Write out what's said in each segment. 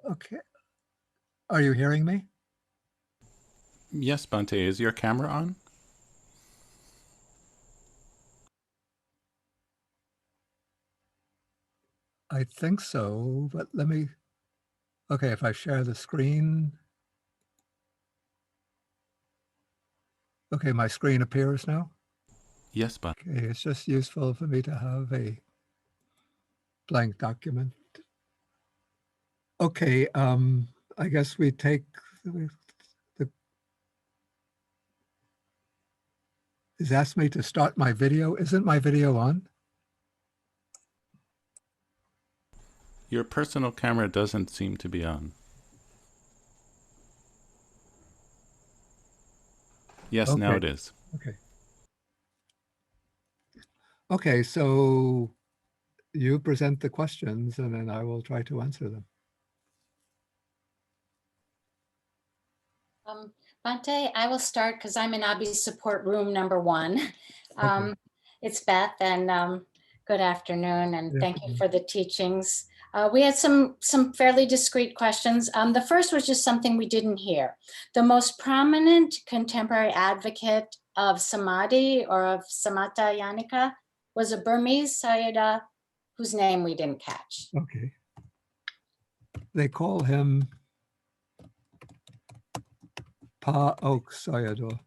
Okay. Are you hearing me? Yes, Bante, is your camera on? I think so, but let me, okay, if I share the screen. Okay, my screen appears now. Yes, Bante. Okay, it's just useful for me to have a blank document. Okay, I guess we take the, it's asked me to start my video. Isn't my video on? Your personal camera doesn't seem to be on. Yes, now Okay, it is. okay. Okay, so you present the questions and then I will try to answer them. Bante, I will start because I'm in Abhi's support room number 1. Okay. It's Beth, and good afternoon, and Good thank you afternoon. for the teachings. We had some fairly discrete questions. The first was just something we didn't hear. The most prominent contemporary advocate of Samadhi or of Samatha Yanika was a Burmese Sayadaw whose name we didn't catch. Okay. They call him Pa Auk Sayadaw.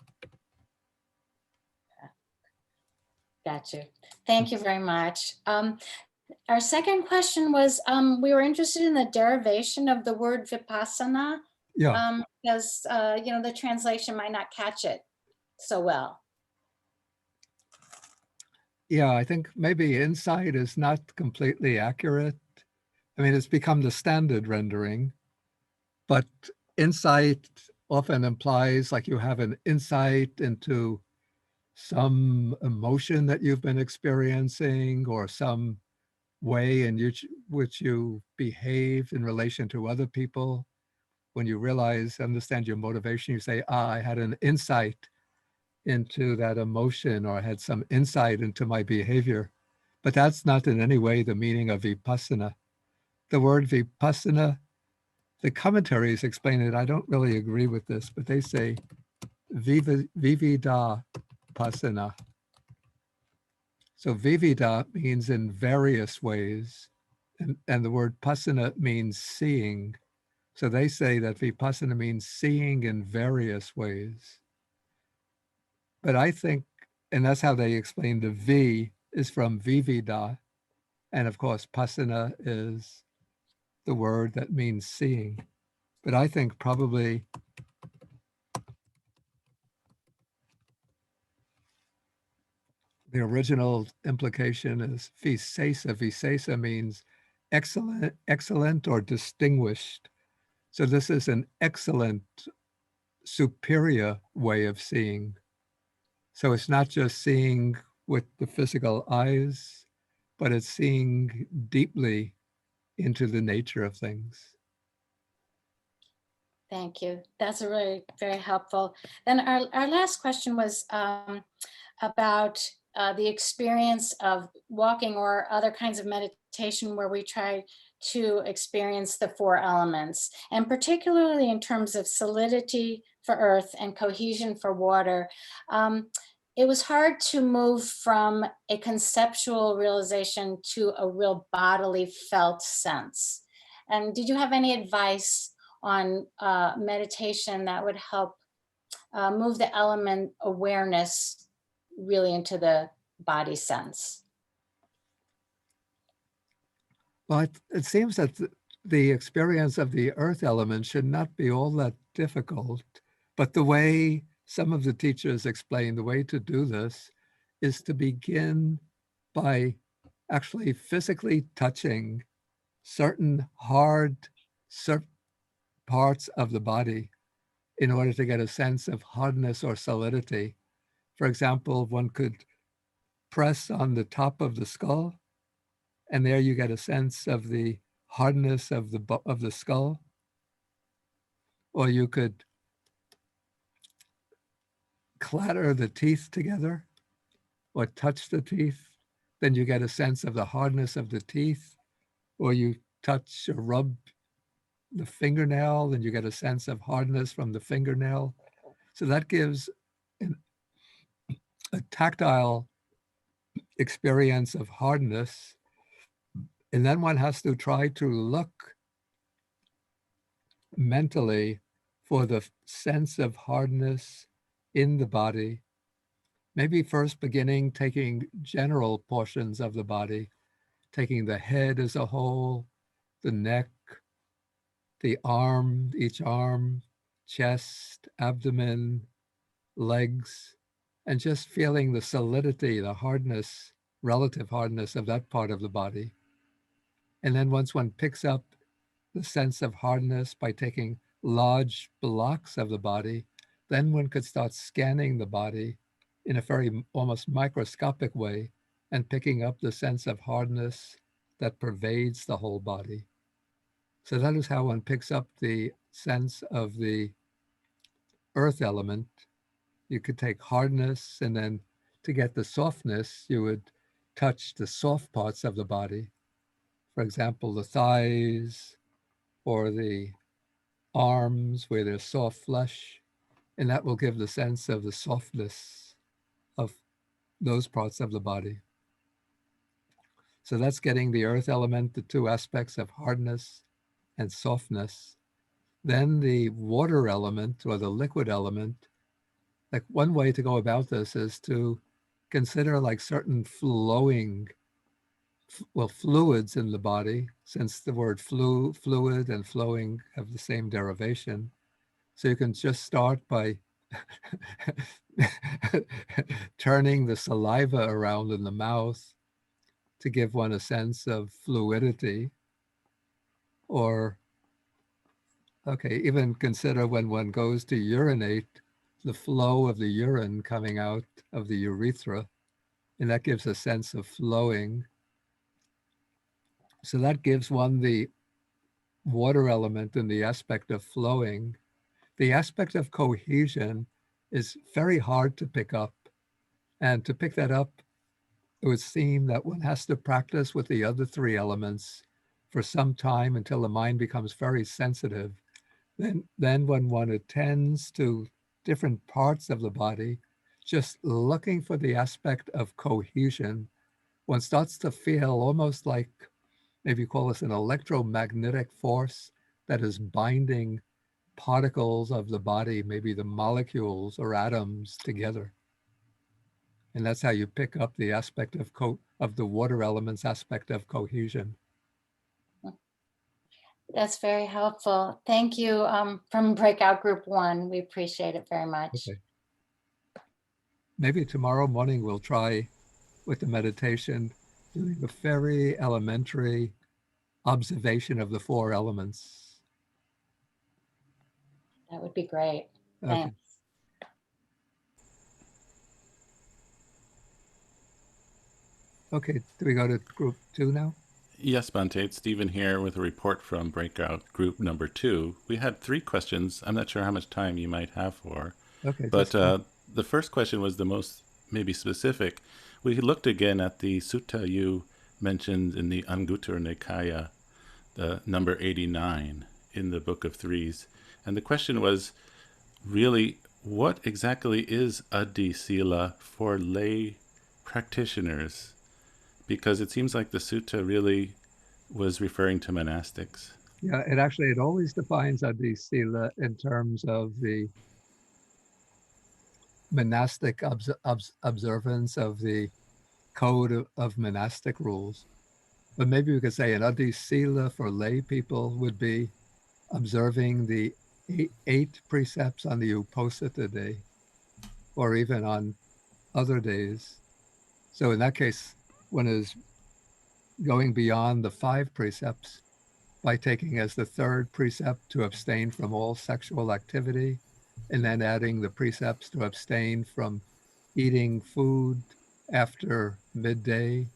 Got you. Thank you very much. Our second question was, we were interested in the derivation of the word vipassana, Yeah, because the translation might not catch it so well. yeah, I think maybe insight is not completely accurate. I mean, it's become the standard rendering, but insight often implies like you have an insight into some emotion that you've been experiencing or some way in which you behave in relation to other people. When you realize, understand your motivation, you say, I had an insight into that emotion, or I had some insight into my behavior. But that's not in any way the meaning of vipassana. The word vipassana, the commentaries explain it. I don't really agree with this, but they say vivida pasana. So vivida means in various ways, and the word pasana means seeing. So they say that vipassana means seeing in various ways. But I think, and that's how they explain the V is from vivida. And of course, pasana is the word that means seeing. But I think probably the original implication is visesa. Visesa means excellent, excellent or distinguished. So this is an excellent, superior way of seeing. So it's not just seeing with the physical eyes, but it's seeing deeply into the nature of things. Thank you. That's a really very helpful. Then our last question was about the experience of walking or other kinds of meditation where we try to experience the 4 elements, and particularly in terms of solidity for earth and cohesion for water. It was hard to move from a conceptual realization to a real bodily felt sense. And did you have any advice on meditation that would help move the element awareness really into the body sense? Well, it seems that the experience of the earth element should not be all that difficult, but the way some of the teachers explain the way to do this is to begin by actually physically touching certain hard parts of the body in order to get a sense of hardness or solidity. For example, one could press on the top of the skull, and there you get a sense of the hardness of the skull. Or you could clatter the teeth together or touch the teeth, then you get a sense of the hardness of the teeth. Or you touch or rub the fingernail, and you get a sense of hardness from the fingernail. So that gives a tactile experience of hardness. And then one has to try to look mentally for the sense of hardness in the body. Maybe first beginning taking general portions of the body, taking the head as a whole, the neck, the arm, each arm, chest, abdomen, legs, and just feeling the solidity, the hardness, relative hardness of that part of the body. And then once one picks up the sense of hardness by taking large blocks of the body, then one could start scanning the body in a very almost microscopic way and picking up the sense of hardness that pervades the whole body. So that is how one picks up the sense of the earth element. You could take hardness, and then to get the softness, you would touch the soft parts of the body. For example, the thighs or the arms where there's soft flesh, and that will give the sense of the softness of those parts of the body. So that's getting the earth element, the two aspects of hardness and softness. Then the water element or the liquid element, like one way to go about this is to consider like certain flowing, well, fluids in the body, since the word fluid and flowing have the same derivation. So you can just start by turning the saliva around in the mouth to give one a sense of fluidity. Or, okay, even consider when one goes to urinate, the flow of the urine coming out of the urethra, and that gives a sense of flowing. So that gives one the water element in the aspect of flowing. The aspect of cohesion is very hard to pick up. And to pick that up, it would seem that one has to practice with the other three elements for some time until the mind becomes very sensitive. Then when one attends to different parts of the body, just looking for the aspect of cohesion, one starts to feel almost like, maybe you call this an electromagnetic force that is binding particles of the body, maybe the molecules or atoms together. And that's how you pick up the aspect of the water elements aspect of cohesion. That's very helpful. Thank you from Breakout Group 1. We appreciate it very much. Okay. Maybe tomorrow morning we'll try with the meditation, doing a very elementary observation of the four elements. That would be great. Okay. Thanks. Okay, do we go to group 2 now? Yes, Bante, it's Stephen here with a report from Breakout Group number 2. We had 3 questions. I'm not sure how much time you might have for. Okay, But the first question was the most maybe specific. We looked again at the sutta you mentioned in the Anguttara Nikaya, the number 89 in the Book of Threes. And the question was really, what exactly is Adi Sila for lay practitioners? Because it seems like the sutta really was referring to monastics. Yeah, it always defines Adi Sila in terms of the monastic observance of the code of monastic rules. But maybe we could say an Adi Sila for lay people would be observing the eight precepts on the Uposatha day, or even on other days. So in that case, one is going beyond the 5 precepts by taking as the third precept to abstain from all sexual activity, and then adding the precepts to abstain from eating food after midday,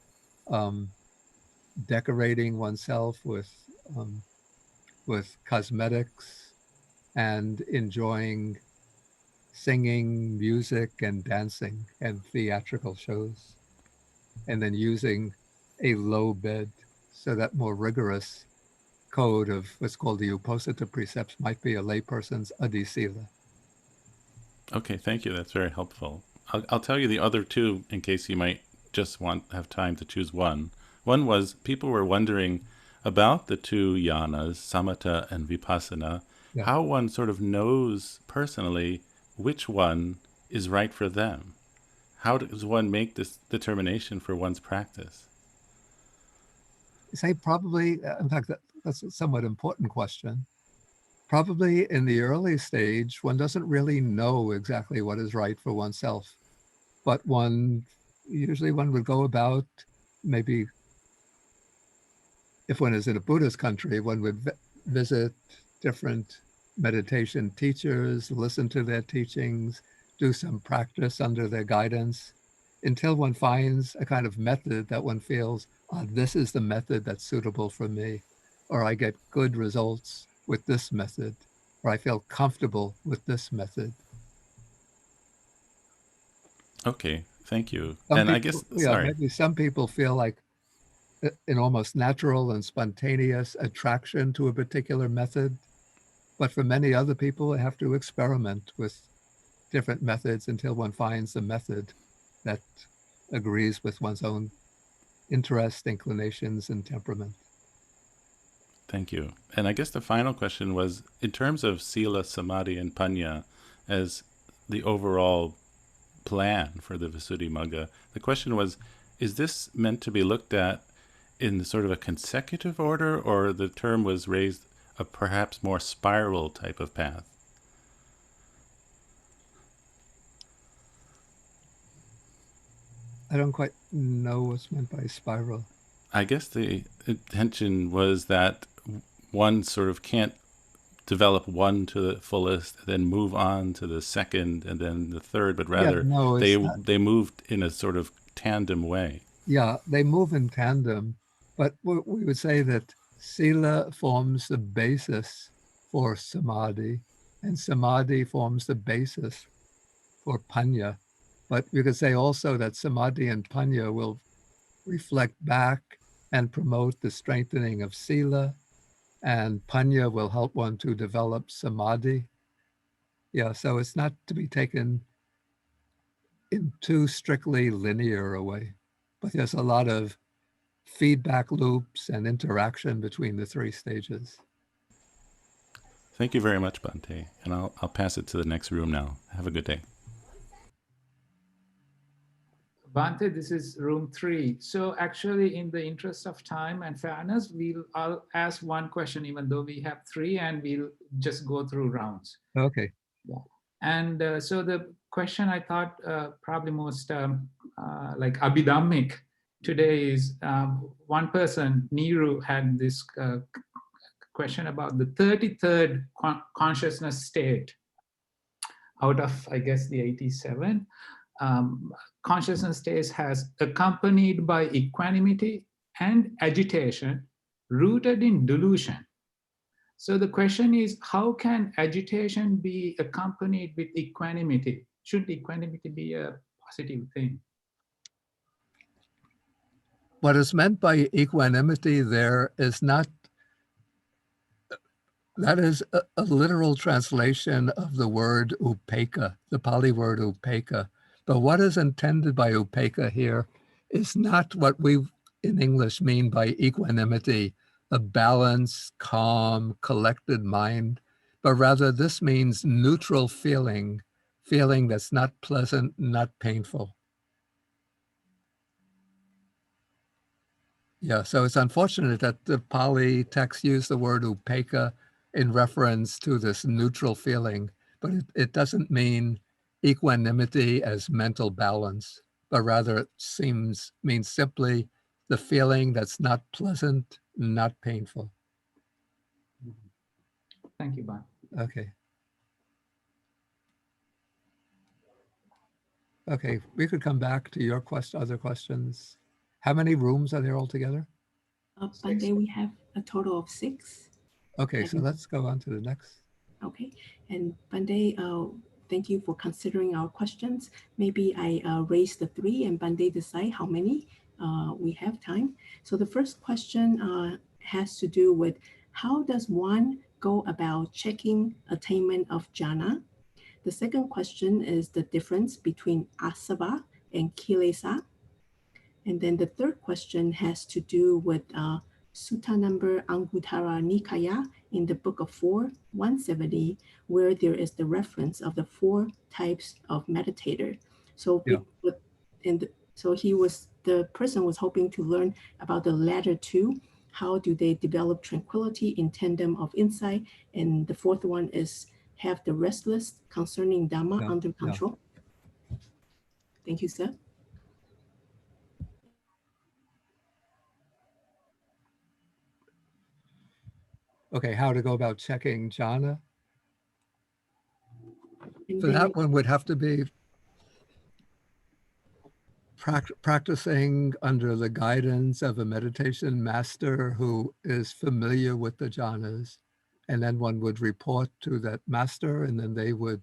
decorating oneself with cosmetics, and enjoying singing, music, and dancing and theatrical shows, and then using a low bed. So that more rigorous code of what's called the Uposatha precepts might be a layperson's Adhisila. Okay, thank you. That's very helpful. I'll tell you the other two in case you might just have time to choose one. One was people were wondering about the two yanas, samatha and vipassana, Yeah. how one sort of knows personally which one is right for them. How does one make this determination for one's practice? Say probably, in fact, that's a somewhat important question. Probably in the early stage, one doesn't really know exactly what is right for oneself, but usually one would go about, maybe if one is in a Buddhist country, one would visit different meditation teachers, listen to their teachings, do some practice under their guidance, until one finds a kind of method that one feels, this is the method that's suitable for me, or I get good results with this method, or I feel comfortable with this method. Okay, thank you. Some And people, I guess, yeah, sorry. maybe some people feel like an almost natural and spontaneous attraction to a particular method. But for many other people, they have to experiment with different methods until one finds a method that agrees with one's own interests, inclinations, and temperament. Thank you. And I guess the final question was, in terms of Sila, Samadhi, and Panya as the overall plan for the Visuddhimagga, the question was, is this meant to be looked at in sort of a consecutive order, or the term was raised a perhaps more spiral type of path? I don't quite know what's meant by spiral. I guess the intention was that one sort of can't develop one to the fullest, then move on to the second, and then the third, but rather they moved in a sort of tandem way. Yeah, they move in tandem, but we would say that Sila forms the basis for Samadhi, and Samadhi forms the basis for Panya. But you could say also that Samadhi and Panya will reflect back and promote the strengthening of Sila, and Panya will help one to develop Samadhi. Yeah, so it's not to be taken in too strictly linear a way, but there's a lot of feedback loops and interaction between the three stages. Thank you very much, Bhante. And I'll pass it to the next room now. Have a good day. Bhante, this is room 3. So actually, in the interest of time and fairness, I'll ask one question, even though we have 3, and we'll just go through rounds. Okay. Yeah. And so the question I thought probably most like Abhidhammic today is one person, Niru, had this question about the 33rd consciousness state out of, I guess, the 87. Consciousness state has accompanied by equanimity and agitation rooted in delusion. So the question is, how can agitation be accompanied with equanimity? Should equanimity be a positive thing? What is meant by equanimity there is not, that is a literal translation of the word upekkha, the Pali word upekkha. But what is intended by upekkha here is not what we in English mean by equanimity, a balanced, calm, collected mind, but rather this means neutral feeling that's not pleasant, not painful. Yeah, so it's unfortunate that the Pali text used the word upekkha in reference to this neutral feeling, but it doesn't mean equanimity as mental balance, but rather it means simply the feeling that's not pleasant, not painful. Thank you, Bhante. Okay. Okay, we could come back to your other questions. How many rooms are there altogether? Bhante, we have a total of 6. Okay, so let's go on to the next. Okay, and Bhante, thank you for considering our questions. Maybe I raise the 3 and Bhante decide how many we have time. So the first question has to do with How does one go about checking attainment of jhana? The second question is the difference between asava and kilesa. And then the third question has to do with Sutta number Anguttara Nikaya in the Book of 4, 170, where there is the reference of the 4 types of meditator. So, Yeah. so the person was hoping to learn about the latter 2. How do they develop tranquility in tandem of insight? And the fourth one is have the restless concerning Dhamma under control. Thank you, sir. Okay, how to go about checking jhana? And For then, that one would have to be practicing under the guidance of a meditation master who is familiar with the jhanas. And then one would report to that master, and then they would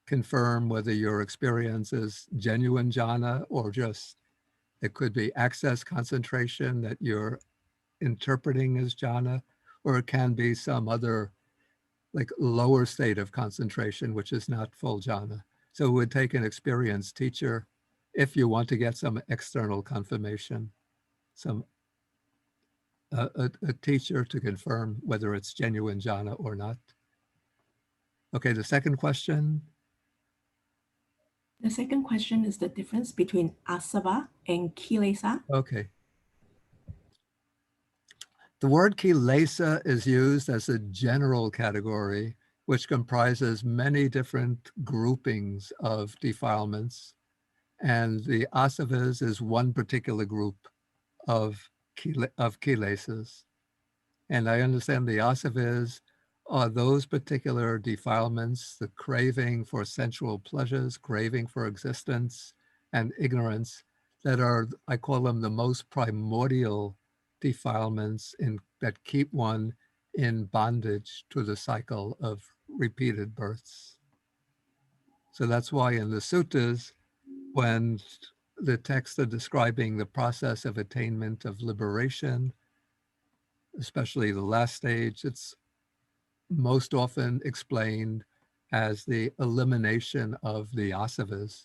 confirm whether your experience is genuine jhana or just, it could be access concentration that you're interpreting as jhana, or it can be some other like lower state of concentration, which is not full jhana. So it would take an experienced teacher if you want to get some external confirmation, a teacher to confirm whether it's genuine jhana or not. Okay, the second question. the second question is the difference between asava and kilesa. Okay. The word kilesa is used as a general category, which comprises many different groupings of defilements. And the asavas is one particular group of kilesas. And I understand the asavas are those particular defilements, the craving for sensual pleasures, craving for existence, and ignorance that are, I call them the most primordial defilements that keep one in bondage to the cycle of repeated births. So that's why in the suttas, when the texts are describing the process of attainment of liberation, especially the last stage, it's most often explained as the elimination of the asavas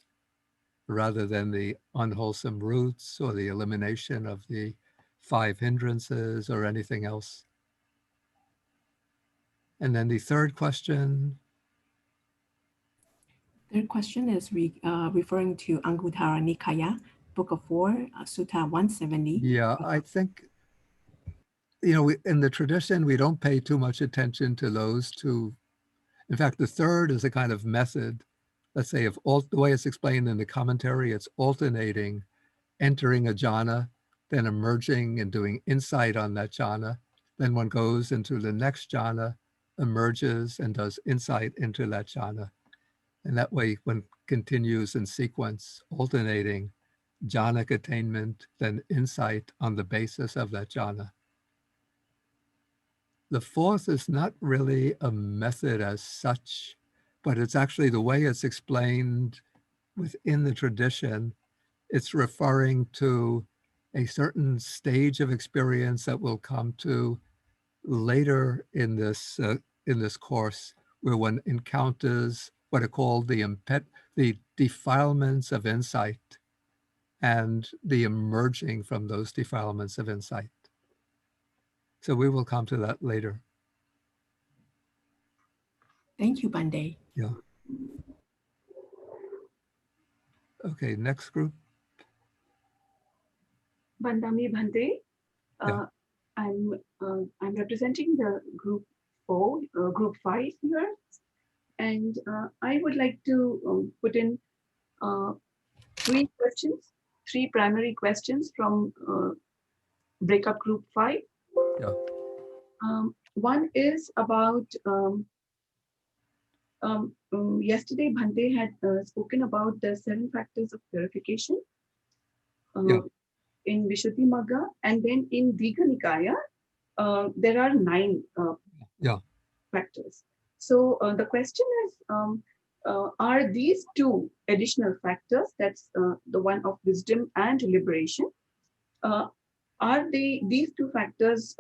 rather than the unwholesome roots or the elimination of the 5 hindrances or anything else. And then the third question. Third question is referring to Anguttara Nikaya, Book of 4, Sutta 170. Yeah, I think, you know, in the tradition, we don't pay too much attention to those two. In fact, the third is a kind of method. Let's say if the way it's explained in the commentary, it's alternating, entering a jhana, then emerging and doing insight on that jhana. Then one goes into the next jhana, emerges and does insight into that jhana. And that way one continues in sequence, alternating jhanic attainment, then insight on the basis of that jhana. The fourth is not really a method as such, but it's actually the way it's explained within the tradition. It's referring to a certain stage of experience that we'll come to later in this course, where one encounters what are called the defilements of insight and the emerging from those defilements of insight. So we will come to that later. Thank you, Bande. Yeah. Okay, next group. Bandami Bhante. Yeah. I'm representing the group 4, group 5 here, and I would like to put in 3 questions, 3 primary questions from breakup group 5. Yeah. One is about yesterday Bhante had spoken about the 7 factors of purification. Yeah. In Vishuddhimagga, and then in Digha Nikaya, there are 9 factors. So the question is, are these 2 additional factors, that's the one of wisdom and liberation, are these 2 factors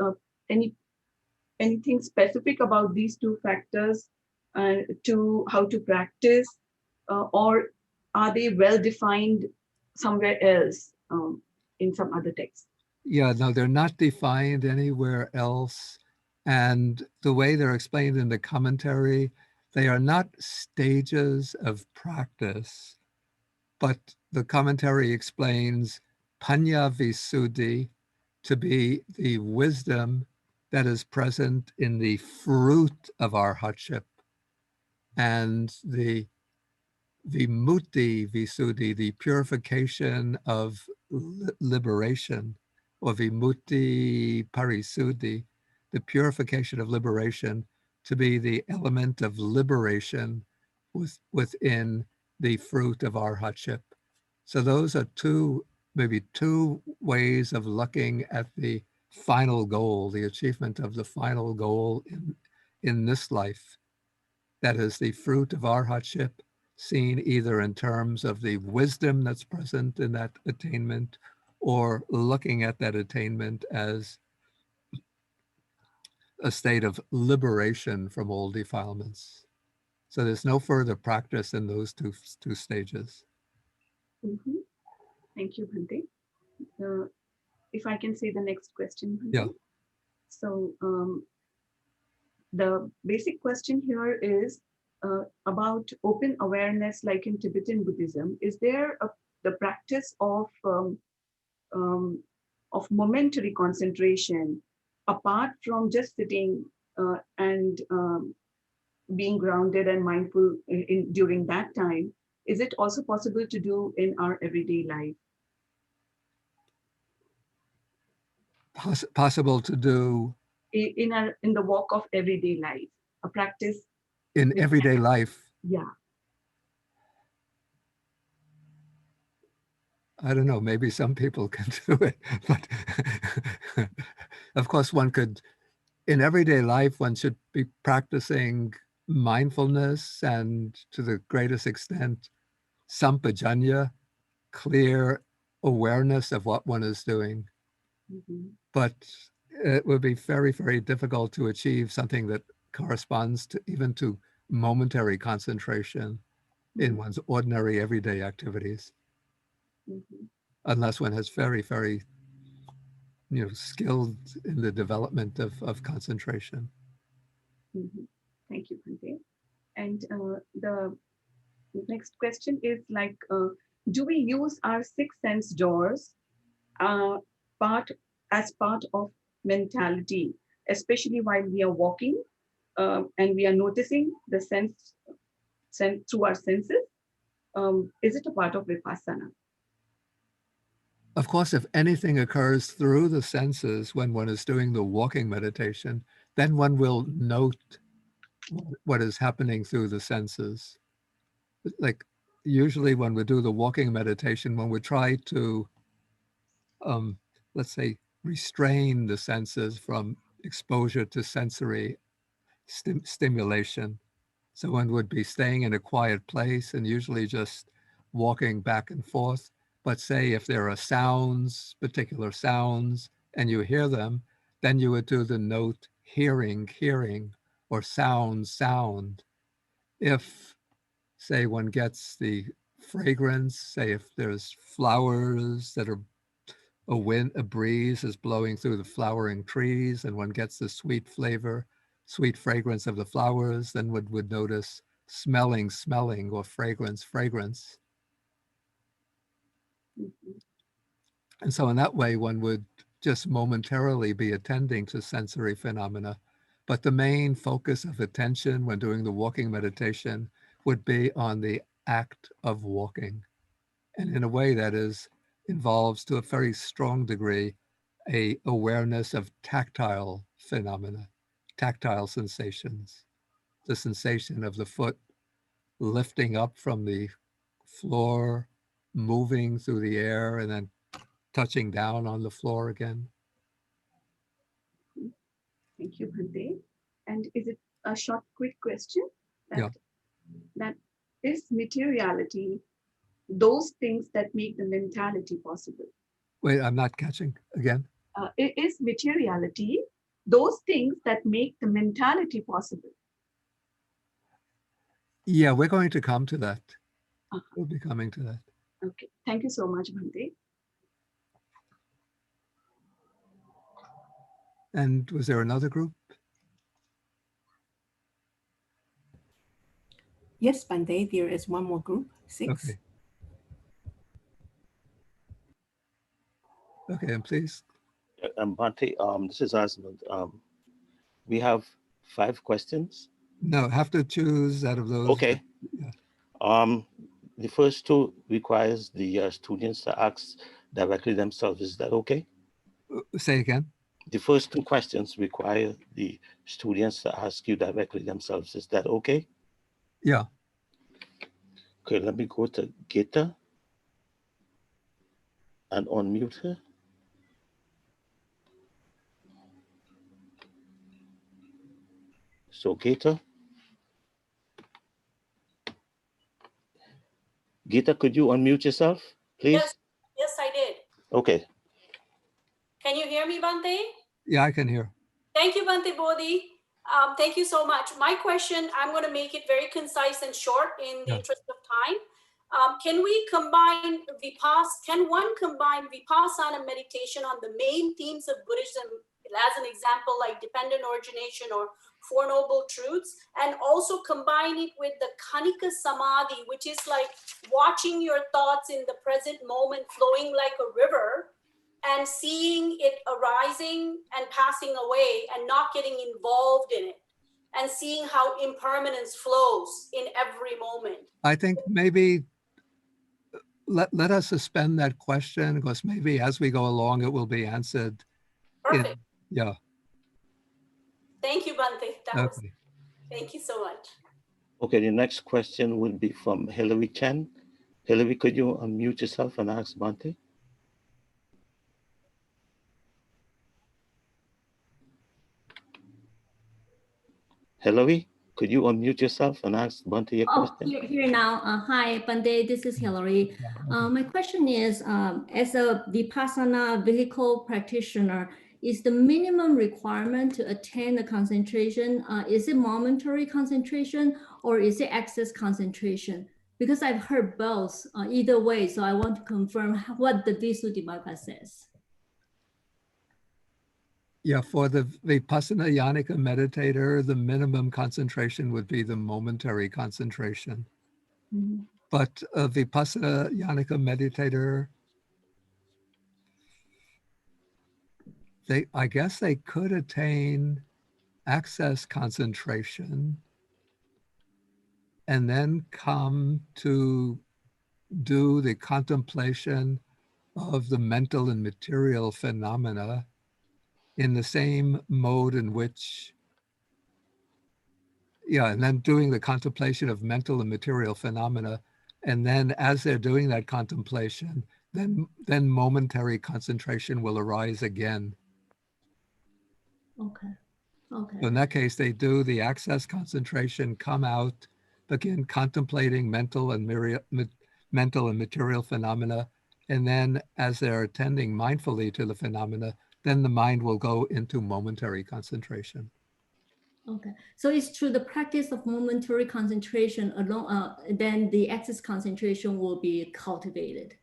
any anything specific about these two factors to how to practice, or are they well defined somewhere else in some other text? Yeah, no, they're not defined anywhere else. And the way they're explained in the commentary, they are not stages of practice, but the commentary explains Panya Visuddhi to be the wisdom that is present in the fruit of our hardship, and the Vimutti Visuddhi, the purification of liberation, or Vimutti Parisuddhi, the purification of liberation, to be the element of liberation within the fruit of our hardship. So those are maybe two ways of looking at the final goal, the achievement of the final goal in this life. That is the fruit of our hardship, seen either in terms of the wisdom that's present in that attainment, or looking at that attainment as a state of liberation from all defilements. So there's no further practice in those two stages. Mm-hmm. Thank you, Bhante. If I can say the next question, Bhante. Yeah. So the basic question here is about open awareness, like in Tibetan Buddhism. Is there the practice of momentary concentration apart from just sitting and being grounded and mindful during that time? Is it also possible to do in our everyday life? Possible to do In the walk of everyday life, a practice in everyday life. Yeah. I don't know, maybe some people can do it, but of course one could, in everyday life, one should be practicing mindfulness and, to the greatest extent, sampajanya, clear awareness of what one is doing. Mm-hmm. But it would be very, very difficult to achieve something that corresponds to even to momentary concentration in one's ordinary everyday activities, Mm-hmm. unless one has very, very, skilled in the development of concentration. Mm-hmm. Thank you, Bhante. And the next question is like, do we use our six sense doors as part of mentality, especially while we are walking and we are noticing the sense through our senses? Is it a part of Vipassana? Of course, if anything occurs through the senses when one is doing the walking meditation, then one will note what is happening through the senses. Like usually when we do the walking meditation, when we try to, let's say, restrain the senses from exposure to sensory stimulation. So one would be staying in a quiet place and usually just walking back and forth. But say if there are sounds, particular sounds, and you hear them, then you would do the note hearing, or sound. If, say, one gets the fragrance, say if there's flowers that are a breeze is blowing through the flowering trees and one gets the sweet fragrance of the flowers, then one would notice smelling, or fragrance. Mm-hmm. And so in that way, one would just momentarily be attending to sensory phenomena. But the main focus of attention when doing the walking meditation would be on the act of walking. And in a way that involves to a very strong degree a awareness of tactile phenomena, tactile sensations, the sensation of the foot lifting up from the floor, moving through the air, and then touching down on the floor again. Thank you, Bhante. And is it a short, quick question? That is materiality, those things that make the mentality possible? Wait, I'm not catching again. Is materiality those things that make the mentality possible. Yeah, we're going to come to that. Uh-huh. We'll be coming to that. Okay, thank you so much, Bhante. And was there another group? Yes, Bhante, there is one more group, 6. Okay. Okay, and please. Bhante, this is Asmund. We have 5 questions. No, have to choose out of those. Okay. Yeah. The first 2 requires the students to ask directly themselves. Is that okay? Say again. The first 2 questions require the students to ask you directly themselves. Is that okay? Yeah. Okay, let me go to Gita and unmute her. So Gita, could you unmute yourself, please? Yes, I did. Okay. Can you hear me, Bhante? Yeah, I can hear. Thank you, Bhante Bodhi. Thank you so much. My question, I'm going to make it very concise and short in the interest of time. Can one combine Vipassana meditation on the main themes of Buddhism, as an example, like dependent origination or Four Noble Truths, and also combine it with the Kanika Samadhi, which is like watching your thoughts in the present moment flowing like a river and seeing it arising and passing away and not getting involved in it, and seeing how impermanence flows in every moment? I think maybe let us suspend that question, because maybe as we go along, it will be answered. Perfect. Yeah. Thank you, Bhante. Okay. Thank you so much. Okay, the next question will be from Hillary Chen. Hillary, could you unmute yourself and ask Bhante? Hillary, could you unmute yourself and ask Bhante your question? Here now. Hi, Bhante. This is Hillary. My question is, as a Vipassana vehicle practitioner, is the minimum requirement to attain the concentration, is it momentary concentration or is it access concentration? Because I've heard both either way, so I want to confirm what the Visuddhimagga says. Yeah, for the Vipassana Yanika meditator, the minimum concentration would be the momentary concentration. Mm-hmm. But a Vipassana Yanika meditator, I guess they could attain access concentration and then come to do the contemplation of the mental and material phenomena in the same mode in which, and then doing the contemplation of mental and material phenomena. And then as they're doing that contemplation, then momentary concentration will arise again. Okay. Okay. So in that case, they do the access concentration, come out, begin contemplating mental and material phenomena. And then as they're attending mindfully to the phenomena, then the mind will go into momentary concentration. Okay, so it's through the practice of momentary concentration alone, then the access concentration will be cultivated.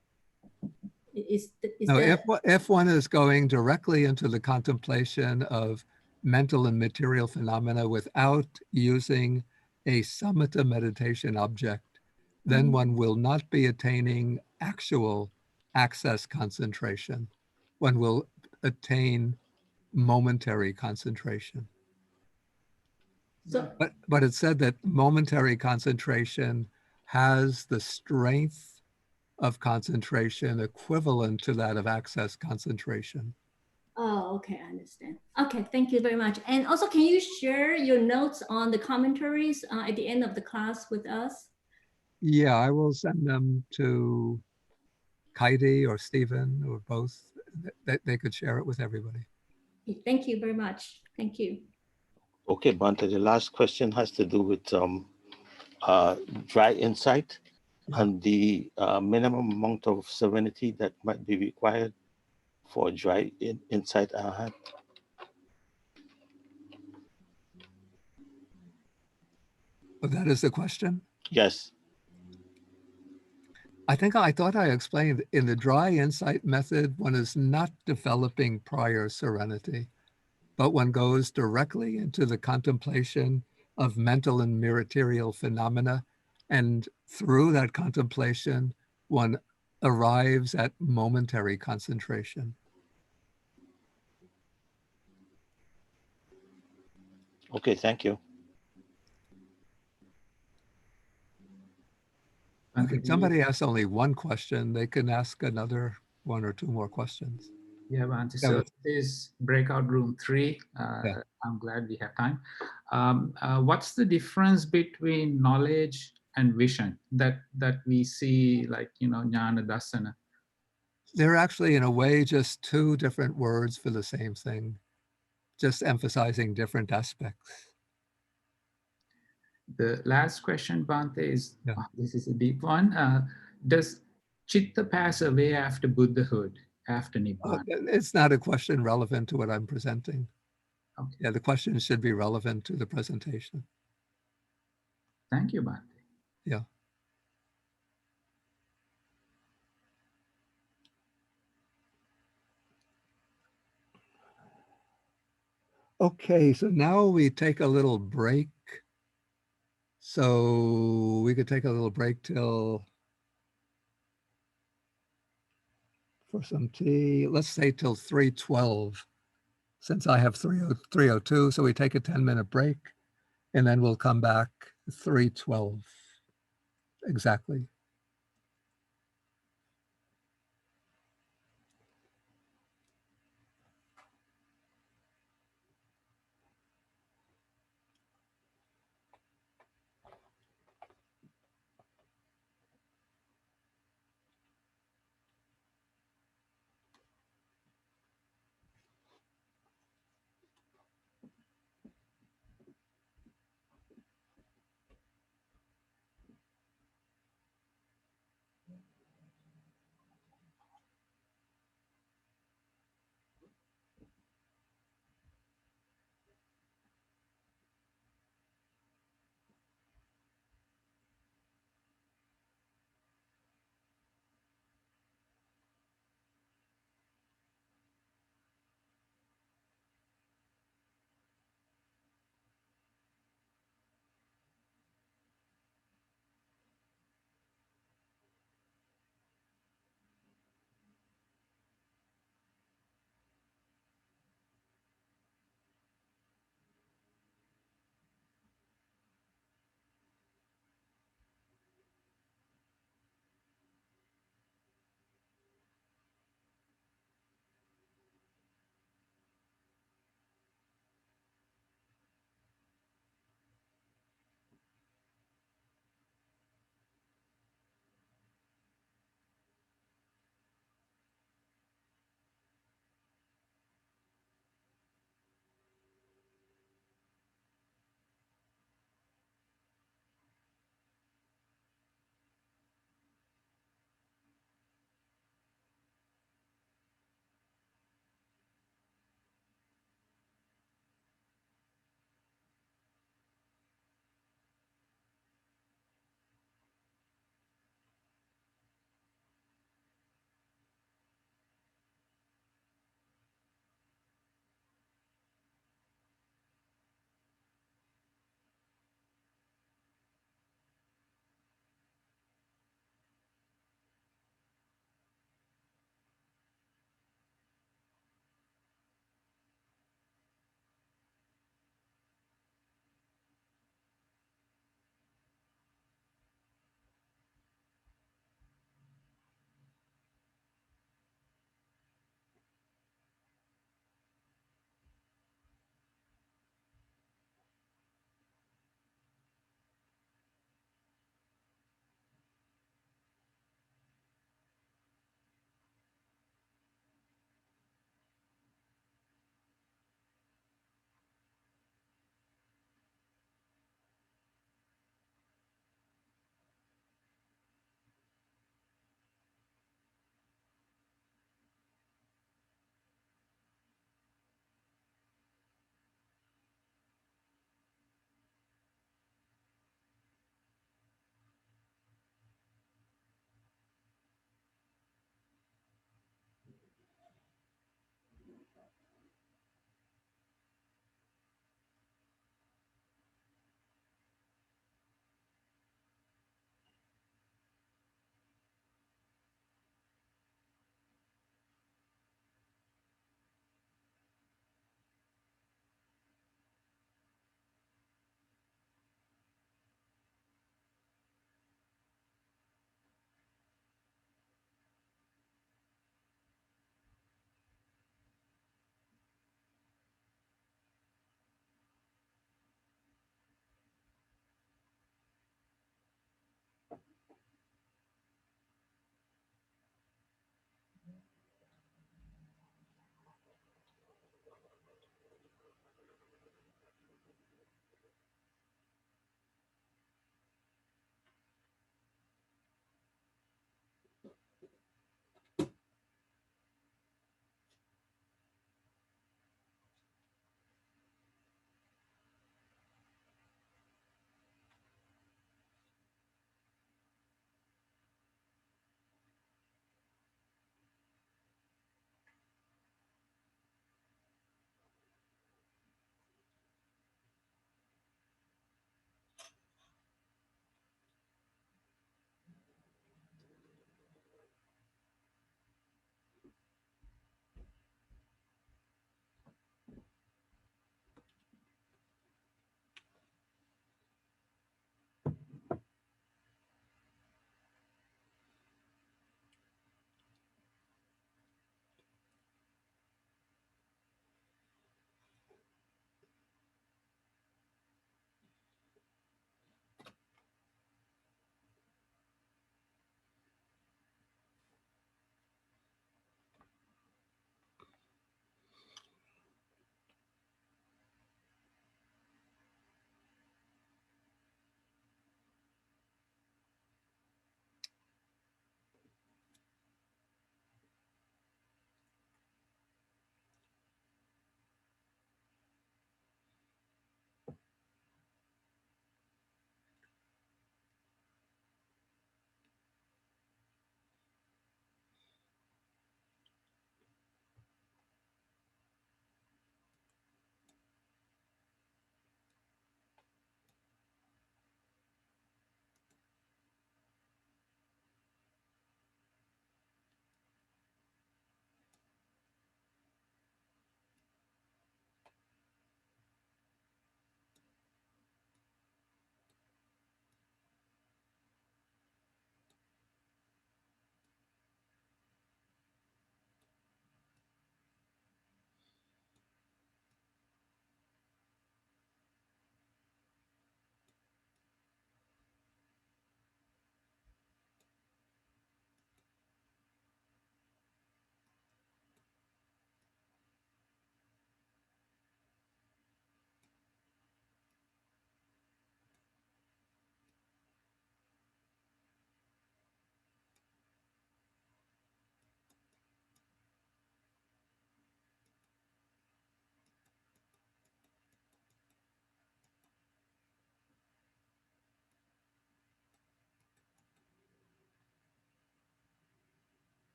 No, if one is going directly into the contemplation of mental and material phenomena without using a samatha meditation object, then one will not be attaining actual access concentration. One will attain momentary concentration. So, but it said that momentary concentration has the strength of concentration equivalent to that of access concentration. Oh, okay, I understand. Okay, thank you very much. And also, can you share your notes on the commentaries at the end of the class with us? Yeah, I will send them to Kaidi or Stephen or both. They could share it with everybody. Thank you very much. Thank you. Okay, Bhante, the last question has to do with dry insight and the minimum amount of serenity that might be required for dry insight. But that is the question. Yes. I thought I explained in the dry insight method, one is not developing prior serenity, but one goes directly into the contemplation of mental and material phenomena. And through that contemplation, one arrives at momentary concentration. Okay, thank you. Okay, if somebody asks only one question, they can ask another one or two more questions. Yeah, Bhante. Yeah, So but- this is breakout room 3. Yeah. I'm glad we have time. What's the difference between knowledge and vision that we see, like, jnana dasana? They're actually, in a way, just two different words for the same thing, just emphasizing different aspects. The last question, Bhante, is Yeah. this is a deep one. Does chitta pass away after Buddhahood, after Nibbana? It's not a question relevant to what I'm presenting. Okay. Yeah, the question should be relevant to the presentation. Thank you, Bhante. Yeah. Okay, so now we take a little break. So we could take a little break for some tea. Let's say till 3:12, since I have 3:02. So we take a 10-minute break, and then we'll come back 3:12 exactly.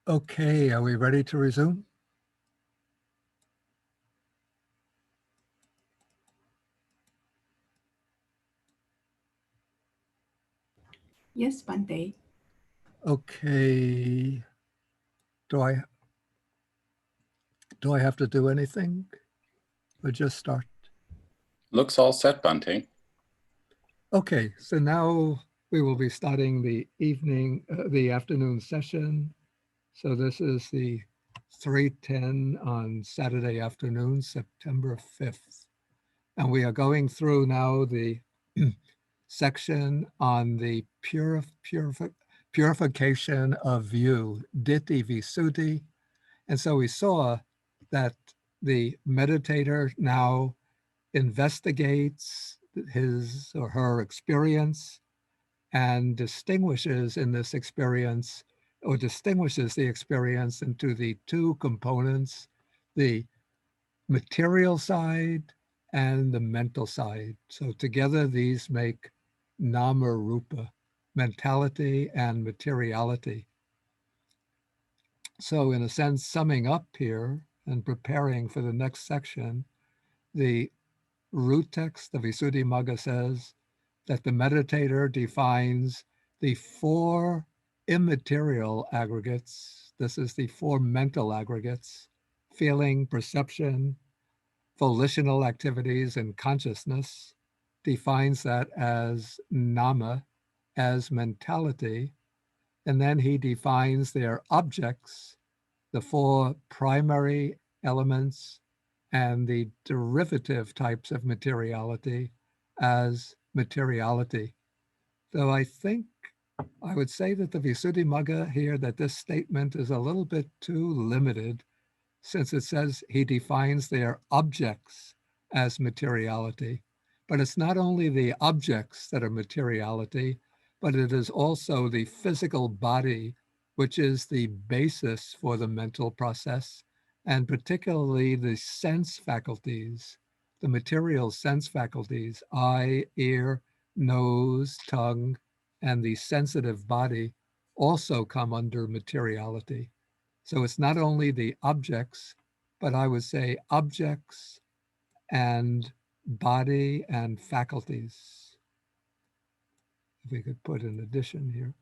Okay, are we ready to resume? Yes, Bante. Okay. Do I have to do anything or just start? Looks all set, Bante. Okay, so now we will be starting the afternoon session. So this is the 3:10 on Saturday afternoon, September 5th. And we are going through now the section on the purification of view, Ditti Visuddhi. And so we saw that the meditator now investigates his or her experience and distinguishes in this experience, or distinguishes the experience into the two components, the material side and the mental side. So together these make nama rupa, mentality and materiality. So in a sense, summing up here and preparing for the next section, the root text of Visuddhimagga says that the meditator defines the four immaterial aggregates. This is the four mental aggregates: feeling, perception, volitional activities, and consciousness. Defines that as nama, as mentality. And then he defines their objects, the four primary elements and the derivative types of materiality, as materiality. So I think I would say that the Visuddhimagga here, that this statement is a little bit too limited, since it says he defines their objects as materiality. But it's not only the objects that are materiality, but it is also the physical body, which is the basis for the mental process, and particularly the sense faculties, the material sense faculties, eye, ear, nose, tongue, and the sensitive body also come under materiality. So it's not only the objects, but I would say objects and body and faculties. If we could put an addition here.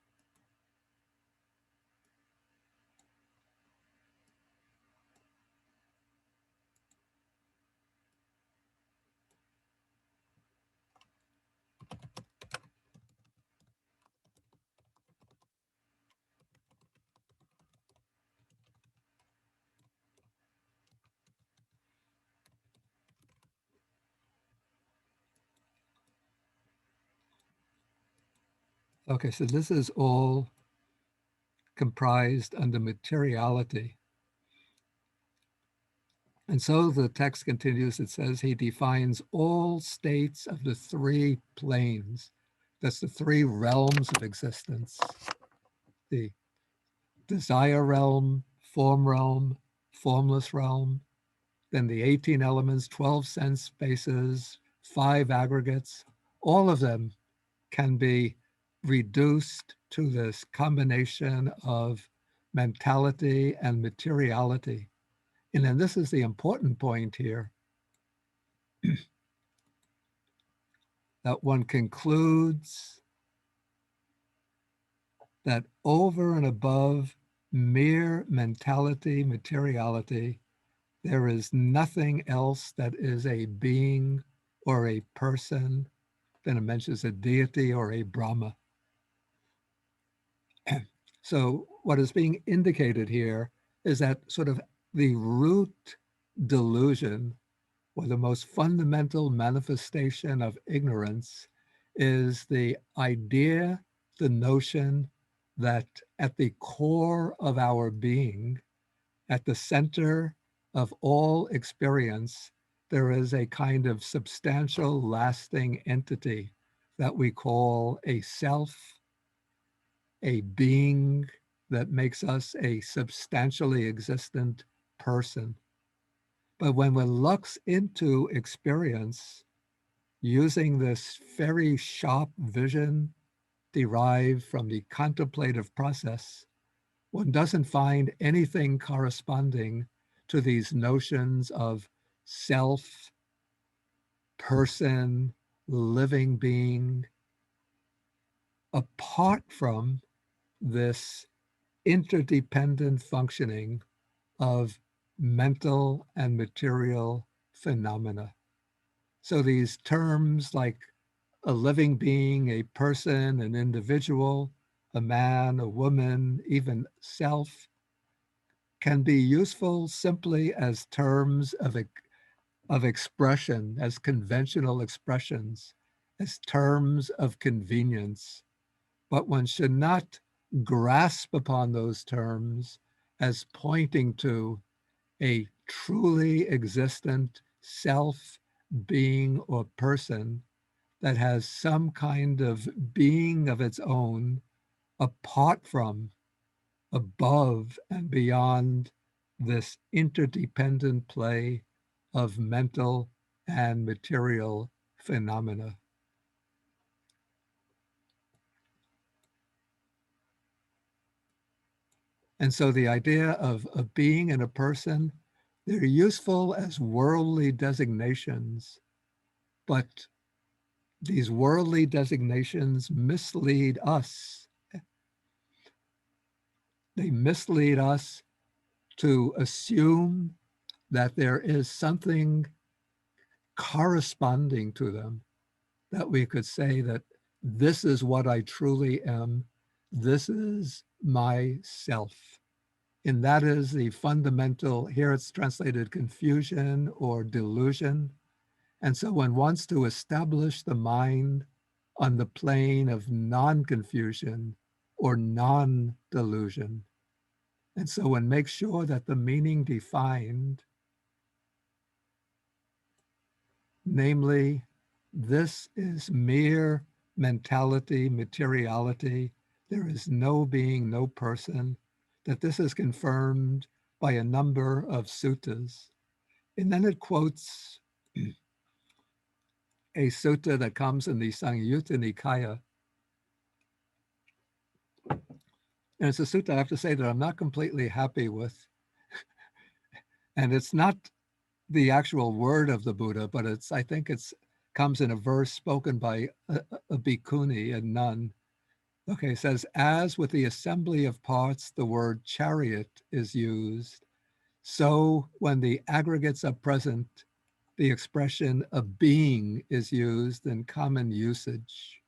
Okay, so this is all comprised under materiality. And so the text continues, it says, he defines all states of the three planes. That's the three realms of existence: the desire realm, form realm, formless realm, then the 18 elements, 12 sense spaces, 5 aggregates. All of them can be reduced to this combination of mentality and materiality. And then this is the important point here, that one concludes that over and above mere mentality, materiality, there is nothing else that is a being or a person. Then it mentions a deity or a Brahma. So what is being indicated here is that sort of the root delusion, or the most fundamental manifestation of ignorance, is the idea, the notion that at the core of our being, at the center of all experience, there is a kind of substantial, lasting entity that we call a self, a being that makes us a substantially existent person. But when one looks into experience using this very sharp vision derived from the contemplative process, one doesn't find anything corresponding to these notions of self, person, living being, apart from this interdependent functioning of mental and material phenomena. So these terms like a living being, a person, an individual, a man, a woman, even self, can be useful simply as terms of expression, as conventional expressions, as terms of convenience. But one should not grasp upon those terms as pointing to a truly existent self, being, or person that has some kind of being of its own apart from, above, and beyond this interdependent play of mental and material phenomena. And so the idea of a being and a person, they're useful as worldly designations, but these worldly designations mislead us. They mislead us to assume that there is something corresponding to them, that we could say that this is what I truly am, this is myself. And that is the fundamental, here it's translated confusion or delusion. And so one wants to establish the mind on the plane of non-confusion or non-delusion. And so one makes sure that the meaning defined, namely, this is mere mentality, materiality, there is no being, no person, that this is confirmed by a number of suttas. And then it quotes a sutta that comes in the Samyutta Nikaya. And it's a sutta I have to say that I'm not completely happy with. And it's not the actual word of the Buddha, but I think it's comes in a verse spoken by a bhikkhuni, a nun. Okay, it says, as with the assembly of parts, the word chariot is used, so when the aggregates are present, the expression a being is used in common usage.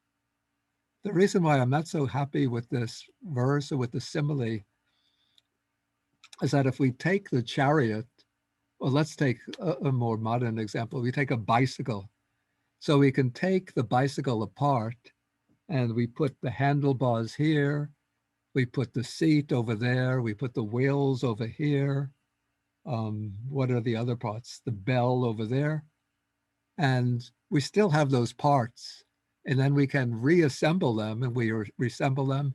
The reason why I'm not so happy with this verse or with the simile is that if we take the chariot, well, let's take a more modern example. We take a bicycle. So we can take the bicycle apart and we put the handlebars here, we put the seat over there, we put the wheels over here. What are the other parts? The bell over there. And we still have those parts. And then we can reassemble them, and we reassemble them.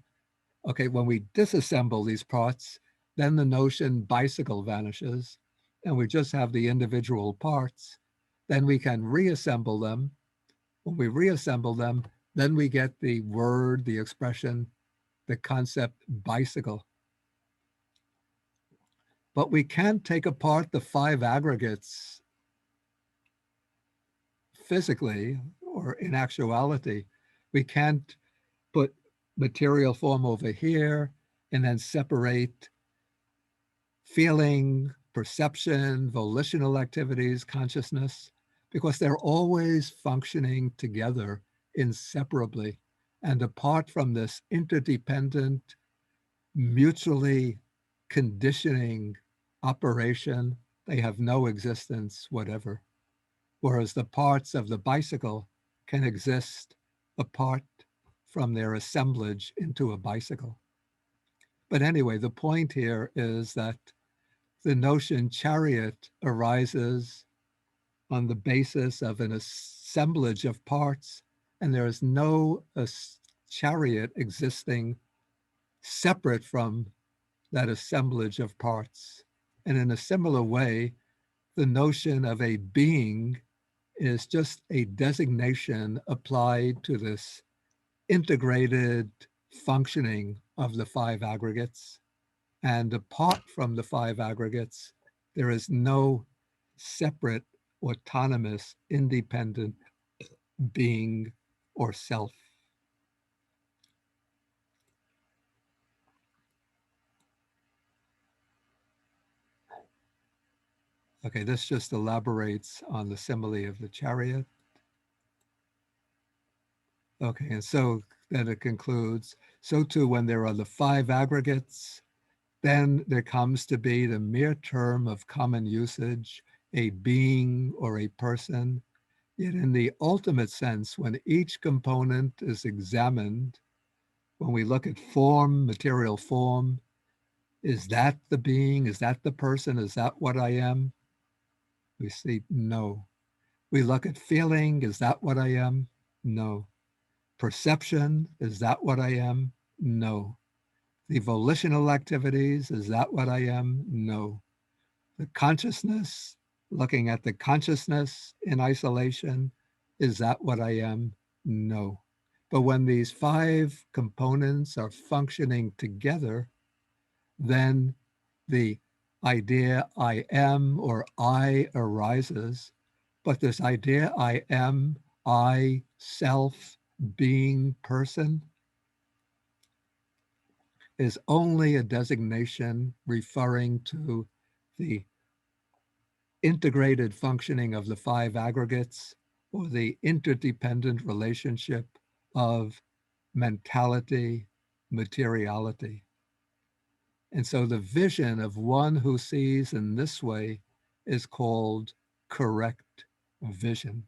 Okay, when we disassemble these parts, then the notion bicycle vanishes, and we just have the individual parts. Then we can reassemble them. When we reassemble them, then we get the word, the expression, the concept bicycle. But we can't take apart the 5 aggregates physically or in actuality. We can't put material form over here and then separate feeling, perception, volitional activities, consciousness, because they're always functioning together inseparably. And apart from this interdependent, mutually conditioning operation, they have no existence whatever. Whereas the parts of the bicycle can exist apart from their assemblage into a bicycle. But anyway, the point here is that the notion chariot arises on the basis of an assemblage of parts, and there is no chariot existing separate from that assemblage of parts. And in a similar way, the notion of a being is just a designation applied to this integrated functioning of the 5 aggregates. And apart from the five aggregates, there is no separate, autonomous, independent being or self. Okay, this just elaborates on the simile of the chariot. Okay, and so then it concludes, so too when there are the five aggregates, then there comes to be the mere term of common usage, a being or a person. Yet in the ultimate sense, when each component is examined, when we look at form, material form, is that the being? Is that the person? Is that what I am? We see no. We look at feeling, is that what I am? No. Perception, is that what I am? No. The volitional activities, is that what I am? No. The consciousness, looking at the consciousness in isolation, is that what I am? No. But when these five components are functioning together, then the idea I am or I arises. But this idea I am, I, self, being, person, is only a designation referring to the integrated functioning of the five aggregates or the interdependent relationship of mentality, materiality. And so the vision of one who sees in this way is called correct vision.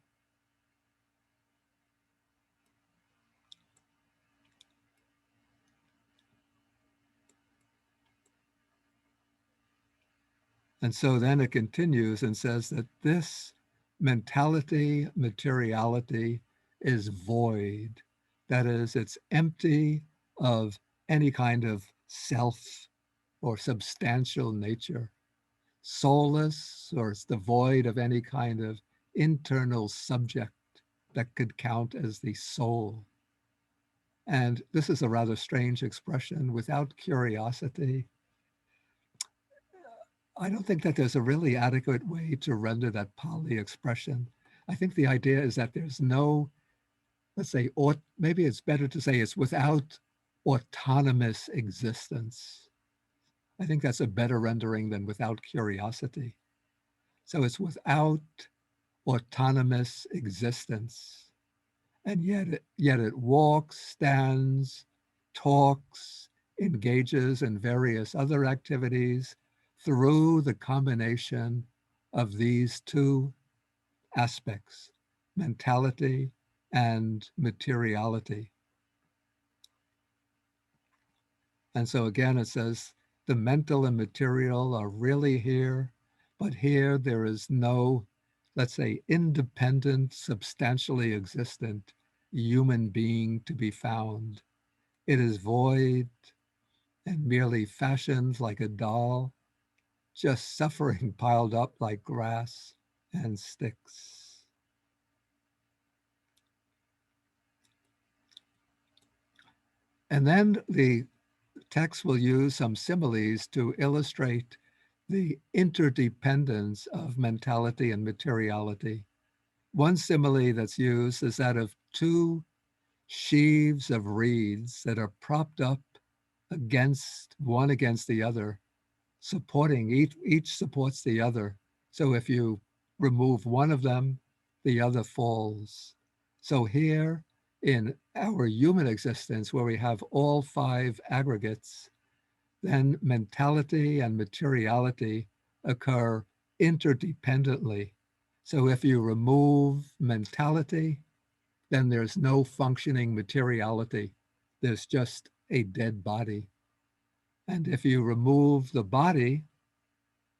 And so then it continues and says that this mentality, materiality is void. That is, it's empty of any kind of self or substantial nature, soulless, or it's devoid of any kind of internal subject that could count as the soul. And this is a rather strange expression. Without curiosity, I don't think that there's a really adequate way to render that Pali expression. I think the idea is that there's no, let's say, or maybe it's better to say it's without autonomous existence. I think that's a better rendering than without curiosity. So it's without autonomous existence. And yet it walks, stands, talks, engages in various other activities through the combination of these two aspects, mentality and materiality. And so again, it says the mental and material are really here, but here there is no, let's say, independent, substantially existent human being to be found. It is void and merely fashioned like a doll, just suffering piled up like grass and sticks. And then the text will use some similes to illustrate the interdependence of mentality and materiality. One simile that's used is that of two sheaves of reeds that are propped up against the other, supporting each supports the other. So if you remove one of them, the other falls. So here in our human existence, where we have all five aggregates, then mentality and materiality occur interdependently. So if you remove mentality, then there's no functioning materiality. There's just a dead body. And if you remove the body,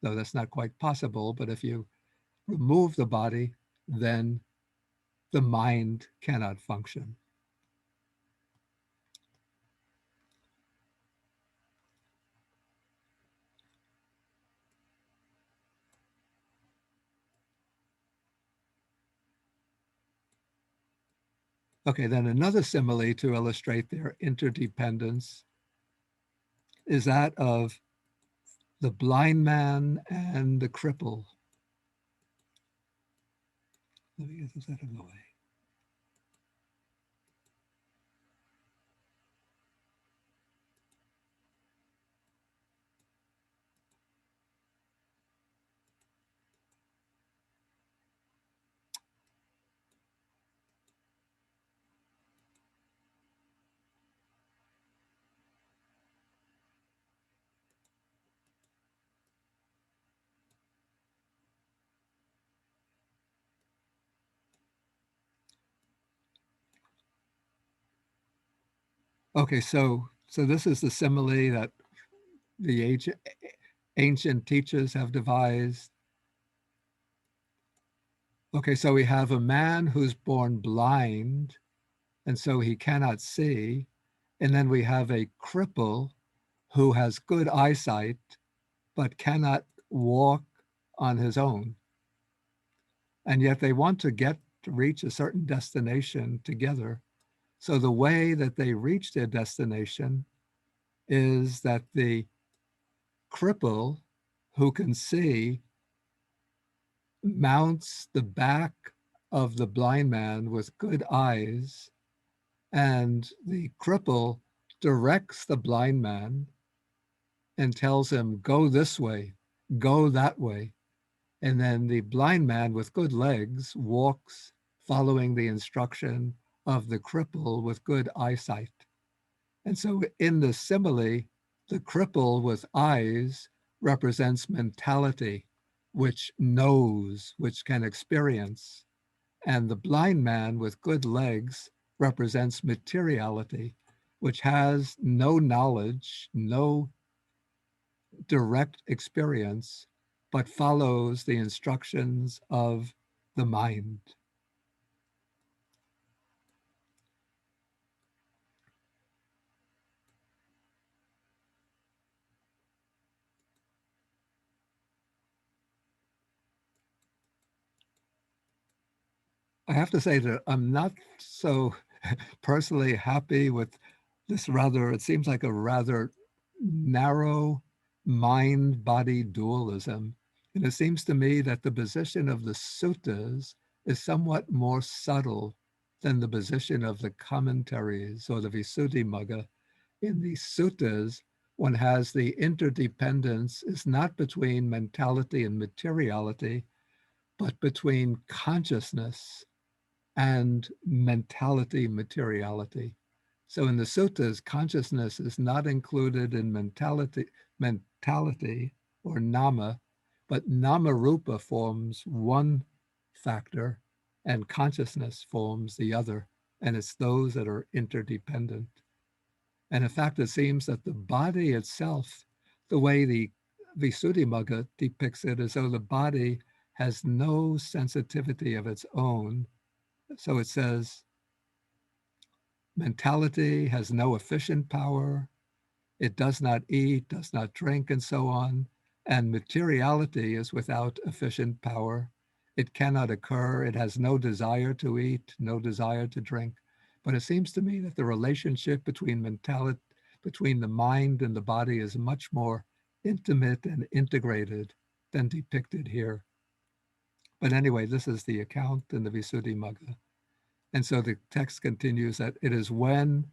though that's not quite possible, but if you remove the body, then the mind cannot function. Okay, then another simile to illustrate their interdependence is that of the blind man and the cripple. Let me get this out of the way. Okay, so this is the simile that the ancient teachers have devised. Okay, so we have a man who's born blind, and so he cannot see. And then we have a cripple who has good eyesight, but cannot walk on his own. And yet they want to reach a certain destination together. So the way that they reach their destination is that the cripple who can see mounts the back of the blind man with good eyes, and the cripple directs the blind man and tells him, go this way, go that way. And then the blind man with good legs walks following the instruction of the cripple with good eyesight. And so in the simile, the cripple with eyes represents mentality, which knows, which can experience. And the blind man with good legs represents materiality, which has no knowledge, no direct experience, but follows the instructions of the mind. I have to say that I'm not so personally happy with this it seems like a rather narrow mind-body dualism. And it seems to me that the position of the suttas is somewhat more subtle than the position of the commentaries or the Visuddhimagga. In the suttas, one has the interdependence is not between mentality and materiality, but between consciousness and mentality, materiality. So in the suttas, consciousness is not included in mentality or nama, but nama rupa forms one factor and consciousness forms the other. And it's those that are interdependent. And in fact, it seems that the body itself, the way the Visuddhimagga depicts it, as though the body has no sensitivity of its own. So it says, mentality has no efficient power. It does not eat, does not drink, and so on. And materiality is without efficient power. It cannot occur. It has no desire to eat, no desire to drink. But it seems to me that the relationship between between the mind and the body is much more intimate and integrated than depicted here. But anyway, this is the account in the Visuddhimagga. And so the text continues that it is when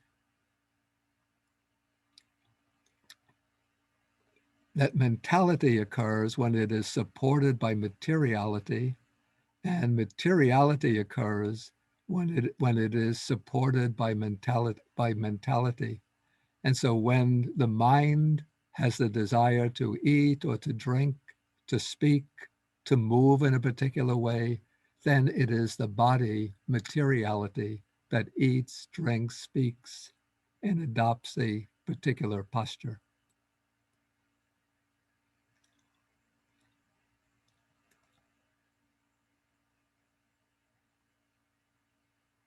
that mentality occurs when it is supported by materiality, and materiality occurs when it is supported by mentality. And so when the mind has the desire to eat or to drink, to speak, to move in a particular way, then it is the body, materiality, that eats, drinks, speaks, and adopts a particular posture.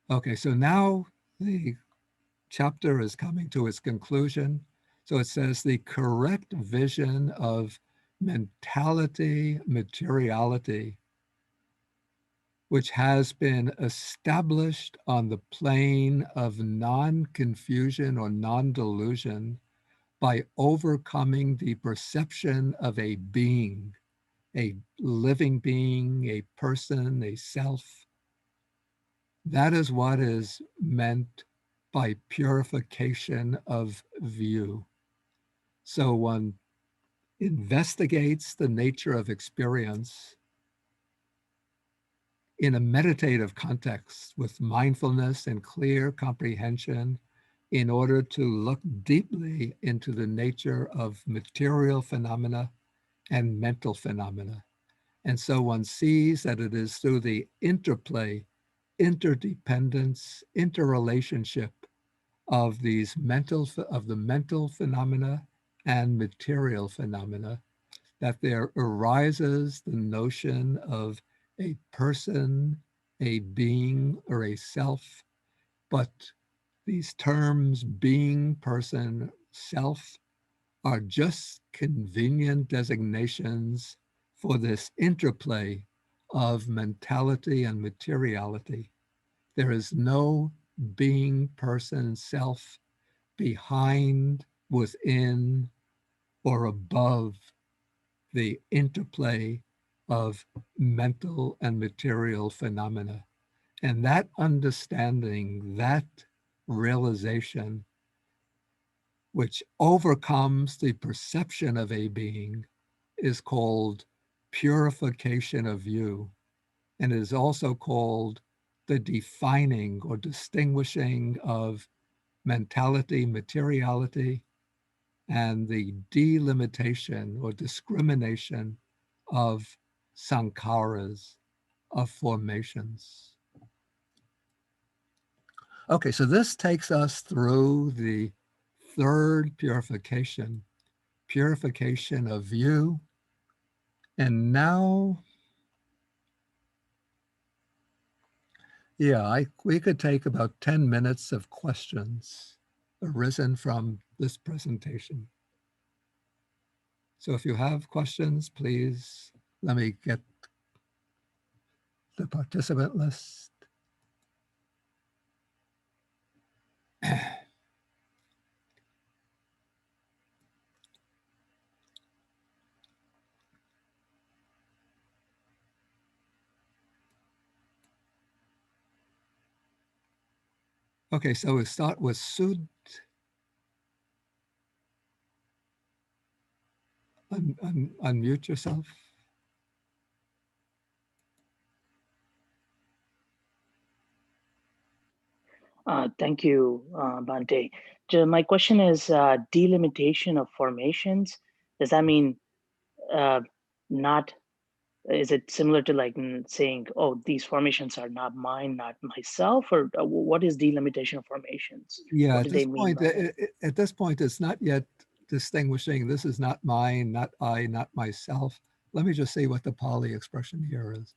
Okay, so now the chapter is coming to its conclusion. So it says the correct vision of mentality, materiality, which has been established on the plane of non-confusion or non-delusion, by overcoming the perception of a being, a living being, a person, a self. That is what is meant by purification of view. So one investigates the nature of experience in a meditative context with mindfulness and clear comprehension in order to look deeply into the nature of material phenomena and mental phenomena. And so one sees that it is through the interplay, interdependence, interrelationship of these of the mental phenomena and material phenomena that there arises the notion of a person, a being, or a self. But these terms, being, person, self, are just convenient designations for this interplay of mentality and materiality. There is no being, person, self behind, within, or above the interplay of mental and material phenomena. And that understanding, that realization, which overcomes the perception of a being, is called purification of view, and is also called the defining or distinguishing of mentality, materiality, and the delimitation or discrimination of sankharas, of formations. Okay, so this takes us through the third purification, purification of view. And now, we could take about 10 minutes of questions arisen from this presentation. So if you have questions, please let me get the participant list. Okay, so we start with Sud. Unmute yourself. Thank you, Bhante. My question is delimitation of formations. Does that mean not, is it similar to like saying, oh, these formations are not mine, not myself, or what is delimitation of formations? Yeah, What do they mean by that? at this point, it's not yet distinguishing, this is not mine, not I, not myself. Let me just see what the Pali expression here is.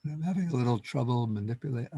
I'm having a little trouble manipulating.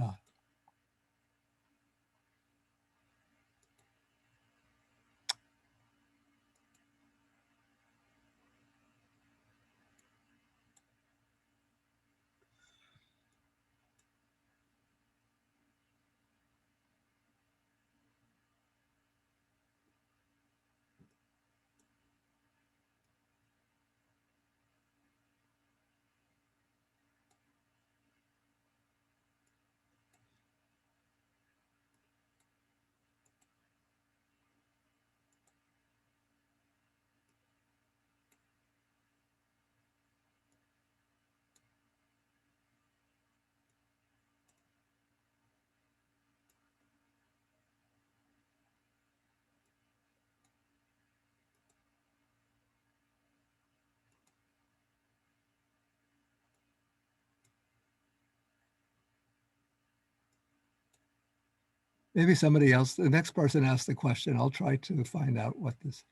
Maybe somebody else, the next person asks the question. I'll try to find out what this.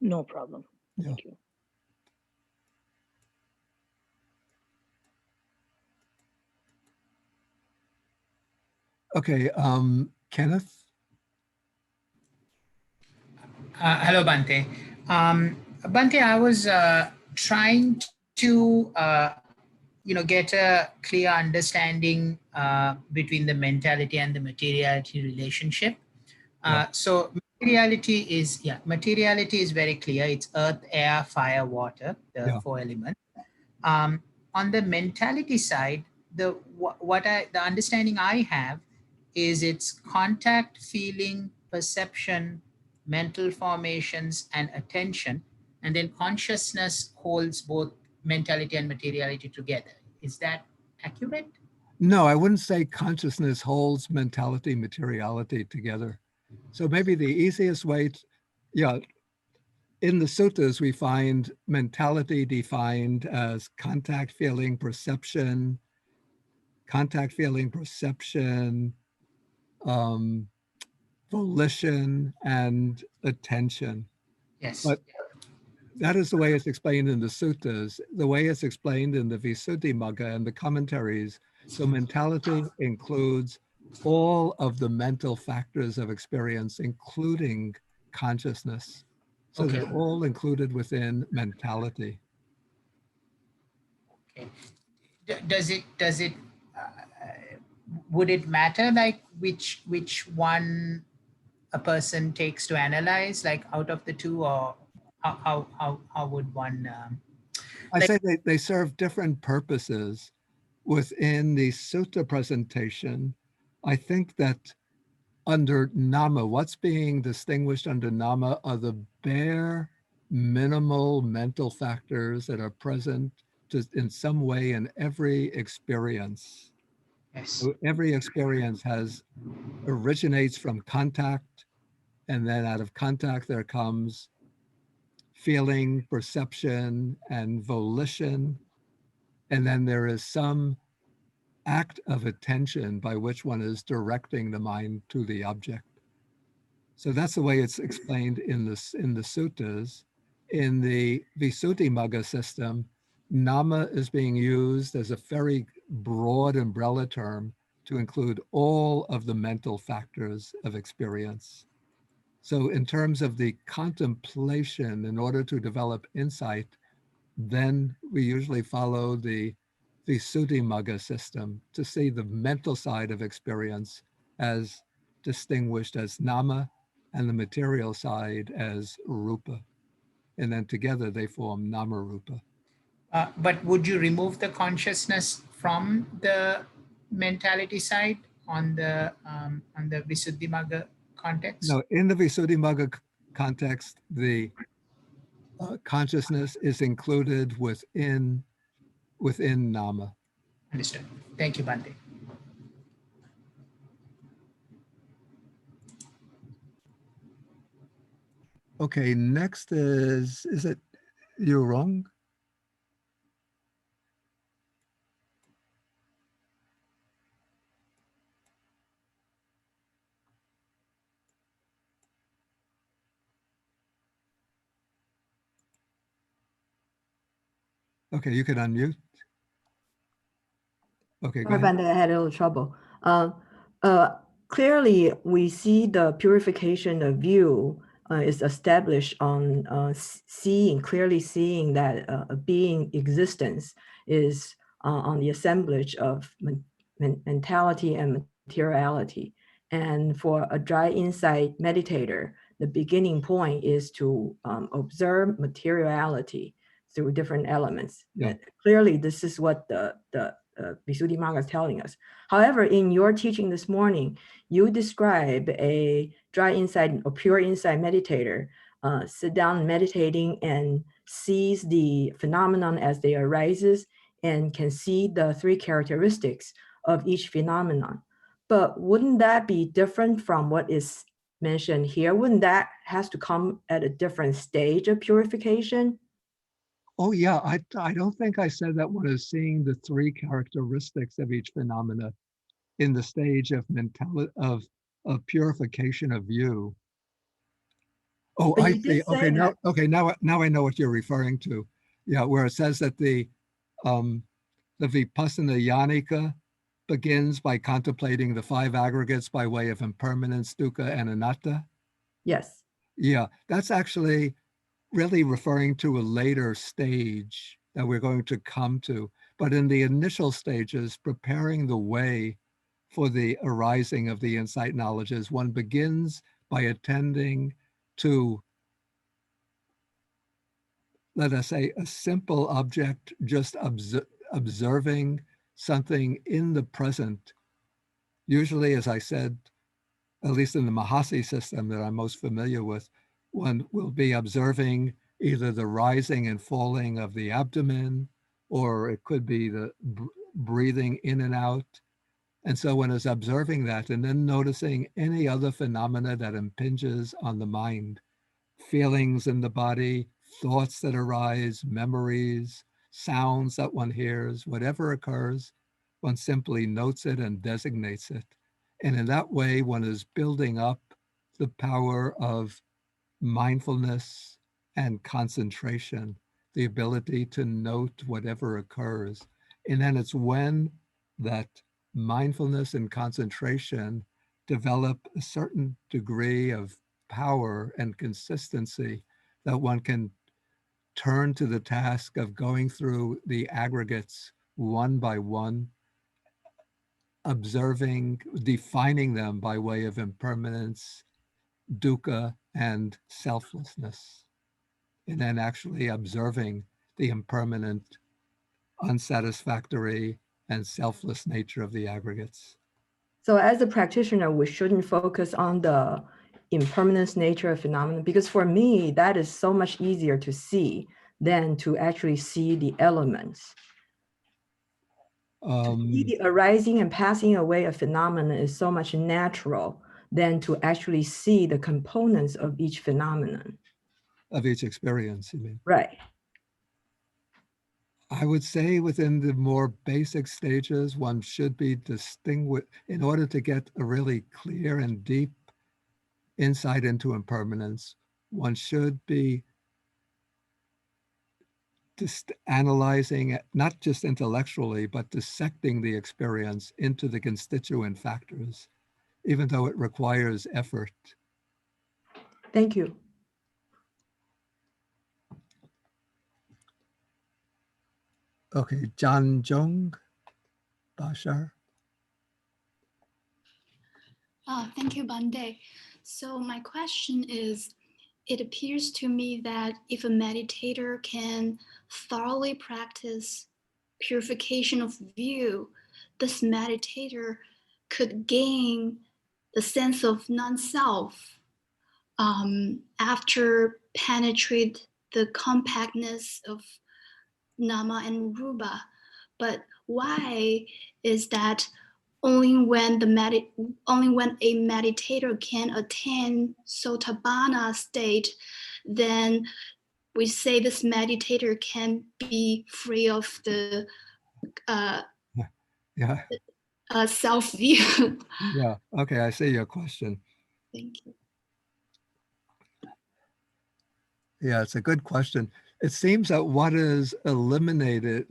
No problem. Yeah. Thank you. Okay, Kenneth. Hello, Bante. Bante, I was trying to, get a clear understanding between the mentality and the materiality relationship. So materiality is very clear. It's earth, air, fire, water, the four elements. On the mentality side, the understanding I have is it's contact, feeling, perception, mental formations, and attention. And then consciousness holds both mentality and materiality together. Is that accurate? No, I wouldn't say consciousness holds mentality, materiality together. So maybe the easiest way, in the suttas, we find mentality defined as contact, feeling, perception, volition, and attention. Yes. But that is the way it's explained in the suttas, the way it's explained in the Visuddhimagga and the commentaries. So mentality includes all of the mental factors of experience, including consciousness. So they're all included within mentality. Okay. Does it would it matter like which one a person takes to analyze, like out of the two, or how would one? I say they serve different purposes within the sutta presentation. I think that under nama, what's being distinguished under nama are the bare minimal mental factors that are present just in some way in every experience. Yes. So every experience originates from contact, and then out of contact there comes feeling, perception, and volition. And then there is some act of attention by which one is directing the mind to the object. So that's the way it's explained in the suttas. In the Visuddhimagga system, nama is being used as a very broad umbrella term to include all of the mental factors of experience. So in terms of the contemplation, in order to develop insight, then we usually follow the Visuddhimagga system to see the mental side of experience as distinguished as nama, and the material side as rupa. And then together they form nama rupa. But would you remove the consciousness from the mentality side on the Visuddhimagga context? No, in the Visuddhimagga context, the consciousness is included within nama. Understood. Thank you, Bante. Okay, next is it you wrong? Okay, you can unmute. Okay, go ahead. I had a little trouble. Clearly, we see the purification of view is established on clearly seeing that a being existence is on the assemblage of mentality and materiality. And for a dry insight meditator, the beginning point is to observe materiality through different elements. Yeah. Clearly, this is what the Visuddhimagga is telling us. However, in your teaching this morning, you describe a dry insight or pure insight meditator sit down meditating and sees the phenomenon as they arises and can see the three characteristics of each phenomenon. But wouldn't that be different from what is mentioned here? Wouldn't that has to come at a different stage of purification? Oh yeah, I don't think I said that one is seeing the three characteristics of each phenomena in the stage of of purification of view. Oh, But I you see. did say that. Okay, now I know what you're referring to. Yeah, where it says that the Vipassana Yanika begins by contemplating the 5 aggregates by way of impermanence, dukkha, and anatta. Yes. Yeah, that's actually really referring to a later stage that we're going to come to. But in the initial stages, preparing the way for the arising of the insight knowledges, one begins by attending to, let us say, a simple object, just observing something in the present. Usually, as I said, at least in the Mahasi system that I'm most familiar with, one will be observing either the rising and falling of the abdomen, or it could be the breathing in and out. And so one is observing that and then noticing any other phenomena that impinges on the mind, feelings in the body, thoughts that arise, memories, sounds that one hears, whatever occurs, one simply notes it and designates it. And in that way, one is building up the power of mindfulness and concentration, the ability to note whatever occurs. And then it's when that mindfulness and concentration develop a certain degree of power and consistency that one can turn to the task of going through the aggregates one by one, observing, defining them by way of impermanence, dukkha, and selflessness, and then actually observing the impermanent, unsatisfactory, and selfless nature of the aggregates. So as a practitioner, we shouldn't focus on the impermanence nature of phenomena, because for me, that is so much easier to see than to actually see the elements. To see the arising and passing away of phenomena is so much natural than to actually see the components of each phenomenon. Of each experience, you mean? Right. I would say within the more basic stages, one should be distinguished in order to get a really clear and deep insight into impermanence. One should be just analyzing it, not just intellectually, but dissecting the experience into the constituent factors, even though it requires effort. Thank you. Okay, John Jung, Bashar. Thank you, Bande. So my question is, it appears to me that if a meditator can thoroughly practice purification of view, this meditator could gain the sense of non-self after penetrate the compactness of nama and rupa. But why is that only when a meditator can attain sotabhana state, then we say this meditator can be free of the self-view. Yeah, okay, I see your question. Thank you. Yeah, it's a good question. It seems that what is eliminated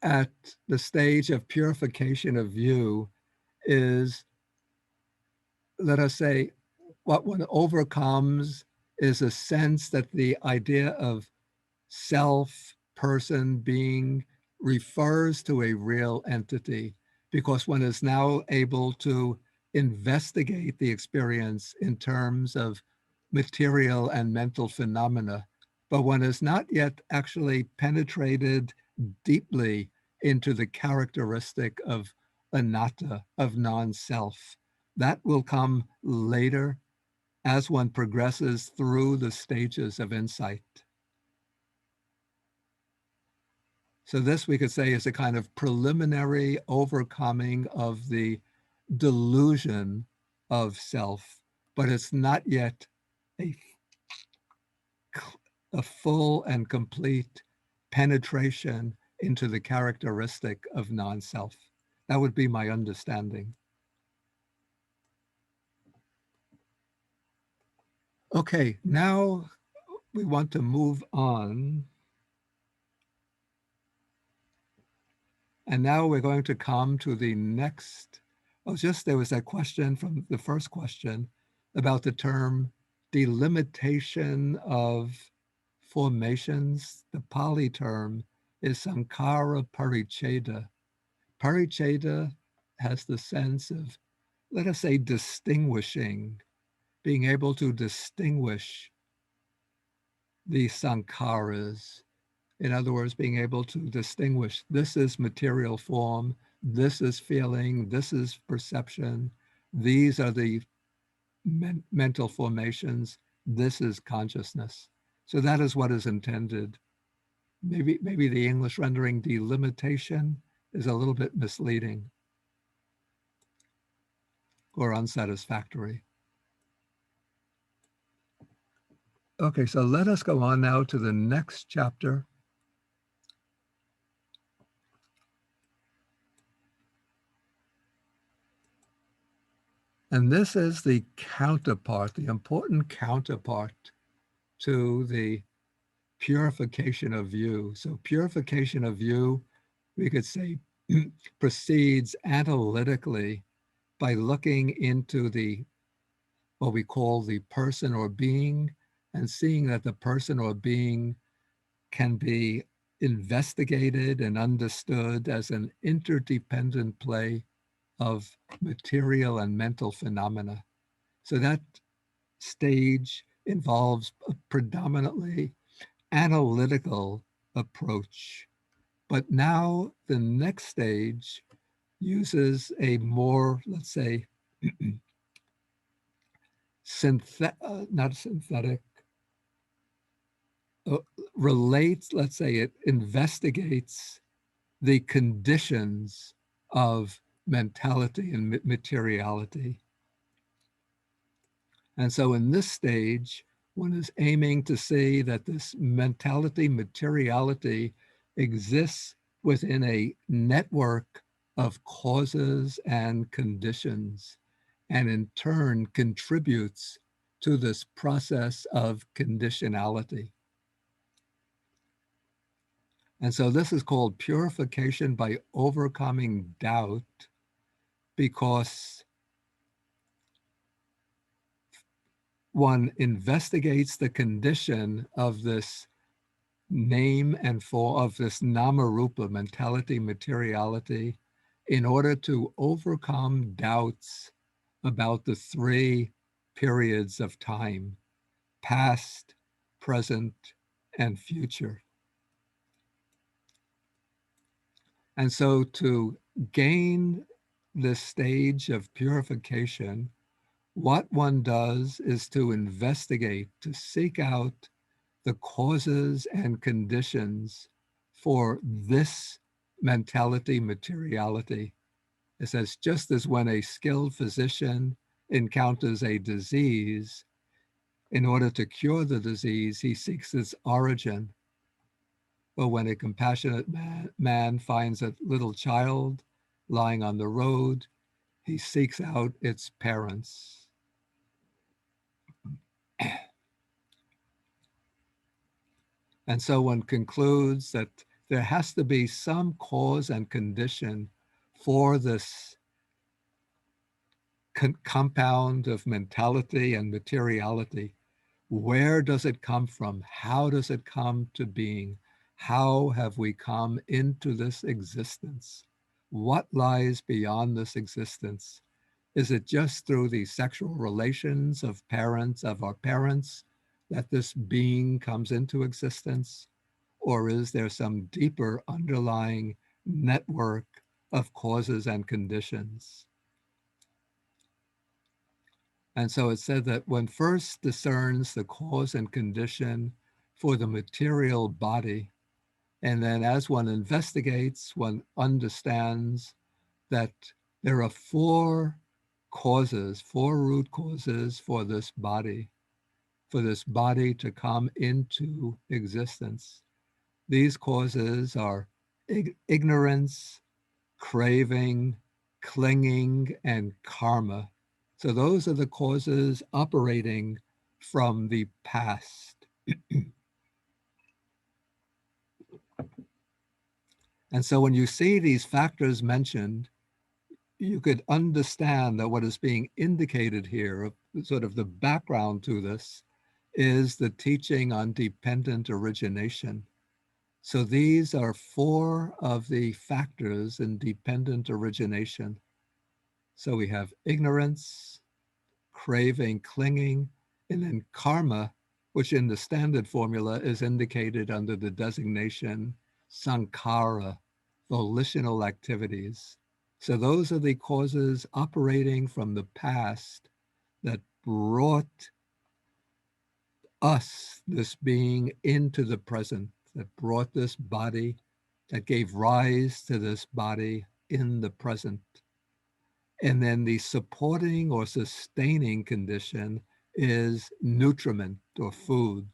at the stage of purification of view is, let us say, what one overcomes is a sense that the idea of self, person, being refers to a real entity, because one is now able to investigate the experience in terms of material and mental phenomena, but one has not yet actually penetrated deeply into the characteristic of anatta, of non-self. That will come later as one progresses through the stages of insight. So this, we could say, is a kind of preliminary overcoming of the delusion of self, but it's not yet a full and complete penetration into the characteristic of non-self. That would be my understanding. Okay, now we want to move on. And now we're going to come to the next. Oh, just there was that question from the first question about the term delimitation of formations. The Pali term is Sankara Paricheda. Paricheda has the sense of, let us say, distinguishing, being able to distinguish the sankharas. In other words, being able to distinguish, this is material form, this is feeling, this is perception, these are the mental formations, this is consciousness. So that is what is intended. Maybe the English rendering delimitation is a little bit misleading or unsatisfactory. Okay, so let us go on now to the next chapter. And this is the counterpart, the important counterpart to the purification of view. So purification of view, we could say, proceeds analytically by looking into the what we call the person or being, and seeing that the person or being can be investigated and understood as an interdependent play of material and mental phenomena. So that stage involves a predominantly analytical approach. But now the next stage uses a more, let's say, not synthetic, relates, let's say it investigates the conditions of mentality and materiality. And so in this stage, one is aiming to see that this mentality, materiality exists within a network of causes and conditions, and in turn contributes to this process of conditionality. And so this is called purification by overcoming doubt, because one investigates the condition of this name and form, of this nama-rupa, mentality, materiality, in order to overcome doubts about the three periods of time: past, present, and future. And so to gain this stage of purification, what one does is to investigate, to seek out the causes and conditions for this mentality, materiality. It says, just as when a skilled physician encounters a disease, in order to cure the disease, he seeks its origin. But when a compassionate man finds a little child lying on the road, he seeks out its parents. And so one concludes that there has to be some cause and condition for this compound of mentality and materiality. Where does it come from? How does it come to being? How have we come into this existence? What lies beyond this existence? Is it just through the sexual relations of our parents, that this being comes into existence? Or is there some deeper underlying network of causes and conditions? And so it said that one first discerns the cause and condition for the material body. And then as one investigates, one understands that there are four root causes for this body to come into existence. These causes are ignorance, craving, clinging, and karma. So those are the causes operating from the past. And so when you see these factors mentioned, you could understand that what is being indicated here, sort of the background to this, is the teaching on dependent origination. So these are 4 of the factors in dependent origination. So we have ignorance, craving, clinging, and then karma, which in the standard formula is indicated under the designation sankhara, volitional activities. So those are the causes operating from the past that brought us, this being, into the present, that brought this body, that gave rise to this body in the present. And then the supporting or sustaining condition is nutriment or food,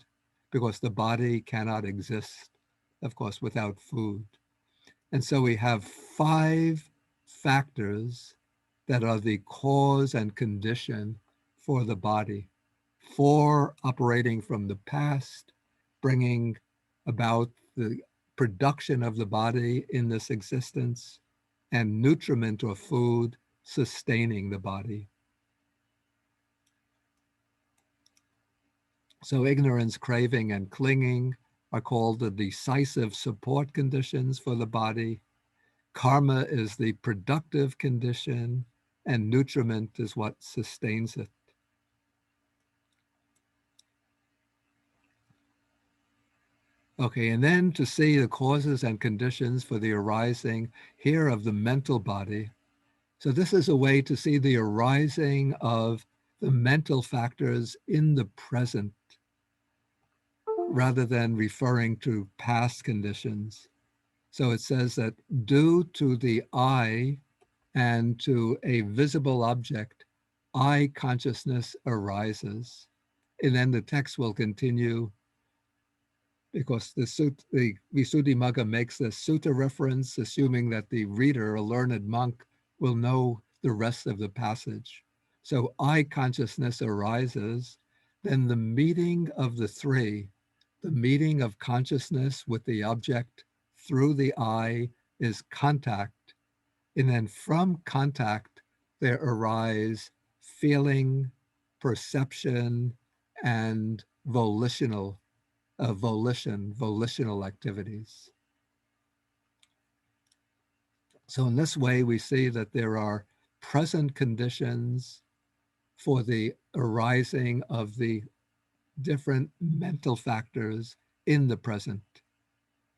because the body cannot exist, of course, without food. And so we have 5 factors that are the cause and condition for the body. 4 operating from the past, bringing about the production of the body in this existence, and nutriment or food sustaining the body. So ignorance, craving, and clinging are called the decisive support conditions for the body. Karma is the productive condition, and nutriment is what sustains it. Okay, and then to see the causes and conditions for the arising here of the mental body. So this is a way to see the arising of the mental factors in the present, rather than referring to past conditions. So it says that due to the I and to a visible object, I consciousness arises. And then the text will continue, because the Visuddhimagga makes the sutta reference, assuming that the reader, a learned monk, will know the rest of the passage. So I consciousness arises, then the meeting of the 3, the meeting of consciousness with the object through the I is contact. And then from contact, there arise feeling, perception, and volitional activities. So in this way, we see that there are present conditions for the arising of the different mental factors in the present.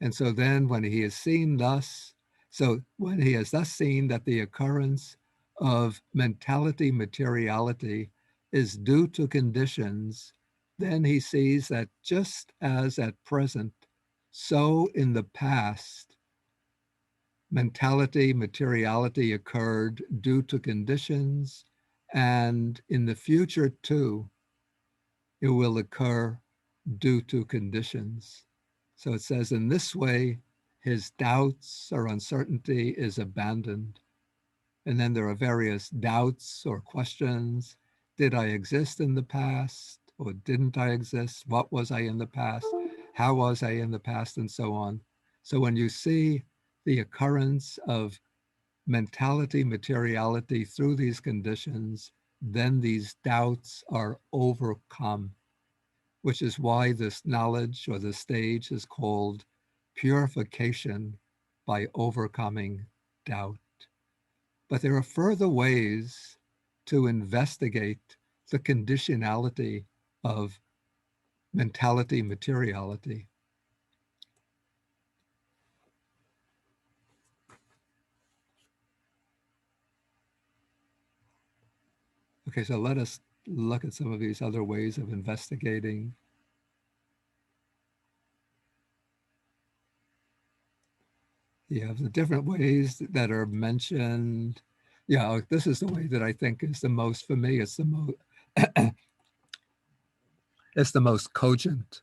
And so then when he is seen thus, so when he has thus seen that the occurrence of mentality materiality is due to conditions, then he sees that just as at present, so in the past, mentality materiality occurred due to conditions, and in the future too, it will occur due to conditions. So it says, in this way, his doubts or uncertainty is abandoned. And then there are various doubts or questions. Did I exist in the past, or didn't I exist? What was I in the past? How was I in the past? And so on. So when you see the occurrence of mentality, materiality through these conditions, then these doubts are overcome, which is why this knowledge or this stage is called purification by overcoming doubt. But there are further ways to investigate the conditionality of mentality, materiality. Okay, so let us look at some of these other ways of investigating. Yeah, the different ways that are mentioned. Yeah, this is the way that I think is the most, for me, it's the most, it's the most cogent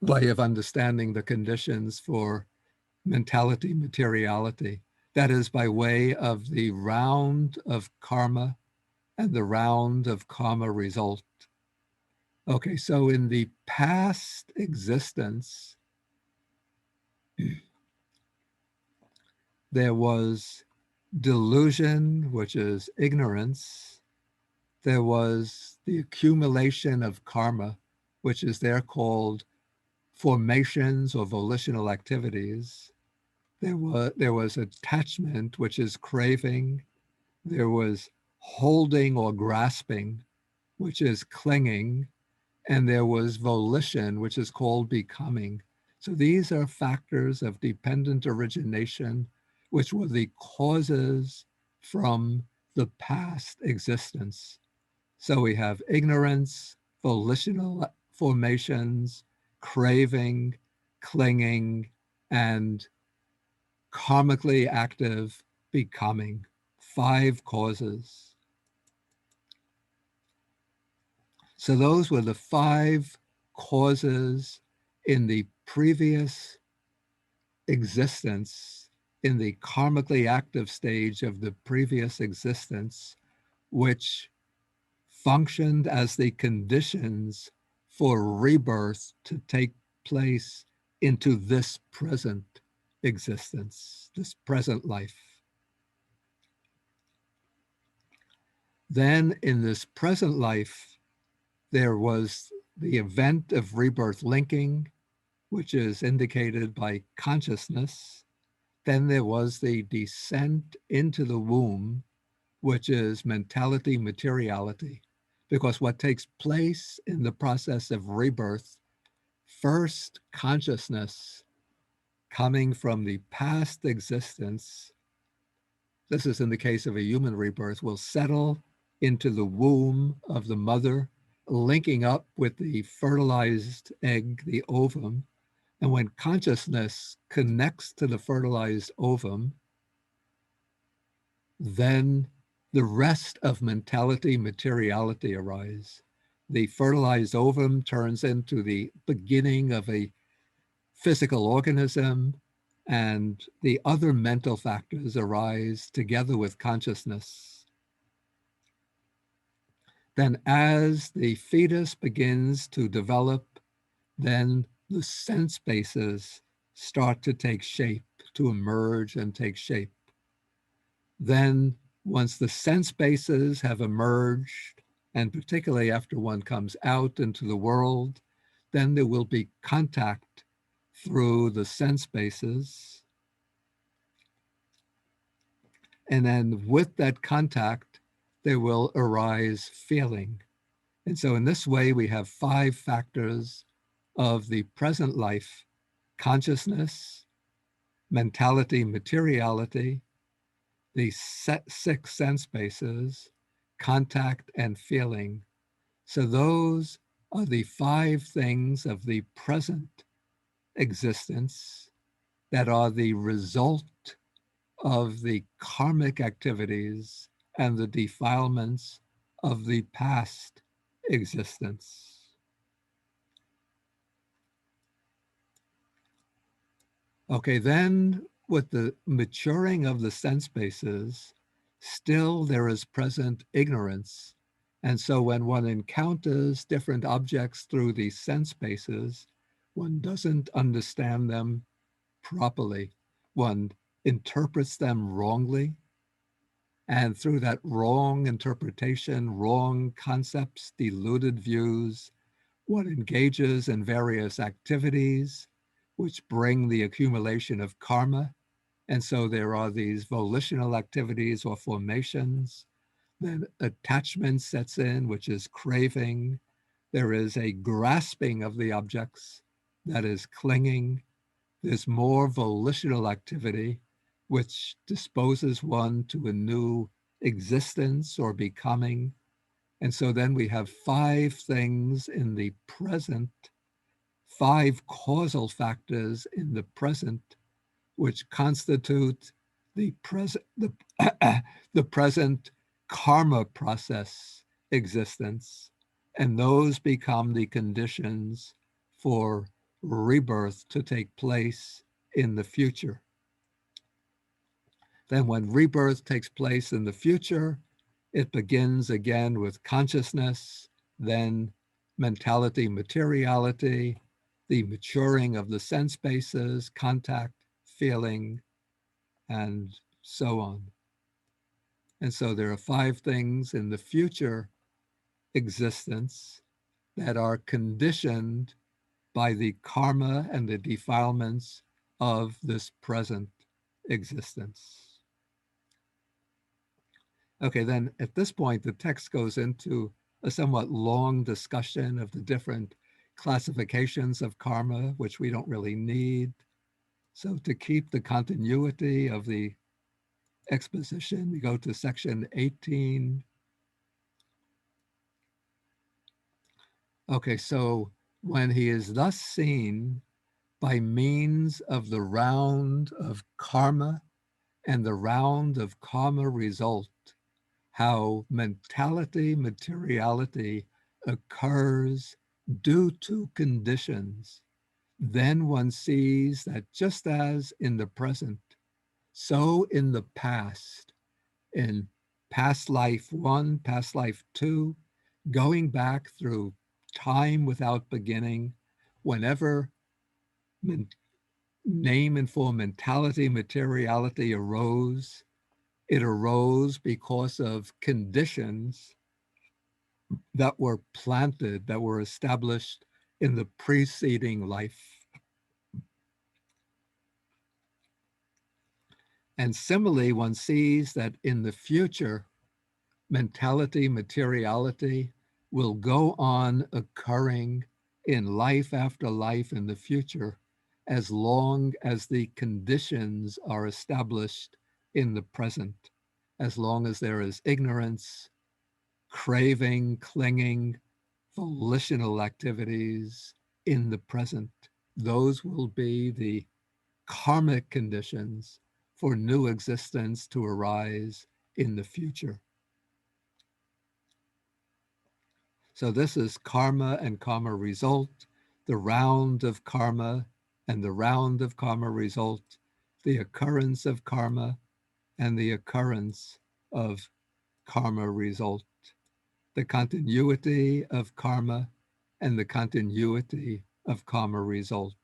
way of understanding the conditions for mentality, materiality. That is by way of the round of karma and the round of karma result. Okay, so in the past existence, there was delusion, which is ignorance. There was the accumulation of karma, which is there called formations or volitional activities. There was attachment, which is craving. There was holding or grasping, which is clinging. And there was volition, which is called becoming. So these are factors of dependent origination, which were the causes from the past existence. So we have ignorance, volitional formations, craving, clinging, and karmically active becoming. 5 causes. So those were the 5 causes in the previous existence, in the karmically active stage of the previous existence, which functioned as the conditions for rebirth to take place into this present existence, this present life. Then in this present life, there was the event of rebirth linking, which is indicated by consciousness. Then there was the descent into the womb, which is mentality, materiality. Because what takes place in the process of rebirth, first consciousness coming from the past existence, this is in the case of a human rebirth, will settle into the womb of the mother, linking up with the fertilized egg, the ovum. And when consciousness connects to the fertilized ovum, then the rest of mentality, materiality arise. The fertilized ovum turns into the beginning of a physical organism, and the other mental factors arise together with consciousness. Then as the fetus begins to develop, then the sense bases start to take shape, to emerge and take shape. Then once the sense bases have emerged, and particularly after one comes out into the world, then there will be contact through the sense bases. And then with that contact, there will arise feeling. And so in this way, we have 5 factors of the present life: consciousness, mentality, materiality, the 6 sense bases, contact, and feeling. So those are the 5 things of the present existence that are the result of the karmic activities and the defilements of the past existence. Okay, then with the maturing of the sense bases, still there is present ignorance. And so when one encounters different objects through the sense bases, one doesn't understand them properly. One interprets them wrongly. And through that wrong interpretation, wrong concepts, deluded views, one engages in various activities which bring the accumulation of karma. And so there are these volitional activities or formations. Then attachment sets in, which is craving. There is a grasping of the objects, that is clinging. There's more volitional activity, which disposes one to a new existence or becoming. And so then we have 5 things in the present, 5 causal factors in the present, which constitute the present, the present karma process existence. And those become the conditions for rebirth to take place in the future. Then when rebirth takes place in the future, it begins again with consciousness, then mentality, materiality, the maturing of the sense bases, contact, feeling, and so on. And so there are 5 things in the future existence that are conditioned by the karma and the defilements of this present existence. Okay, then at this point, the text goes into a somewhat long discussion of the different classifications of karma, which we don't really need. So to keep the continuity of the exposition, we go to section 18. Okay, so when he is thus seen by means of the round of karma and the round of karma result, how mentality, materiality occurs due to conditions, then one sees that just as in the present, so in the past, in past life 1, past life 2, going back through time without beginning, whenever name and form mentality, materiality arose, it arose because of conditions that were planted, that were established in the preceding life. And similarly, one sees that in the future, mentality, materiality will go on occurring in life after life in the future, as long as the conditions are established in the present, as long as there is ignorance, craving, clinging, volitional activities in the present. Those will be the karmic conditions for new existence to arise in the future. So this is karma and karma result, the round of karma and the round of karma result, the occurrence of karma and the occurrence of karma result, the continuity of karma and the continuity of karma result,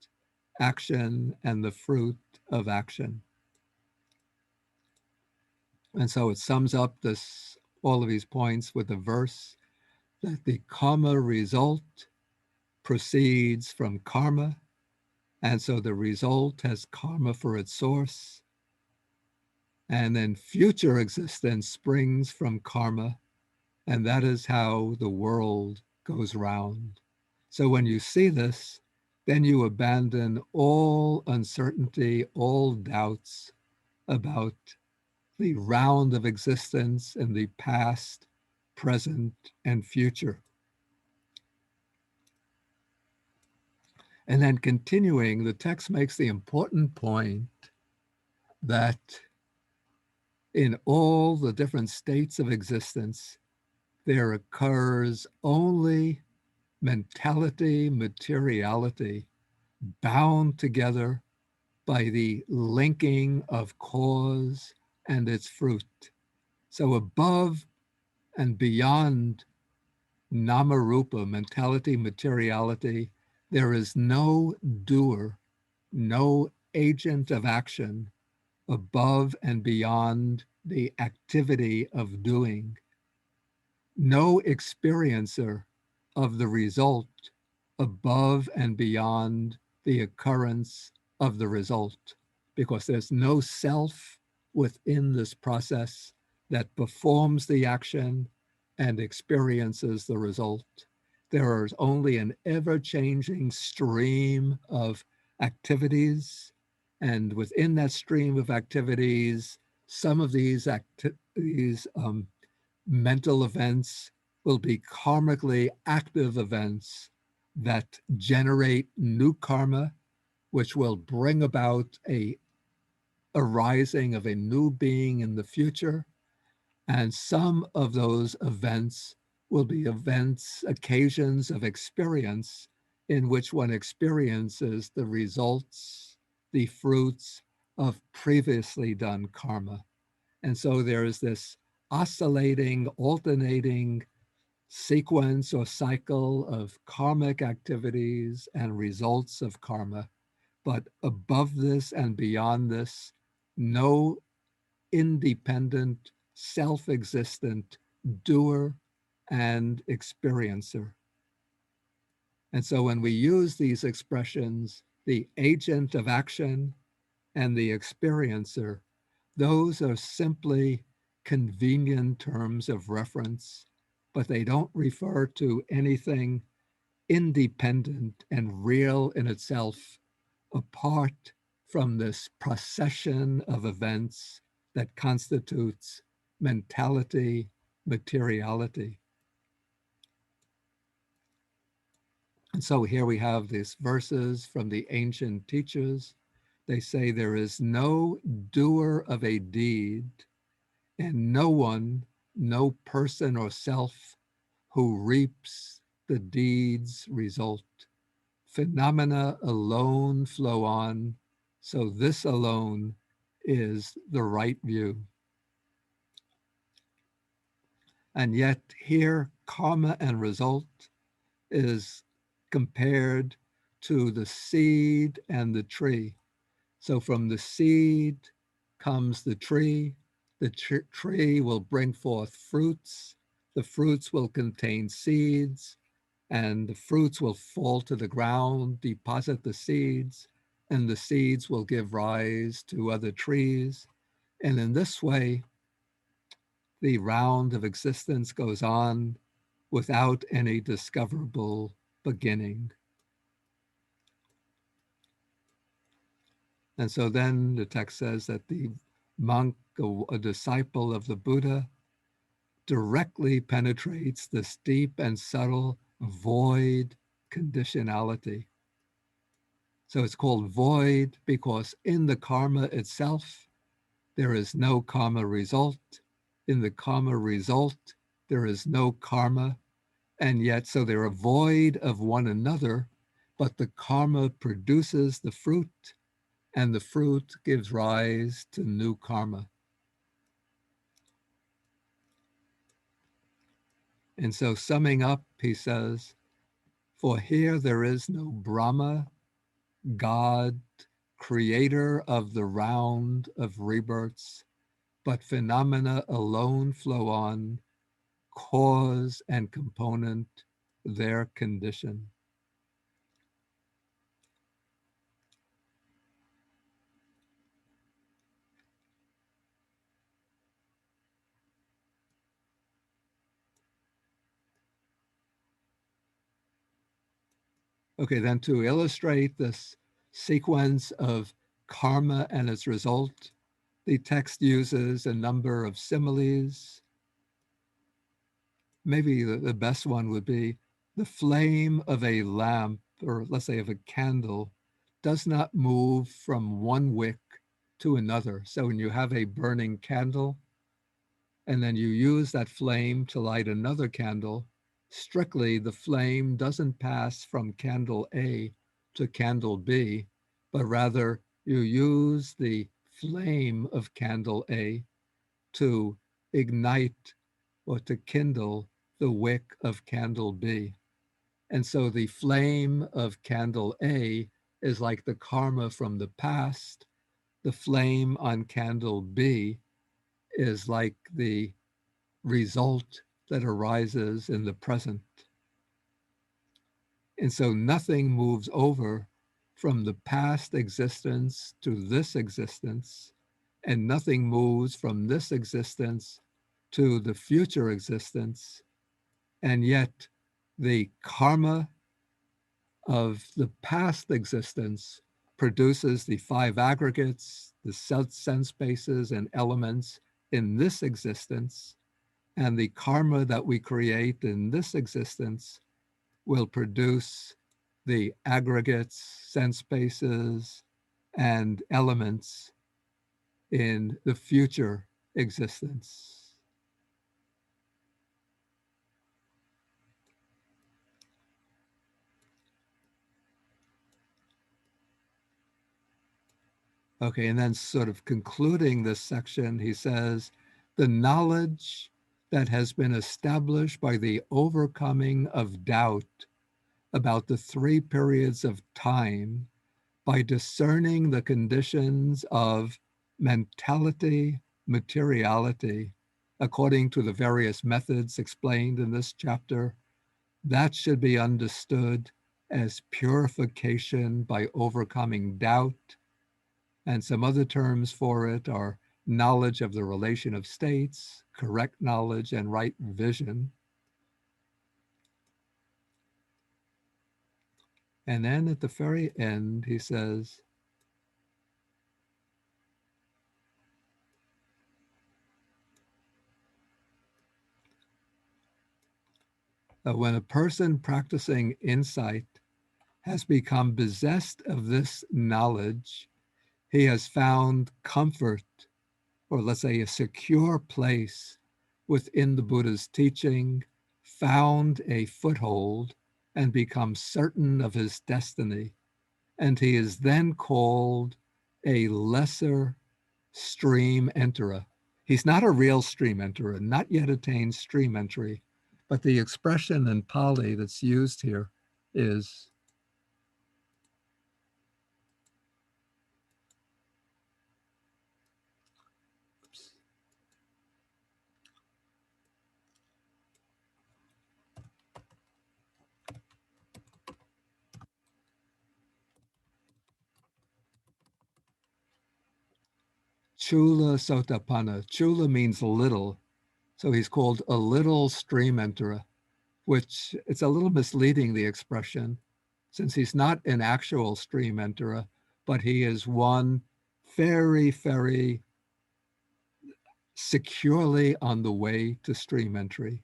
action and the fruit of action. And so it sums up this, all of these points with the verse that the karma result proceeds from karma. And so the result has karma for its source. And then future existence springs from karma. And that is how the world goes round. So when you see this, then you abandon all uncertainty, all doubts about the round of existence in the past, present, and future. And then continuing, the text makes the important point that in all the different states of existence, there occurs only mentality, materiality, bound together by the linking of cause and its fruit. So above and beyond Namarupa, mentality, materiality, there is no doer, no agent of action above and beyond the activity of doing, no experiencer of the result above and beyond the occurrence of the result, because there's no self within this process that performs the action and experiences the result. There is only an ever-changing stream of activities, and within that stream of activities, some of these mental events will be karmically active events that generate new karma, which will bring about a arising of a new being in the future. And some of those events will be events, occasions of experience in which one experiences the results, the fruits of previously done karma. And so there is this oscillating, alternating sequence or cycle of karmic activities and results of karma. But above this and beyond this, no independent, self-existent doer and experiencer. And so when we use these expressions, the agent of action and the experiencer, those are simply convenient terms of reference, but they don't refer to anything independent and real in itself, apart from this procession of events that constitutes mentality, materiality. And so here we have these verses from the ancient teachers. They say there is no doer of a deed and no one, no person or self who reaps the deed's result. Phenomena alone flow on, so this alone is the right view. And yet here, karma and result is compared to the seed and the tree. So from the seed comes the tree. The tree will bring forth fruits. The fruits will contain seeds, and the fruits will fall to the ground, deposit the seeds, and the seeds will give rise to other trees. And in this way, the round of existence goes on without any discoverable beginning. And so then the text says that the monk, a disciple of the Buddha, directly penetrates this deep and subtle void conditionality. So it's called void because in the karma itself, there is no karma result. In the karma result, there is no karma. And yet, so they're void of one another, but the karma produces the fruit, and the fruit gives rise to new karma. And so summing up, he says, for here there is no Brahma, God, creator of the round of rebirths, but phenomena alone flow on, cause and component, their condition. Okay, then to illustrate this sequence of karma and its result, the text uses a number of similes. Maybe the best one would be the flame of a lamp, or let's say of a candle, does not move from one wick to another. So when you have a burning candle, and then you use that flame to light another candle, strictly the flame doesn't pass from candle A to candle B, but rather you use the flame of candle A to ignite or to kindle the wick of candle B. And so the flame of candle A is like the karma from the past. The flame on candle B is like the result that arises in the present. And so nothing moves over from the past existence to this existence, and nothing moves from this existence to the future existence. And yet the karma of the past existence produces the five aggregates, the sense bases and elements in this existence. And the karma that we create in this existence will produce the aggregates, sense bases, and elements in the future existence. Okay, and then sort of concluding this section, he says, the knowledge that has been established by the overcoming of doubt about the 3 periods of time by discerning the conditions of mentality, materiality, according to the various methods explained in this chapter, that should be understood as purification by overcoming doubt. And some other terms for it are knowledge of the relation of states, correct knowledge, and right vision. And then at the very end, he says, when a person practicing insight has become possessed of this knowledge, he has found comfort, or let's say a secure place within the Buddha's teaching, found a foothold, and become certain of his destiny. And he is then called a lesser stream enterer. He's not a real stream enterer, not yet attained stream entry, but the expression in Pali that's used here is Chula Sotapanna. Chula means little, so he's called a little stream enterer, which it's a little misleading, the expression, since he's not an actual stream enterer, but he is one very, very securely on the way to stream entry.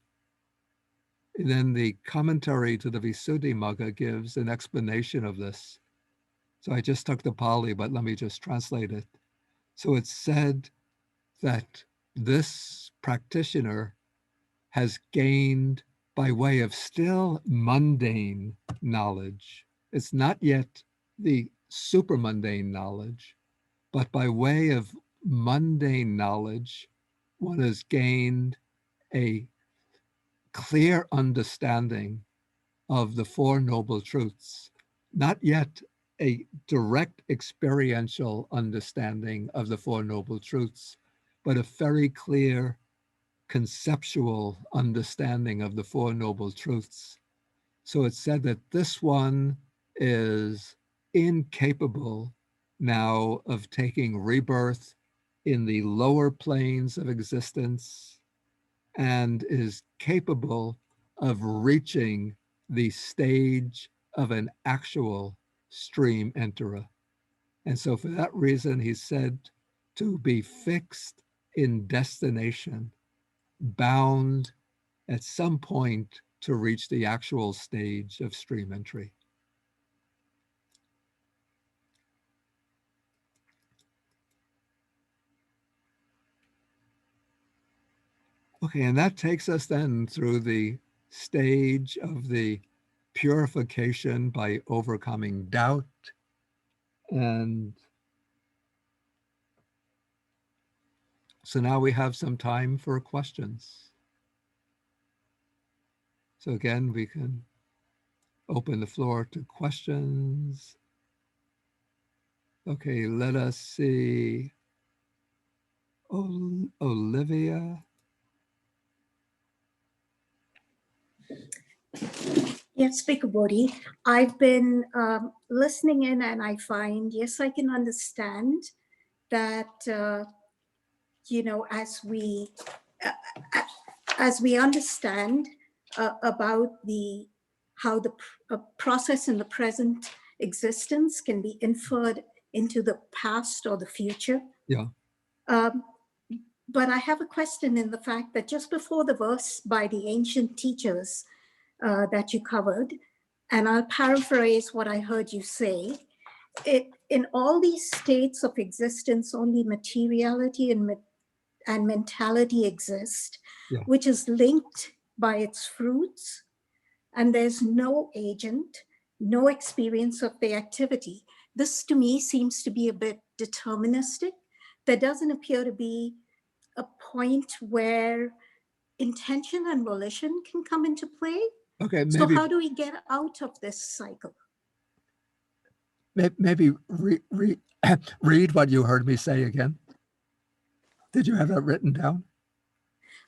And then the commentary to the Visuddhimagga gives an explanation of this. So I just took the Pali, but let me just translate it. So it's said that this practitioner has gained by way of still mundane knowledge. It's not yet the super mundane knowledge, but by way of mundane knowledge, one has gained a clear understanding of the Four Noble Truths, not yet a direct experiential understanding of the Four Noble Truths, but a very clear conceptual understanding of the Four Noble Truths. So it's said that this one is incapable now of taking rebirth in the lower planes of existence and is capable of reaching the stage of an actual stream enterer. And so for that reason, he's said to be fixed in destination, bound at some point to reach the actual stage of stream entry. Okay, and that takes us then through the stage of the purification by overcoming doubt. And so now we have some time for questions. So again, we can open the floor to questions. Okay, let us see. Olivia. Yes, Speaker Bodhi. I've been listening in, and I find, yes, I can understand that, you know, as we understand about how the process in the present existence can be inferred into the past or the future. Yeah. But I have a question in the fact that just before the verse by the ancient teachers that you covered, and I'll paraphrase what I heard you say, in all these states of existence, only materiality and mentality exist, yeah, which is linked by its fruits, and there's no agent, no experience of the activity. This to me seems to be a bit deterministic. There doesn't appear to be a point where intention and volition can come into play. Okay, So maybe how do we get out of this cycle? maybe read what you heard me say again. Did you have that written down?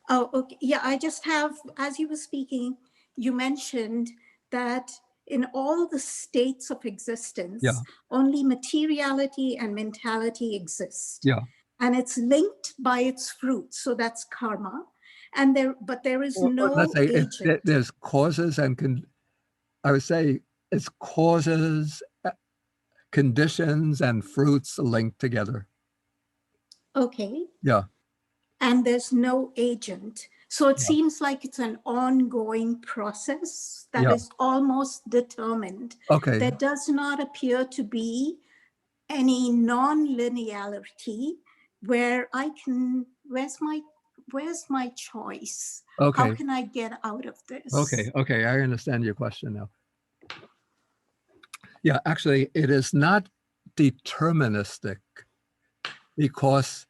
Oh, okay. Yeah, I just have, as you were speaking, you mentioned that in all the states of existence, Yeah. only materiality and mentality exist. Yeah. And it's linked by its fruit. So that's karma. And there is Or no let's say agent. there's causes and I would say it's causes, conditions, and fruits linked together. Okay. Yeah. And there's no agent. So it Yeah. seems like it's an ongoing process that Yeah. is almost determined. Okay. There does not appear to be any non-linearity where I can, where's my choice? Okay. How can I get out of this? Okay. Okay. I understand your question now. Yeah, actually, it is not deterministic, because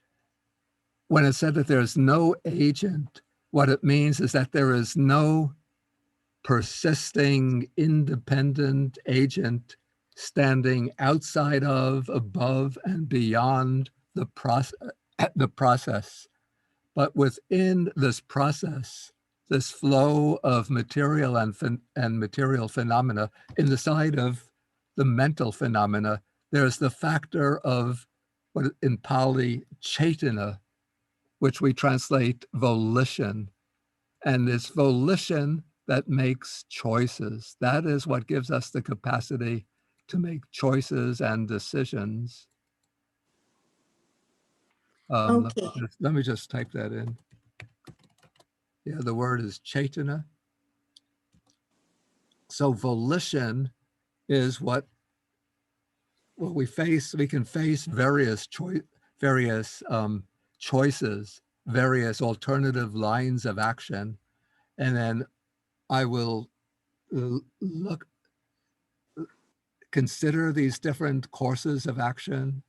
when it said that there's no agent, what it means is that there is no persisting independent agent standing outside of, above, and beyond the process. But within this process, this flow of material and material phenomena, in the side of the mental phenomena, there's the factor of what in Pali, chaitana, which we translate volition. And it's volition that makes choices. That is what gives us the capacity to make choices and decisions. Okay. Let me just type that in. Yeah, the word is chaitana. So volition is what we face. We can face various choices, various alternative lines of action, and then I will consider these different courses of action,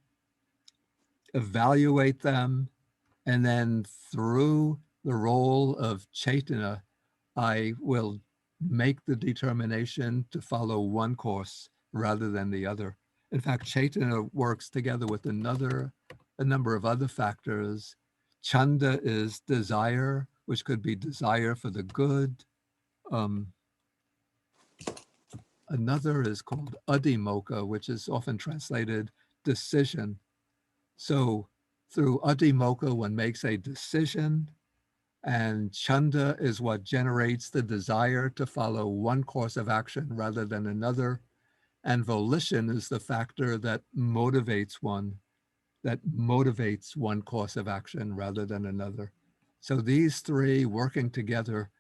evaluate them, and then through the role of chaitana, I will make the determination to follow one course rather than the other. In fact, chaitana works together with a number of other factors. Chanda is desire, which could be desire for the good. Another is called adhimokkha, which is often translated decision. So through adhimokkha, one makes a decision, and chanda is what generates the desire to follow one course of action rather than another. And volition is the factor that motivates one course of action rather than another. So these three working together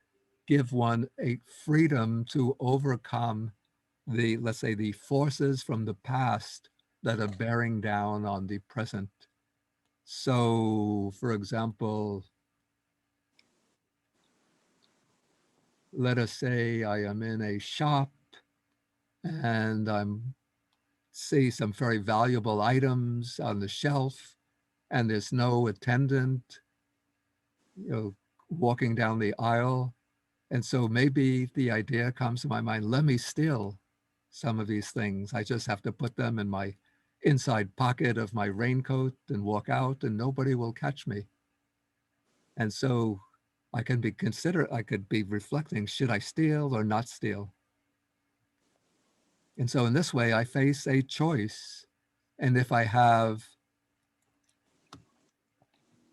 give one a freedom to overcome let's say, the forces from the past that are bearing down on the present. So, for example, let us say I am in a shop and I'm see some very valuable items on the shelf, and there's no attendant, walking down the aisle. And so maybe the idea comes to my mind, let me steal some of these things. I just have to put them in my inside pocket of my raincoat and walk out, and nobody will catch me. And so I could be reflecting, should I steal or not steal? And so in this way, I face a choice. And if I have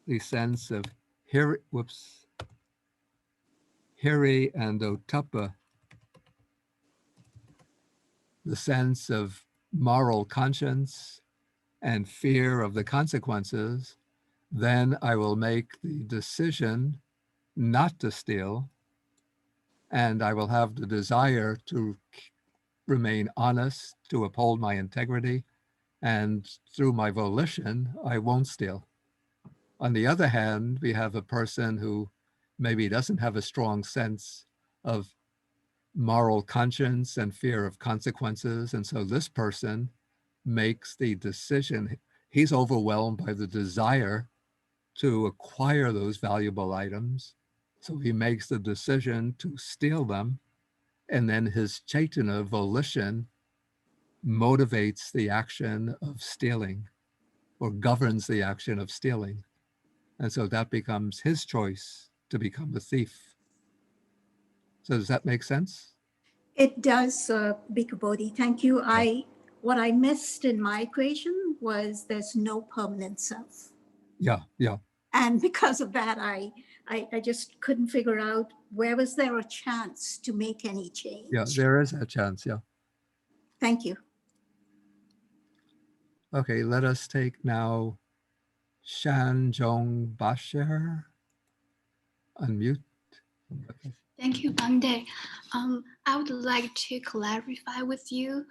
the sense of hiri and ottappa, the sense of moral conscience and fear of the consequences, then I will make the decision not to steal, and I will have the desire to remain honest, to uphold my integrity, and through my volition, I won't steal. On the other hand, we have a person who maybe doesn't have a strong sense of moral conscience and fear of consequences. And so this person makes the decision. He's overwhelmed by the desire to acquire those valuable items. So he makes the decision to steal them, and then his Chaitana volition motivates the action of stealing or governs the action of stealing. And so that becomes his choice to become a thief. So does that make sense? It does, Bhikkhu Bodhi. Thank you. What I missed in my equation was there's no permanent self. Yeah, yeah. And because of that, I just couldn't figure out where was there a chance to make any change. Yeah, there is a chance, yeah. Thank you. Okay, let us take now Shanjong Basher. Unmute. Thank you, Bande. I would like to clarify with you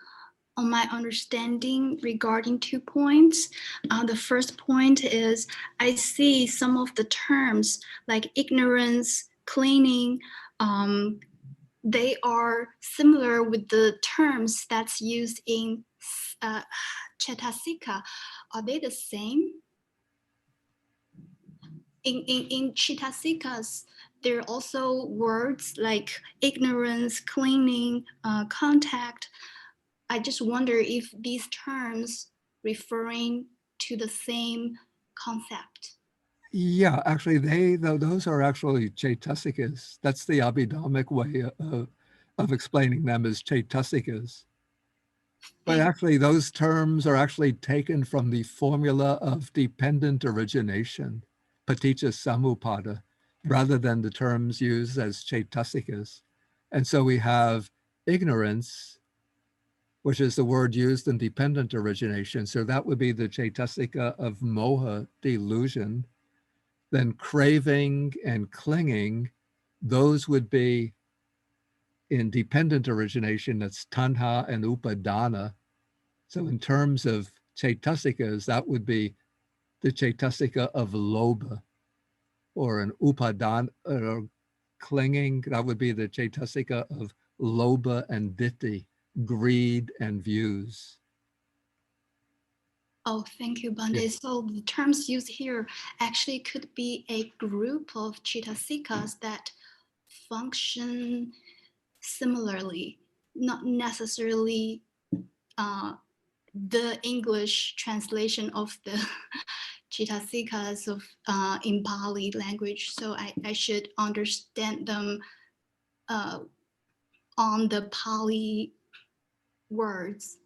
on my understanding regarding 2 points. The first point is I see some of the terms like ignorance, cleaning, they are similar with the terms that's used in Cetasika. Are they the same? In Cetasikas, there are also words like ignorance, cleaning, contact. I just wonder if these terms referring to the same concept. Yeah, actually, those are actually Chaitasikas. That's the Abhidhammic way of explaining them as Chaitasikas. But actually, those terms are actually taken from the formula of dependent origination, paticca samuppada, rather than the terms used as Chaitasikas. And so we have ignorance, which is the word used in dependent origination. So that would be the Chaitasika of moha, delusion. Then craving and clinging, those would be in dependent origination, that's tanha and upadana. So in terms of Chaitasikas, that would be the Chaitasika of lobha, or an upadana, or clinging, that would be the Chaitasika of lobha and ditthi, greed and views. Oh, thank you, Bande. Yes. So the terms used here actually could be a group of Cetasikas that function similarly, not necessarily the English translation of the Cetasikas of in Pali language. So I should understand them on the Pali words.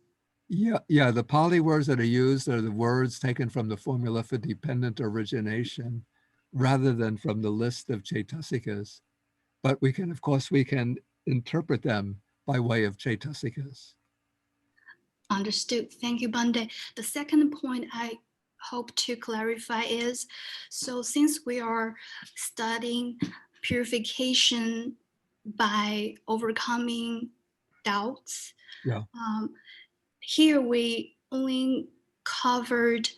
Yeah, the Pali words that are used are the words taken from the formula for dependent origination rather than from the list of Chaitasikas. But we can, of course, we can interpret them by way of Chaitasikas. Understood. Thank you, Bande. The second point I hope to clarify is, so since we are studying purification by overcoming doubts, Yeah. Here we only covered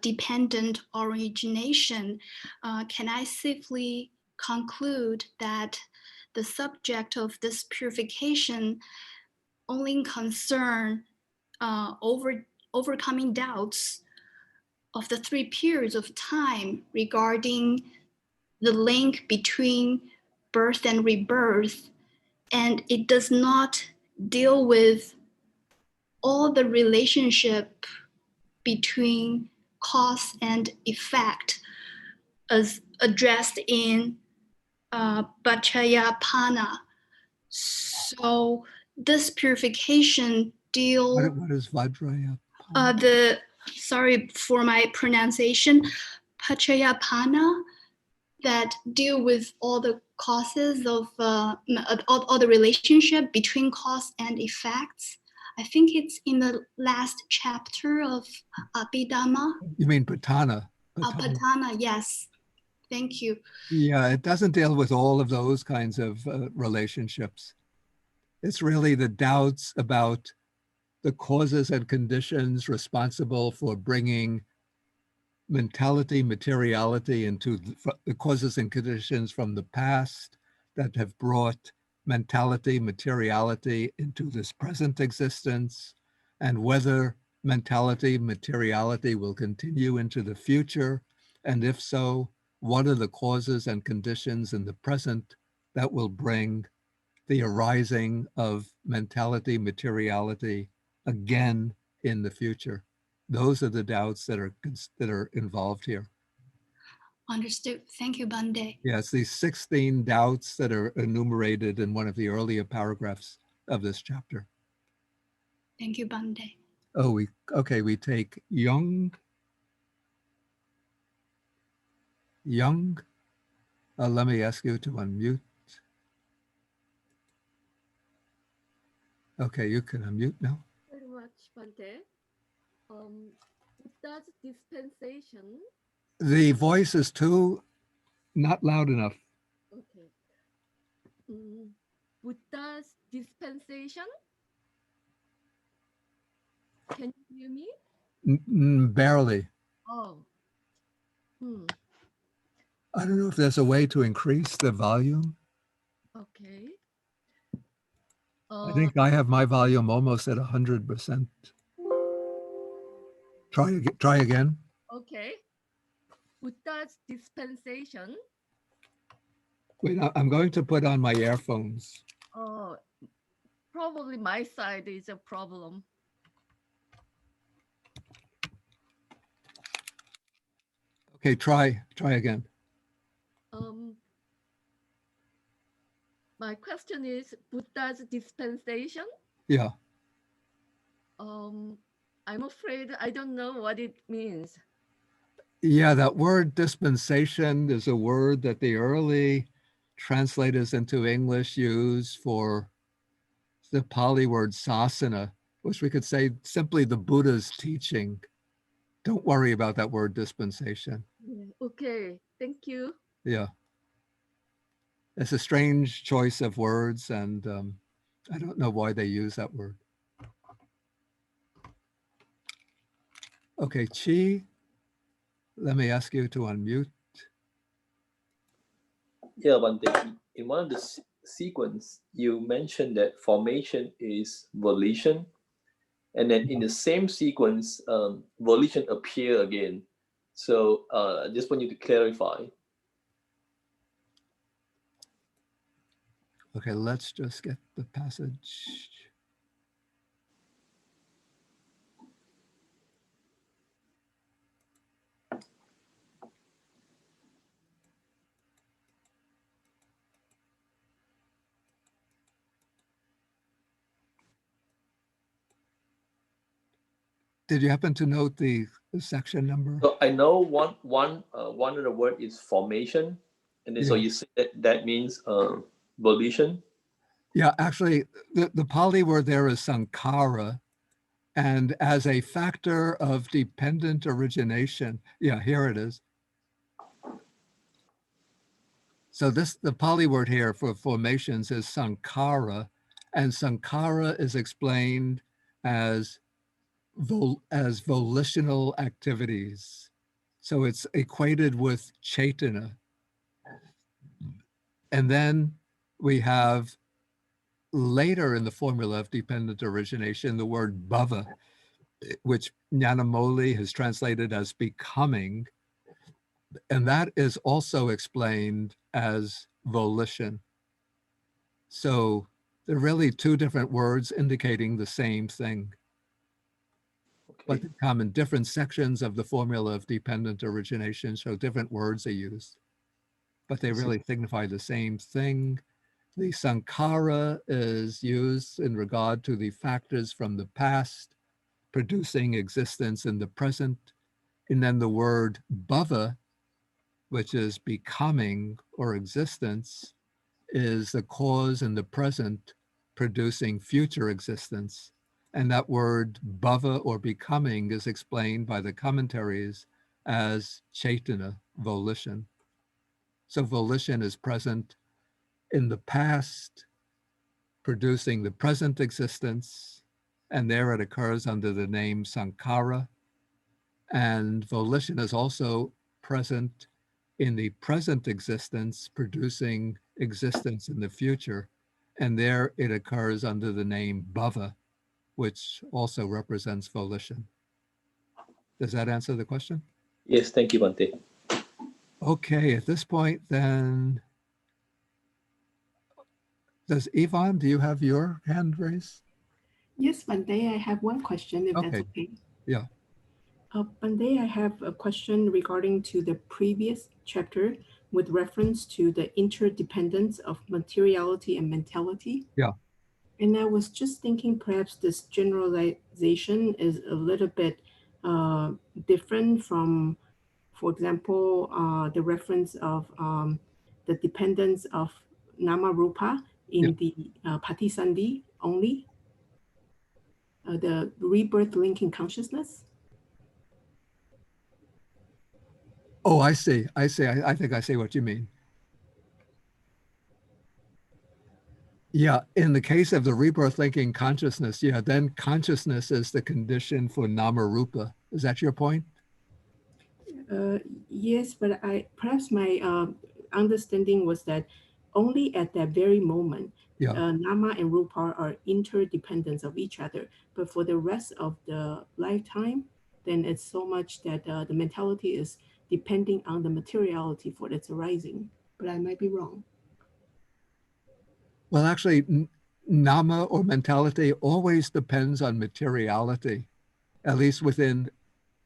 dependent origination. Can I safely conclude that the subject of this purification only concern overcoming doubts of the 3 periods of time regarding the link between birth and rebirth, and it does not deal with all the relationship between cause and effect as addressed in Vajrayapana. So this purification deal. What is Vajrayapana? Sorry for my pronunciation, Vajrayapana, that deal with all the causes of all the relationship between cause and effects. I think it's in the last chapter of Abhidhamma. You mean Patana? Patana, yes. Thank you. Yeah, it doesn't deal with all of those kinds of relationships. It's really the doubts about the causes and conditions responsible for bringing mentality, materiality into the causes and conditions from the past that have brought mentality, materiality into this present existence, and whether mentality, materiality will continue into the future, and if so, what are the causes and conditions in the present that will bring the arising of mentality, materiality again in the future. Those are the doubts that are involved here. Understood. Thank you, Bande. Yes, these 16 doubts that are enumerated in one of the earlier paragraphs of this chapter. Thank you, Bande. Oh, we take Young. Let me ask you to unmute. Okay, you can unmute now. Very much, Bante. Buddha's dispensation. The voice is not loud enough. Okay. Buddha's dispensation. Can you hear me? Barely. Oh. I don't know if there's a way to increase the volume. Okay. I think I have my volume almost at 100%. Try again. Okay. Buddha's dispensation. Wait, I'm going to put on my earphones. Probably my side is a problem. Okay, try again. My question is Buddha's dispensation. Yeah. I'm afraid I don't know what it means. Yeah, that word dispensation is a word that the early translators into English use for the Pali word sasana, which we could say simply the Buddha's teaching. Don't worry about that word dispensation. Okay, thank you. Yeah. It's a strange choice of words, and I don't know why they use that word. Okay, Chi, let me ask you to unmute. Yeah, Bante, in one of the sequence, you mentioned that formation is volition, and then in the same sequence, volition appear again. So I just want you to clarify. Okay, let's just get the passage. Did you happen to note the section number? So I know one of the word is formation, and then so you say that means volition. Yeah, actually, the Pali word there is sankhara, and as a factor of dependent origination, yeah, here it is. So the Pali word here for formations is sankhara, and sankhara is explained as volitional activities. So it's equated with chaitana. And then we have later in the formula of dependent origination, the word bhava, which Nyanamoli has translated as becoming. And that is also explained as volition. So there are really two different words indicating the same thing. Okay. But they come in different sections of the formula of dependent origination, so different words are used. But they really signify the same thing. The sankhara is used in regard to the factors from the past producing existence in the present. And then the word bhava, which is becoming or existence, is the cause in the present producing future existence. And that word bhava or becoming is explained by the commentaries as chaitana, volition. So volition is present in the past, producing the present existence, and there it occurs under the name sankhara. And volition is also present in the present existence, producing existence in the future. And there it occurs under the name bhava, which also represents volition. Does that answer the question? Yes, thank you, Bante. Okay, at this point then, does Yvonne, do you have your hand raised? Yes, Bante, I have one question, if that's Okay, okay. yeah. Bante, I have a question regarding to the previous chapter with reference to the interdependence of materiality and mentality. Yeah. And I was just thinking perhaps this generalization is a little bit different from, for example, the reference of the dependence of nama rupa in the patisandhi only, the rebirth linking consciousness. Oh, I see. I see. I think I see what you mean. Yeah, in the case of the rebirth linking consciousness, yeah, then consciousness is the condition for nama rupa. Is that your point? Yes, but perhaps my understanding was that only at that very moment, nama and rupa are interdependent of each other. But for the rest of the lifetime, then it's so much that the mentality is depending on the materiality for its arising. But I might be wrong. Well, actually, nama or mentality always depends on materiality, at least within,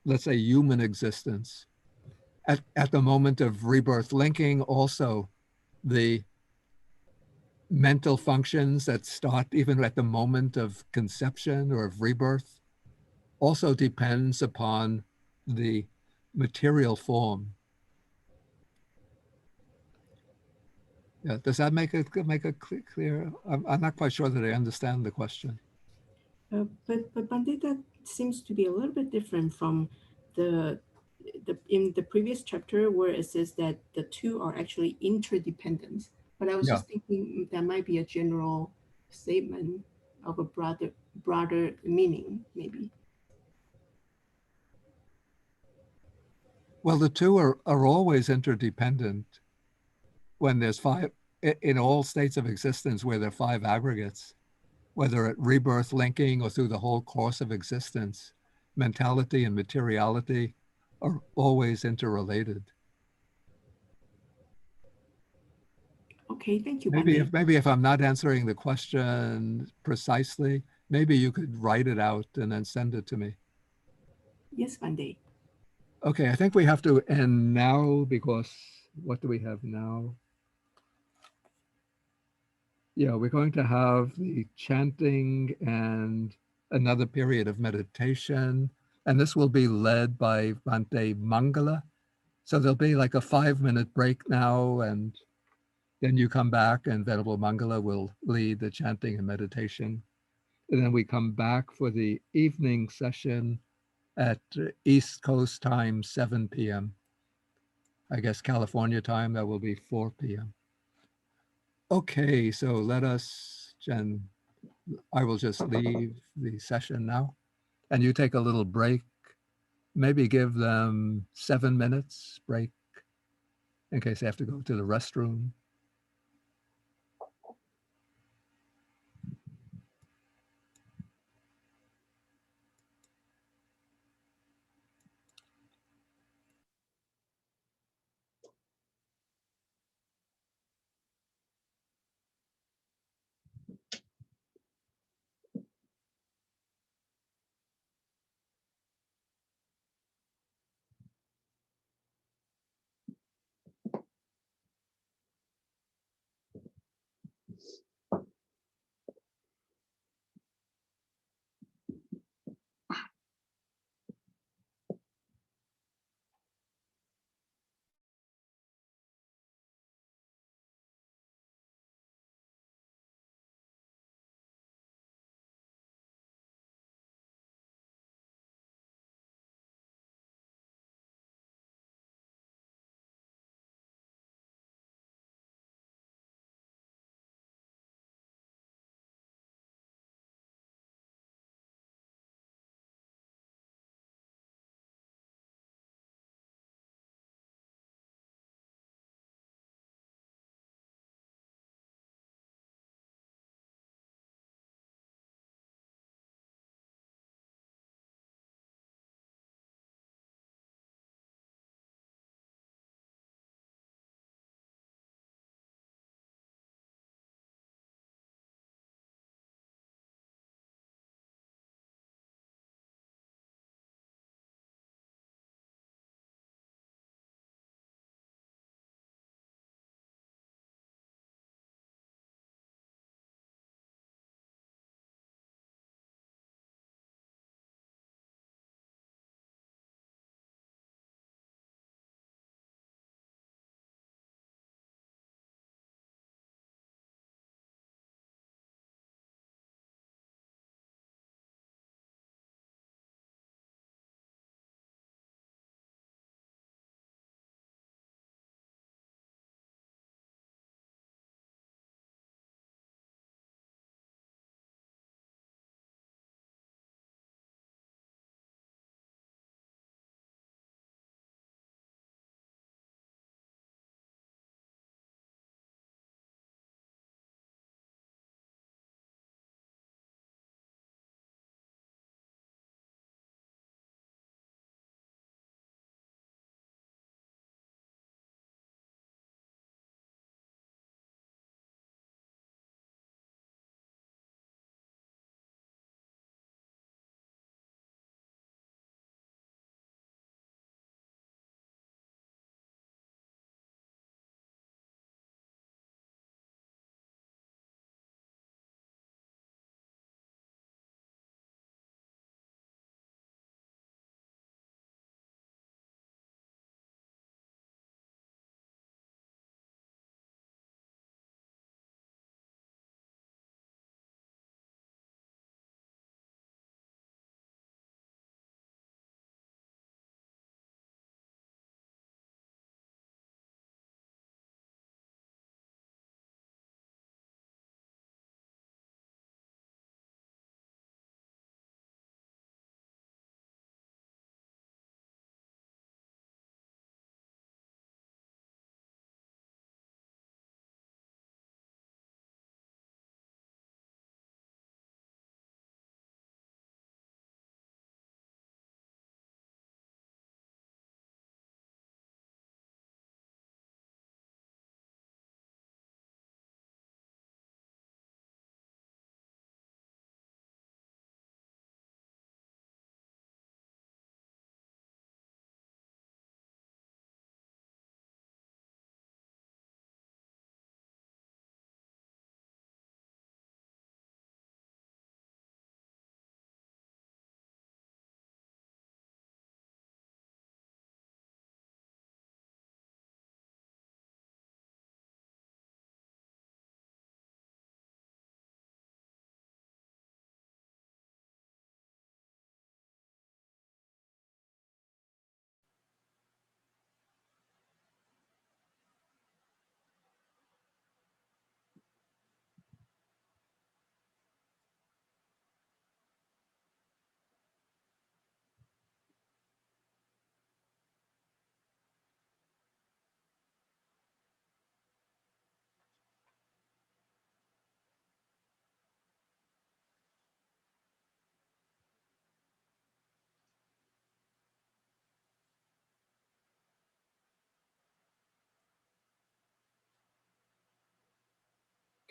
let's say, human existence. At the moment of rebirth linking, also the mental functions that start even at the moment of conception or of rebirth also depends upon the material form. Yeah, does that make it clear? I'm not quite sure that I understand the question. But Pandita seems to be a little bit different from the in the previous chapter where it says that the two are actually interdependent. But I was just thinking that might be a general statement of a broader meaning, maybe. Well, the two are always interdependent when there's five, in all states of existence where there are five aggregates, whether at rebirth linking or through the whole course of existence, mentality and materiality are always interrelated. Okay, thank you. Maybe if I'm not answering the question precisely, maybe you could write it out and then send it to me. Yes, Bande. Okay, I think we have to end now because what do we have now? Yeah, we're going to have the chanting and another period of meditation. And this will be led by Bhante Mangala. So there'll be like a 5-minute break now, and then you come back and Venerable Mangala will lead the chanting and meditation. And then we come back for the evening session at East Coast time, 7 p.m. I guess California time, that will be 4 p.m. Okay, so let us, Jen, I will just leave the session now. And you take a little break, maybe give them 7 minutes break in case they have to go to the restroom.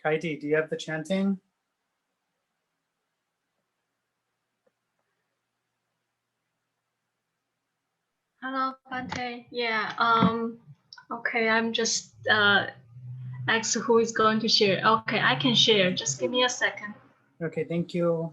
Kaiti, do you have the chanting? Hello, Bante. Yeah. Okay, I'm just asked who is going to share. Okay, I can share. Just give me a second. Okay, thank you.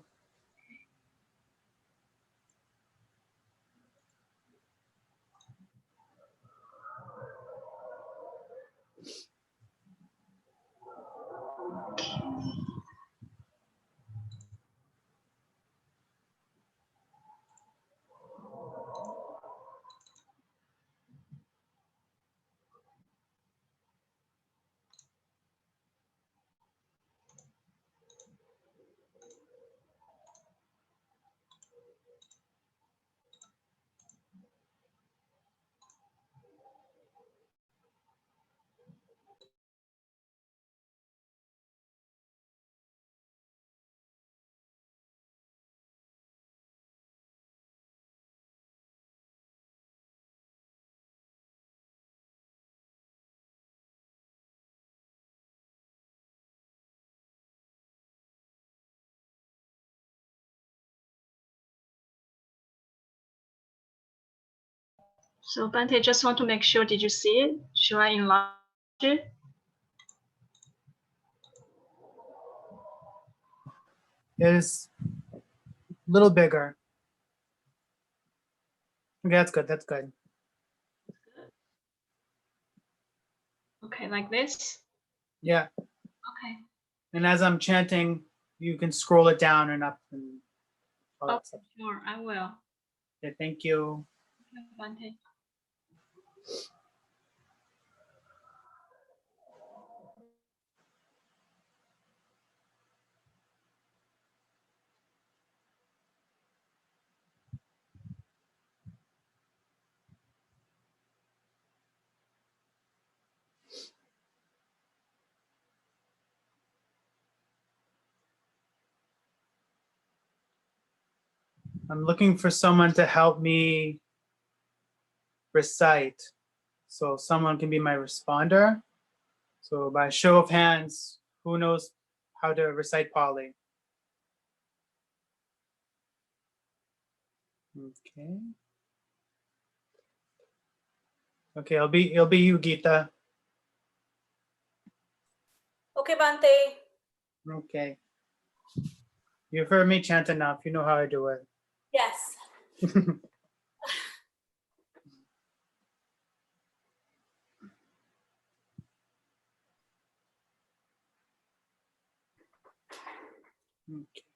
So Bante, just want to make sure, did you see it? Should I enlarge it? It is a little bigger. Okay, that's good. That's good. Okay, like this? Yeah. Okay. And as I'm chanting, you can scroll it down and up and all that Okay, stuff. sure, I will. Okay, thank you. Okay, Bante. I'm looking for someone to help me recite. So someone can be my responder. So by show of hands, who knows how to recite Pali? Okay. Okay, it'll be you, Geeta. Okay, Bante. Okay. You've heard me chant enough. You know how I do it. Yes. Okay,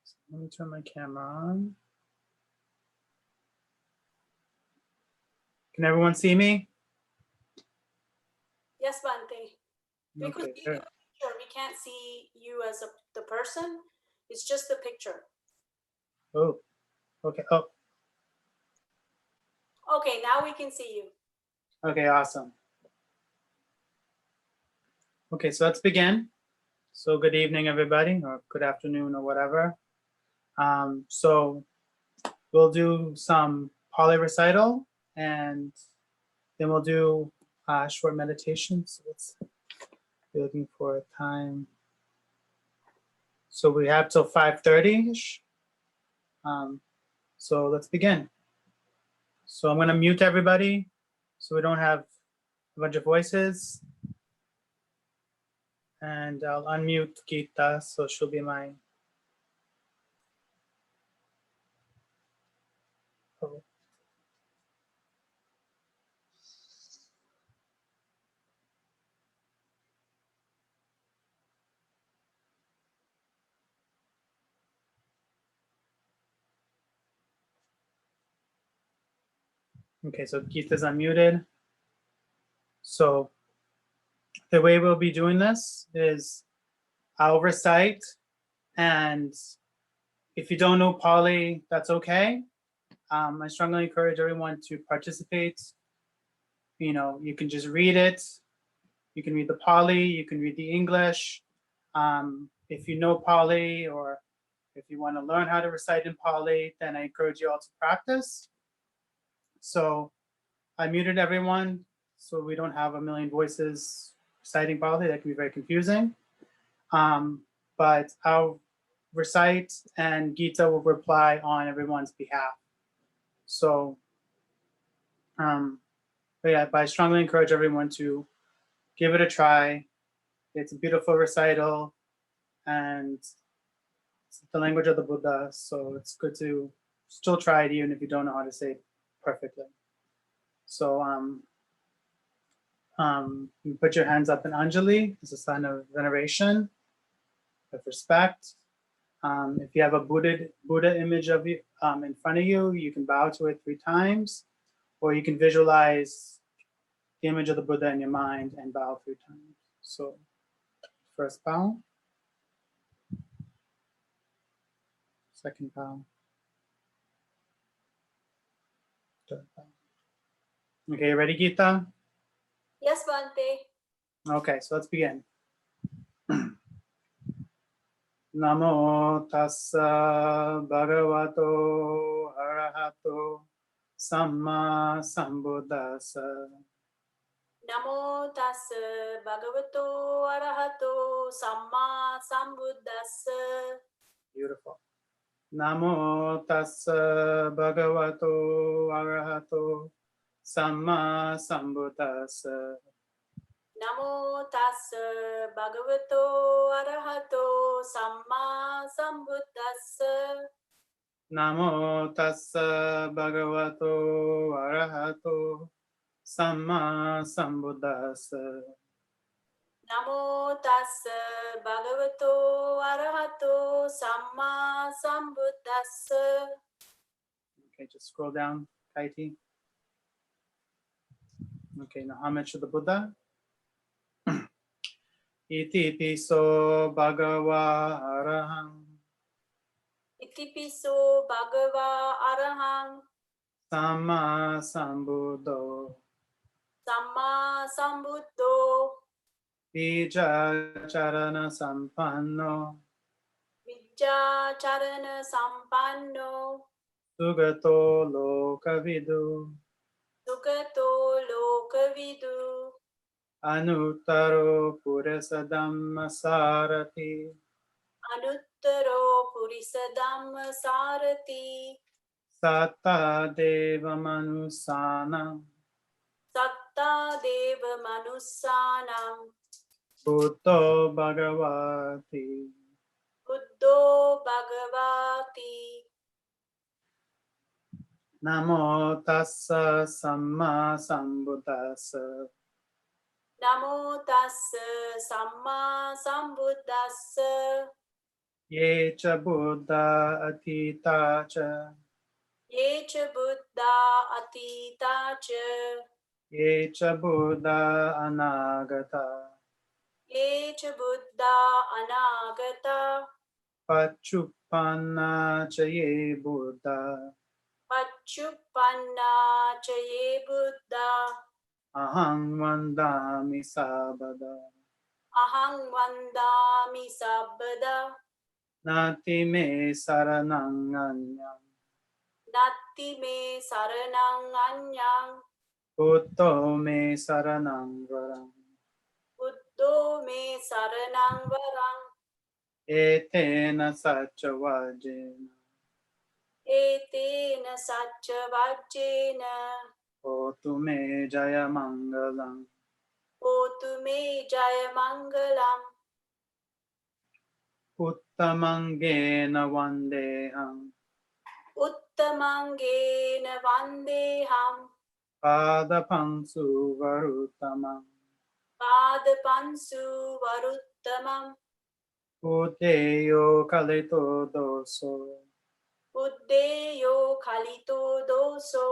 so let me turn my camera on. Can everyone see me? Yes, Bante. We could Okay, see the picture. We can't see you as the person. It's just the picture. Oh, okay. Oh, Okay, now we can see you. okay, awesome. Okay, so let's begin. So good evening, everybody, or good afternoon, or whatever. So we'll do some Pali recital, and then we'll do a short meditation. So let's be looking for a time. So we have till 5:30-ish. So let's begin. So I'm going to mute everybody so we don't have a bunch of voices. And I'll unmute Geeta, so she'll be my. Oh. Okay, so Geeta's unmuted. So the way we'll be doing this is I'll recite, and if you don't know Pali, that's okay. I strongly encourage everyone to participate. You know, you can just read it. You can read the Pali, you can read the English. If you know Pali, or if you want to learn how to recite in Pali, then I encourage you all to practice. So I muted everyone so we don't have a million voices reciting Pali. That can be very confusing. But I'll recite and Gita will reply on everyone's behalf. So, but yeah, but I strongly encourage everyone to give it a try. It's a beautiful recital and it's the language of the Buddha. So it's good to still try it even if you don't know how to say it perfectly. So you put your hands up in Anjali as a sign of veneration, of respect. If you have a Buddha image of you in front of you, you can bow to it 3 times, or you can visualize the image of the Buddha in your mind and bow 3 times. So first bow, second bow, third bow. Okay, ready, Gita? Yes, Bhante. Okay, so let's begin. Namo tassa bhagavato arahato samma sambuddhassa. Namo tassa bhagavato arahato samma sambuddhassa. Beautiful. Namo tassa bhagavato arahato samma sambuddhassa. Namo tassa bhagavato arahato samma sambuddhassa. Namo tassa bhagavato arahato samma sambuddhassa. Namo tassa bhagavato arahato samma sambuddhassa. Okay, just scroll down, Kaiti. Okay, now homage to the Buddha. Iti piso bhagava araham Itipiso bhagava araham samma sambuddho samma sambuddho bija charana sampanno vijja charana sampanno sugato lokavidu sugato lokavidu anuttaro purasadhamma sarati anuttaro purisa dhamma sarati satta deva manusana satta deva manussanam buddho bhagavati. buddho bhagavati. Namo tassa samma sambuddhassa. Namo tassa samma sambuddhassa. Ye cha buddha atita cha. Ye cha buddha atita cha. Ye cha buddha anagata. Ye cha buddha anagata. Pachupanna cha ye buddha. Pachupanna cha ye buddha. Aham vandami sabada. Aham vandami sabbada. Nati me saranang anyam. Natti me saranang anyang. Buddho me saranang varam. Buddho me saranang varang. Etena sacha vajena. Etena sacha vajjena. Otu me jaya mangalam. Otu me jaya mangalam. Uttamangena vandeham. Uttamangena vandeham. Padapangsu varuttamam. Padapansu varuttamam. Udeyo kalito doso. Uddeyo kalito doso.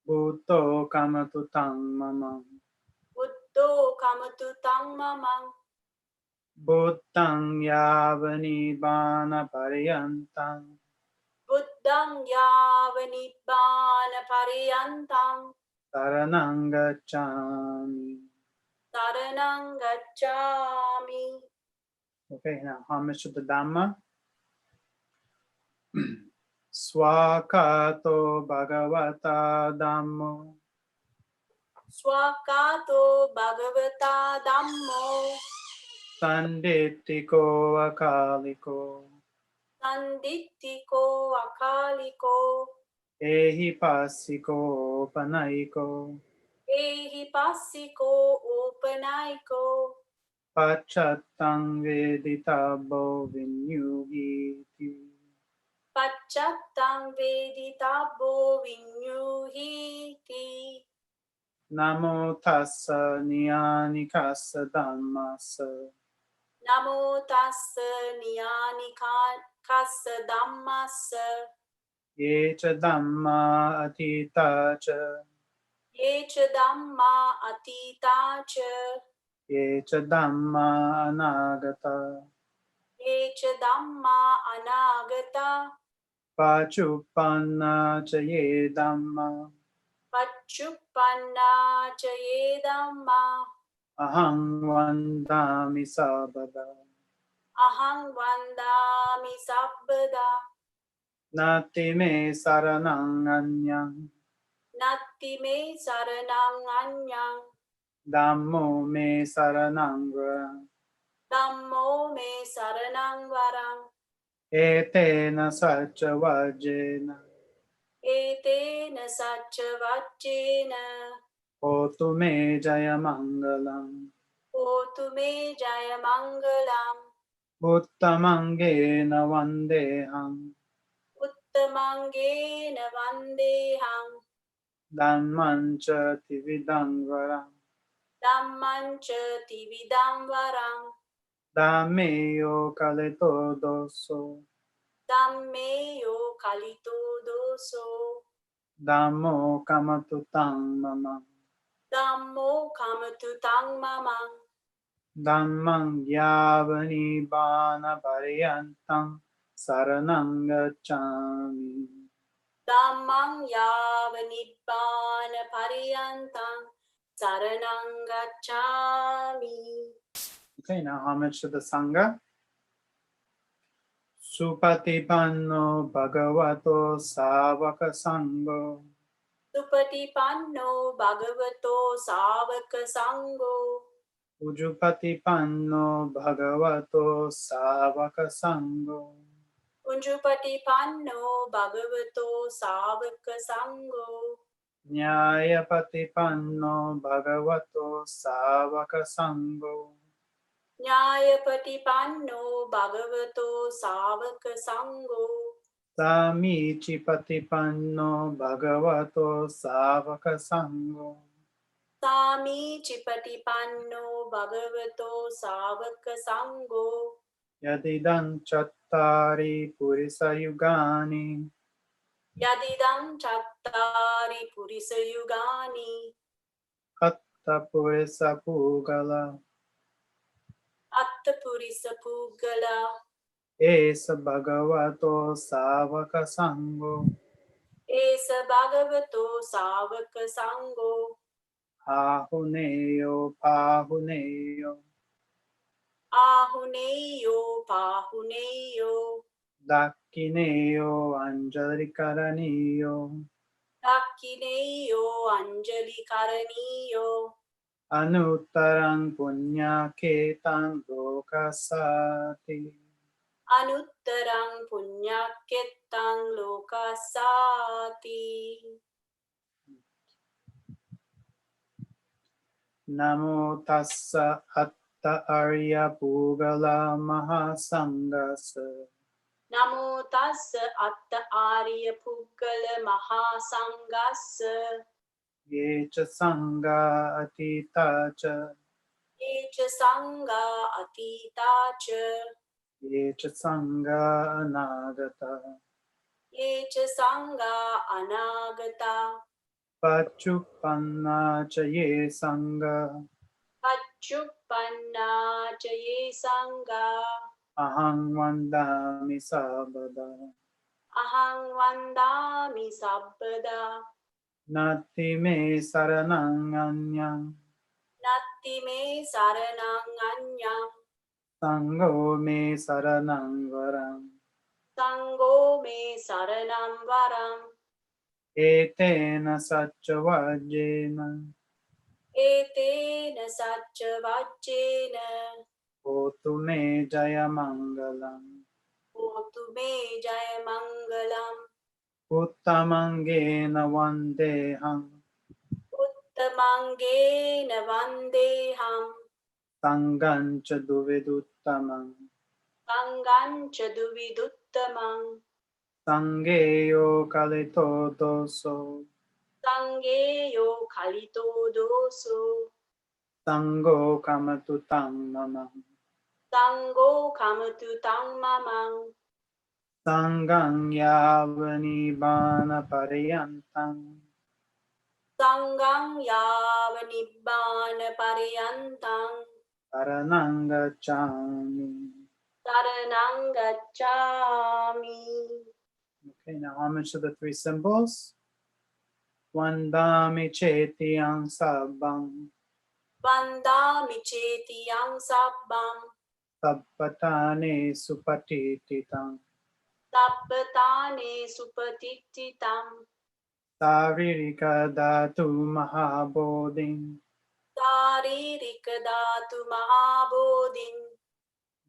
Buddho kamatu tangmamam. Buddho kamatu tangmamam. Buddhang yavani bana paryantam. Buddhang yavanibbana paryantam. Saranang gacchami. Saranang gacchami. Okay, now homage to the Dhamma. Swakato bhagavata dhammo. Swakato bhagavata dhammo. Sanditiko akaliko. Sanditiko akaliko. Ehipasiko panaiko. Ehipassiko upanaiko. Pachatang veditabo vinyugiti. Pachattam veditabo vinyuhiti. Namo tassa niyani kassa dhammassa. Namo tassa niyani kassa dhammassa. Yecha dhamma atita cha. Yecha dhamma atita cha. Yecha dhamma anagata. Yecha dhamma anagata. Pachupanna cha ye dhamma. Pachuppanna cha ye dhamma. Aham vandami sabada. Aham vandami sabbada. Nati me saranang anyang. Natti me saranang anyang. Dhammo me saranang varang. Dhammo me saranang varang. Etena sacha vajena. Etena sacha vachena. Hotu me jaya mangalam. Hotu me jaya mangalam. Uttamangena vandeham. Uttamangena vandeham. Dhammancha tividam varam. Dhammancha tividam varang. Dhammeyo kalito doso. Dhammeyo kalito doso. Dhammo kamatutang mama. Dhammo kamatu tang mamang. Dhammang yavani bana paryantam saranang gacchami. Dhammang yava nibbana paryantam saranang gacchami. Okay, now homage to the Sangha. Supatipanno bhagavato savaka sangho. Supatipanno bhagavato savaka sangho. Ujupatipanno bhagavato savaka sangho. Unjupatipanno bhagavato savaka sangho. Nyayapatipanno bhagavato savaka sangho. Nyayapatipanno bhagavato savaka sangho. Samichipatipanno bhagavato savaka sangho. Sami chipatipanno bhagavato savaka sangho. Yadidam chattari purisa yugani. Yadidam chattari purisa yugani. Atta purisa pugala. Atta purisa pugala. Esa bhagavato savaka sangho. Esa bhagavato savaka sangho. Ahuneyo pahuneyo. Ahuneyo pahuneyo. Dakkineyo anjali karaniyo. Dakkineyo anjali karaniyo. Anuttarang punya ketan lokasati. Anuttarang punyakettang lokasati. Namo tassa atta arya pugala mahasangasa. Namo tassa atta arya puggala mahasangassa. Yecha sangha atita cha. Yecha sangha atita cha. Yecha sangha anagata. Yecha sangha anagata. Pachupanna cha ye sangha. Pachuppanna cha ye sangha. Aham vandami sabada. Aham vandami sabbada. Nati me saranang anyang. Natti me saranang anyang. Sangho me saranang varam. Sangho me saranam varam. Etena sacha vajena. Etena sacha vachena. Hotu me jaya mangalam. Hotu me jaya mangalam. Uttamangena vandeham. Uttamangena vandeham. Sangam cha duviduttamam. Sangam cha duviduttamam. Sangeyo kalito doso. Sangeyo kalito doso. Sango kamatu tang mamam. Sango kamatu tang mamang. Sangang yavani bana paryantam. Sangang yava nibbana paryantam. Saranang gacchami. Saranang gacchami. Okay, now homage to the three symbols. Vandami chetiyang sabbam. Vandami chetiyang sabbam. Sappatane supatititam. Tappatane supatittitam. Saririka dhatu mahabodhin. Saririka dhatu mahabodhin.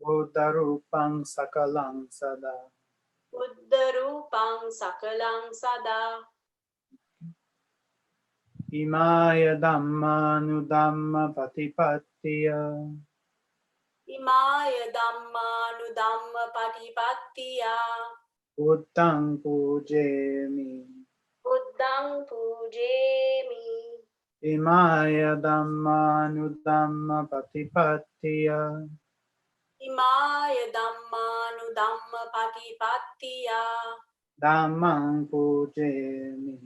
Buddharupang sakalang sada. Buddharupang sakalang sada. Imaya dhamma nudhamma patipattiya. Imaya dhamma nudhamma patipattiya. Buddhang pujemi. Buddhang pujemi. Imaya dhamma nudhamma patipattiya. Imaya dhamma nudhamma patipattiya. Dhammang pujemi.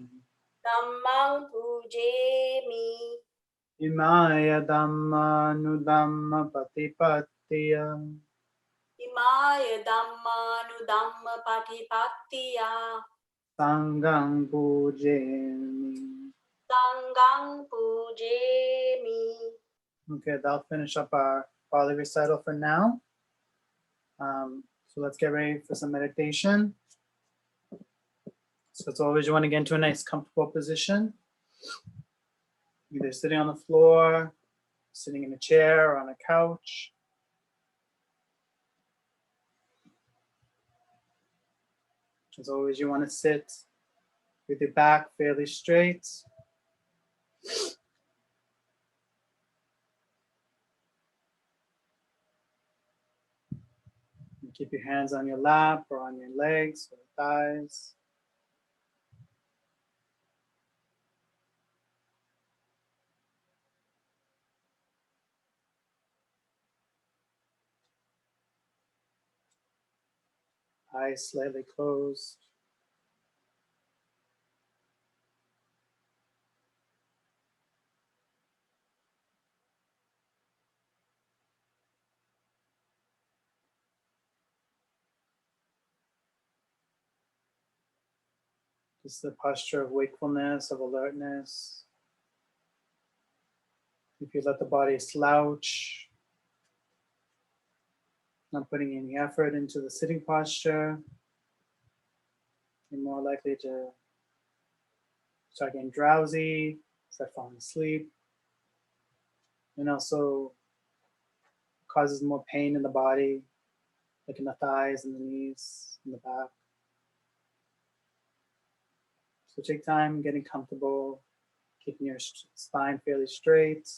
Dhammang pujemi. Imaya dhamma nudhamma patipattiya. Imaya dhamma nudhamma patipattiya. Sanghang pujemi. Sanghang pujemi. Okay, that'll finish up our Pali recital for now. So let's get ready for some meditation. So as always, you want to get into a nice comfortable position. Either sitting on the floor, sitting in a chair or on a couch. As always, you want to sit with your back fairly straight. And keep your hands on your lap or on your legs or thighs. Eyes slightly closed. This is the posture of wakefulness, of alertness. If you let the body slouch, not putting any effort into the sitting posture, you're more likely to start getting drowsy, start falling asleep, and also causes more pain in the body, like in the thighs and the knees, in the back. So take time getting comfortable, keeping your spine fairly straight.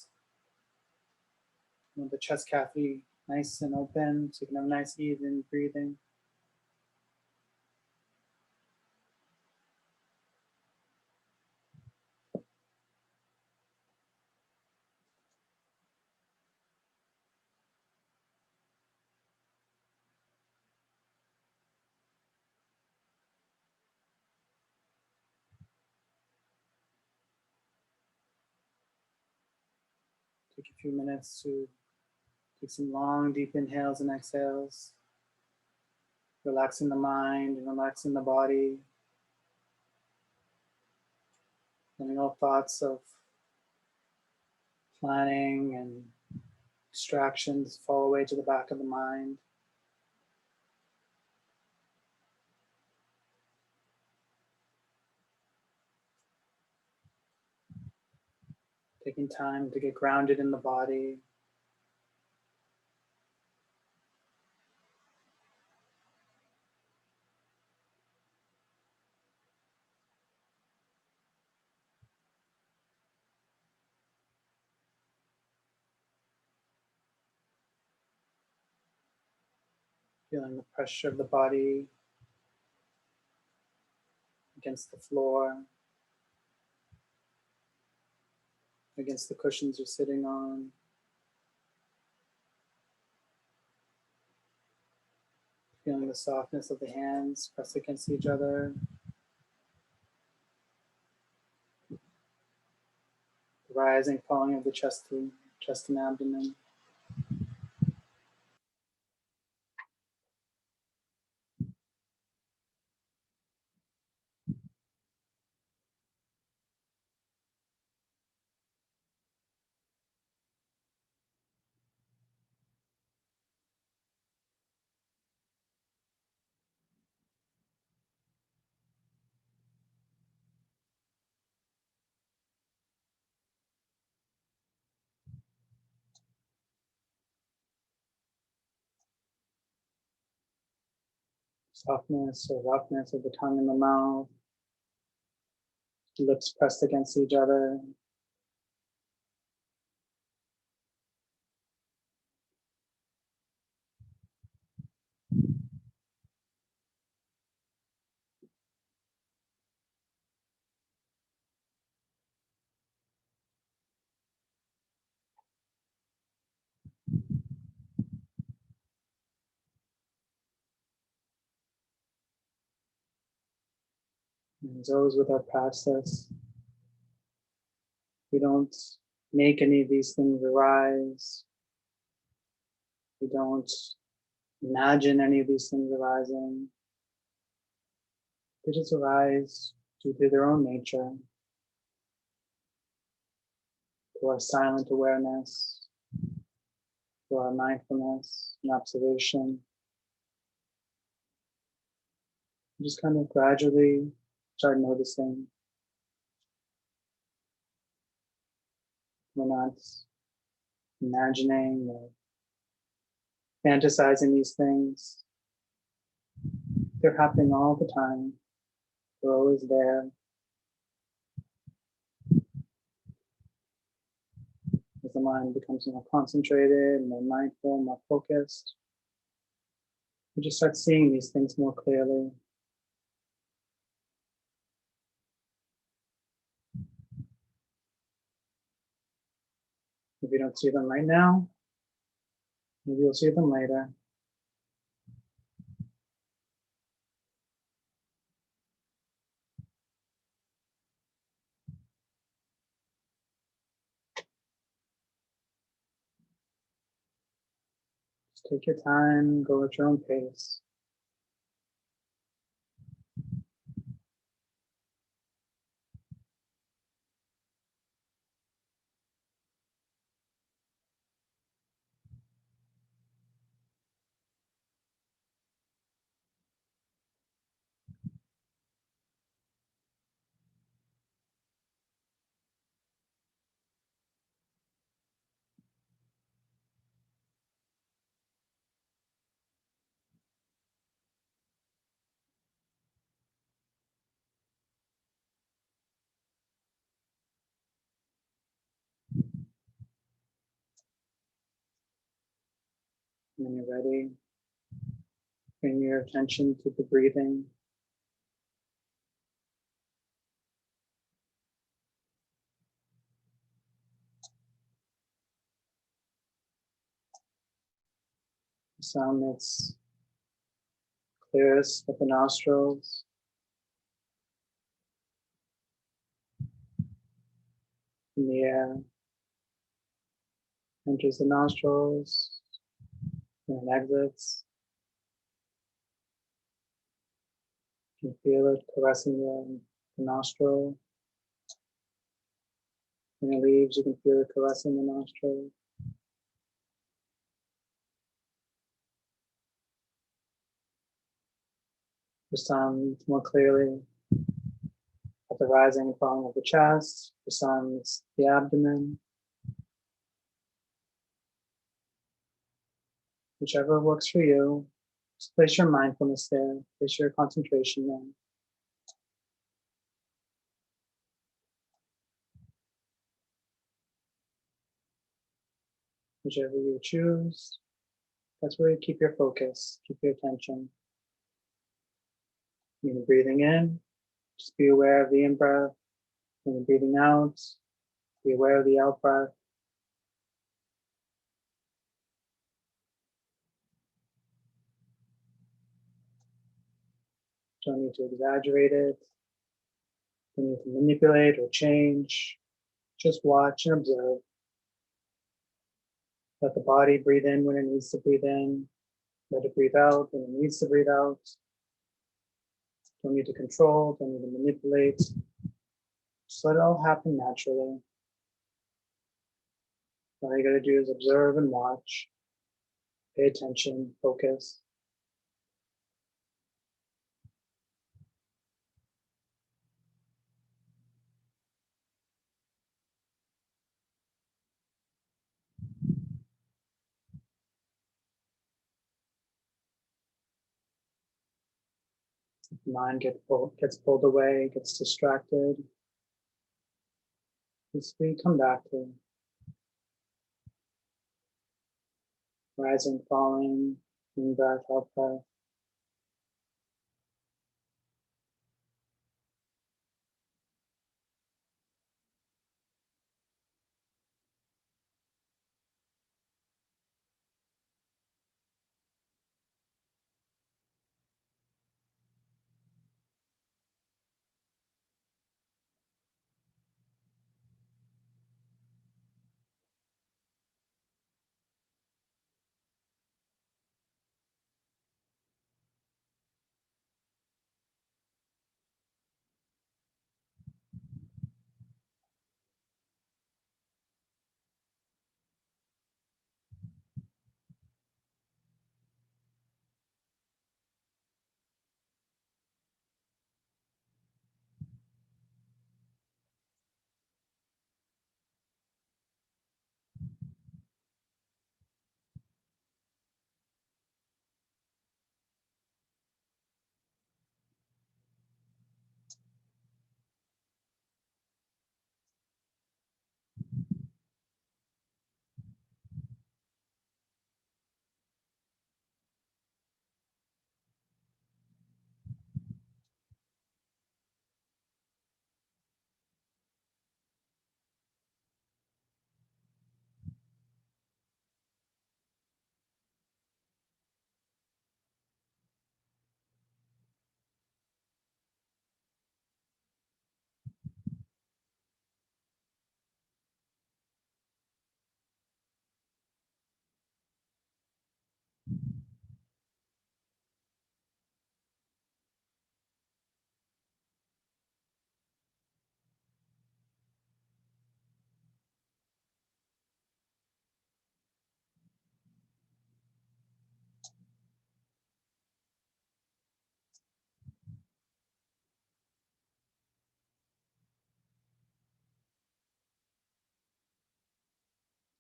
You want the chest cavity nice and open, so you can have nice even breathing. Take a few minutes to take some long, deep inhales and exhales, relaxing the mind and relaxing the body, letting all thoughts of planning and distractions fall away to the back of the mind. Taking time to get grounded in the body. Feeling the pressure of the body against the floor, against the cushions you're sitting on. Feeling the softness of the hands pressed against each other. The rising, falling of the chest and abdomen. Softness or roughness of the tongue in the mouth. Lips pressed against each other. And as always with our practice, we don't make any of these things arise. We don't imagine any of these things arising. They just arise due to their own nature, to our silent awareness, to our mindfulness and observation. We just kind of gradually start noticing. We're not imagining or fantasizing these things. They're happening all the time. They're always there. As the mind becomes more concentrated, more mindful, more focused, we just start seeing these things more clearly. If you don't see them right now, maybe you'll see them later. Just take your time, go at your own pace. When you're ready, bring your attention to the breathing. The sound that's clearest at the nostrils. In the air enters the nostrils and exits. You can feel it caressing the nostril. When it leaves, you can feel it caressing the nostril. For some, it's more clearly at the rising and falling of the chest. For some, it's the abdomen. Whichever works for you, just place your mindfulness there, place your concentration there. Whichever you choose, That's where you keep your focus, keep your attention. When you're breathing in, just be aware of the in-breath. When you're breathing out, be aware of the out-breath. Don't need to exaggerate it. Don't need to manipulate or change. Just watch and observe. Let the body breathe in when it needs to breathe in. Let it breathe out when it needs to breathe out. Don't need to control, don't need to manipulate. Just let it all happen naturally. All you gotta do is observe and watch. Pay attention, focus. If the mind gets pulled away, gets distracted, just we come back to rising, falling, in breath, out breath.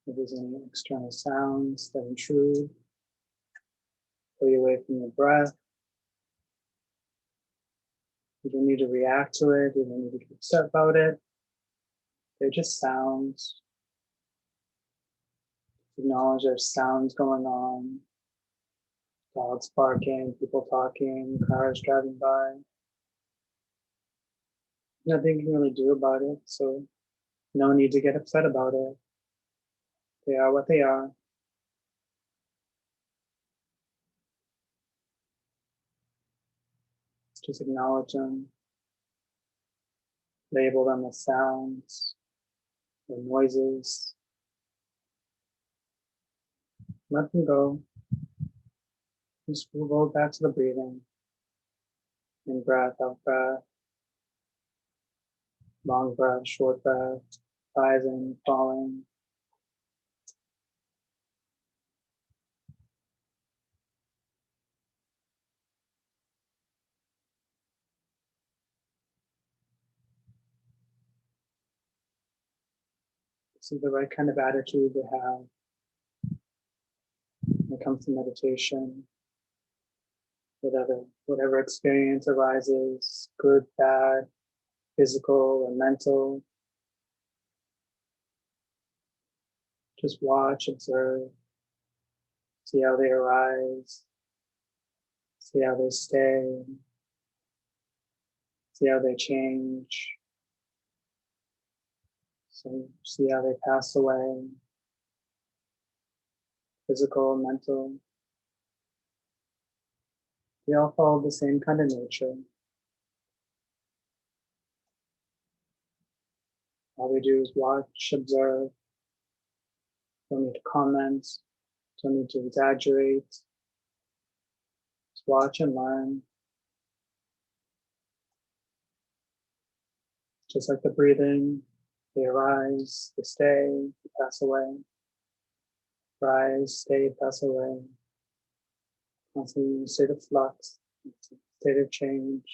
If there's any external sounds that intrude, pull you away from your breath. You don't need to react to it. You don't need to get upset about it. They're just sounds. Acknowledge there's sounds going on. Dogs barking, people talking, cars driving by. Nothing you can really do about it, so no need to get upset about it. They are what they are. Just acknowledge them. Label them as sounds or noises. Let them go. Just go back to the breathing. In breath, out breath. Long breath, short breath. Rising, falling. This is the right kind of attitude to have when it comes to meditation. Whatever experience arises, good, bad, physical or mental, just watch, observe, See how they arise. See how they stay. See how they change. So see how they pass away. Physical, mental. They all follow the same kind of nature. All we do is watch, observe. Don't need to comment. Don't need to exaggerate. Just watch and learn. Just like the breathing, they arise, they stay, they pass away. Rise, stay, pass away. Constantly in a state of flux, state of change.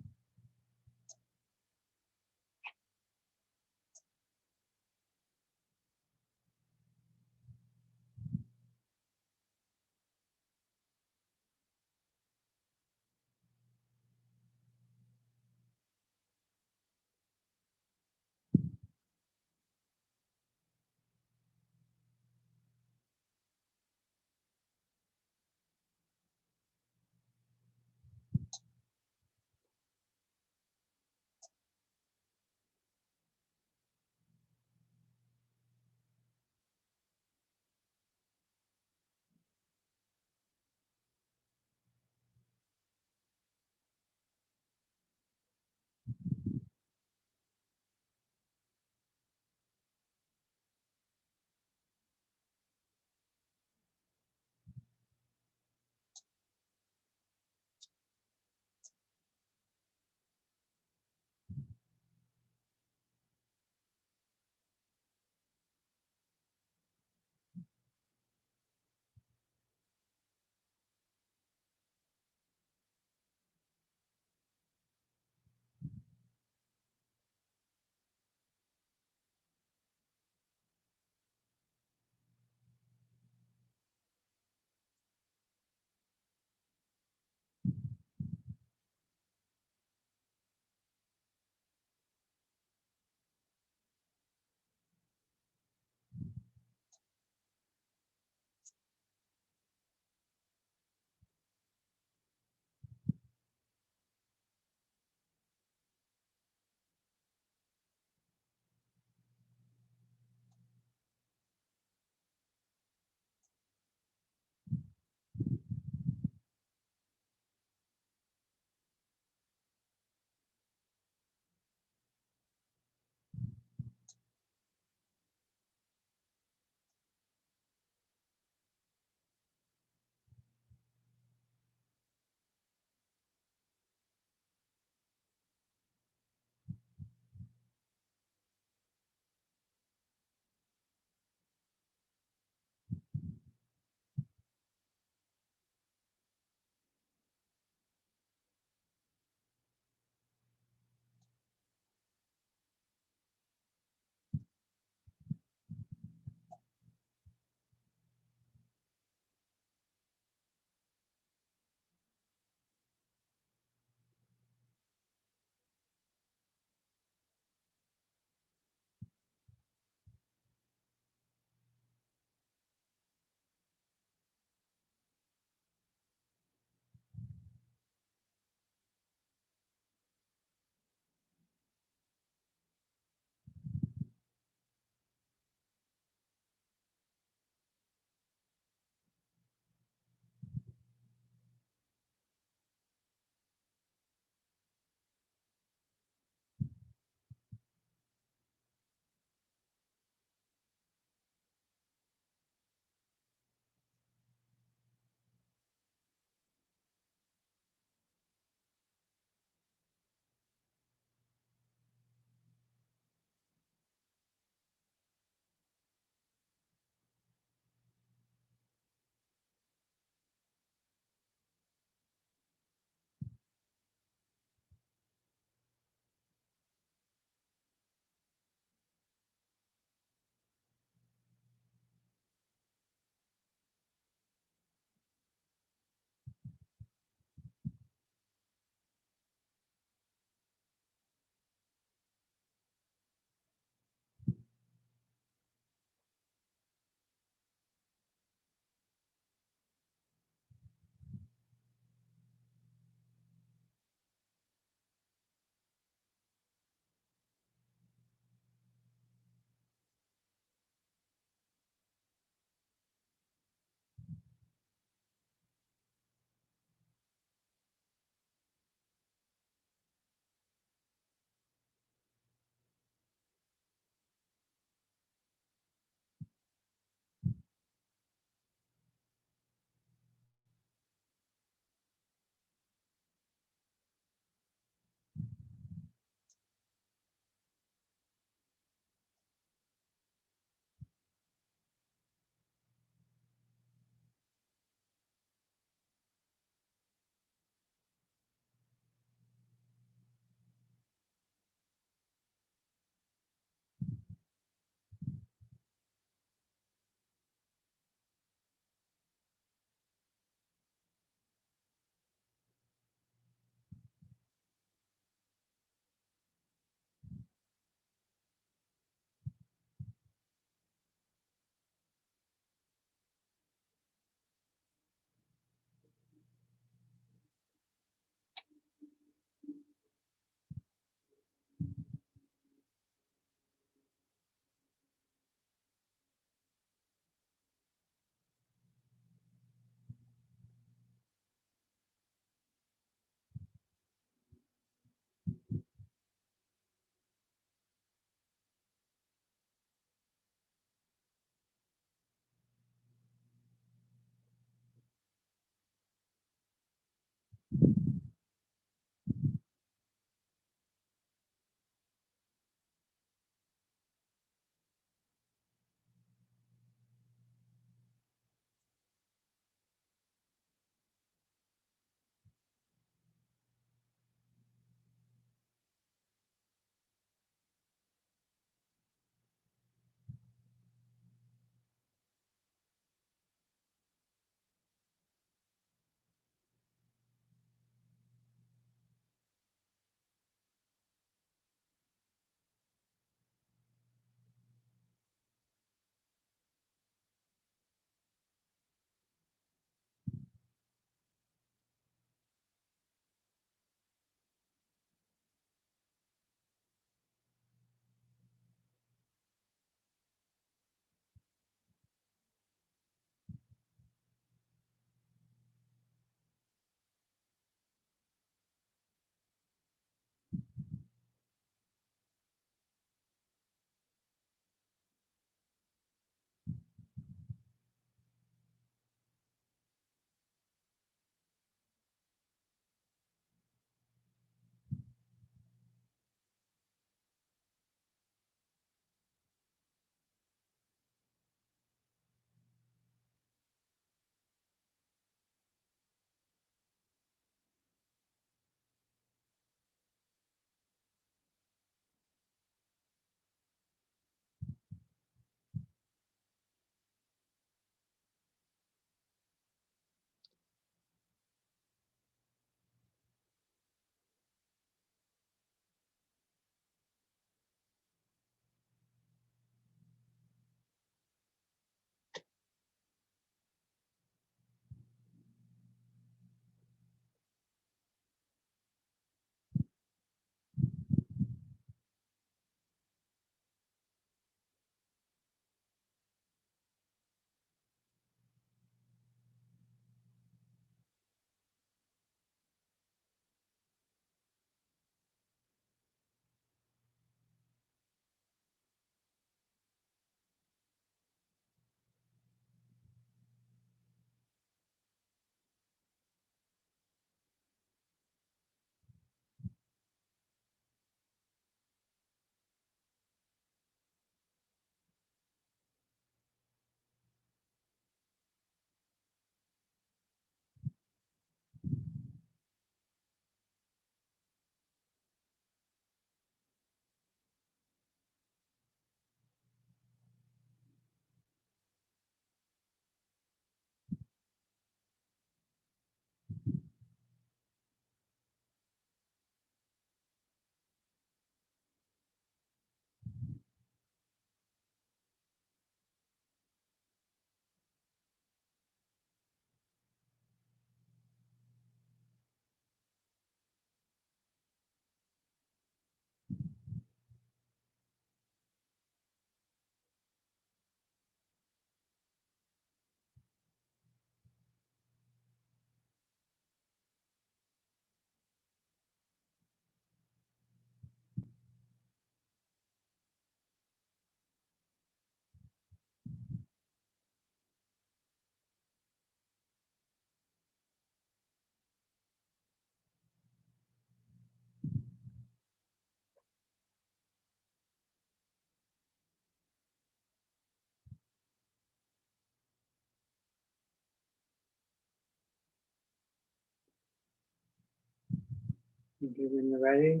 Okay, when you're ready,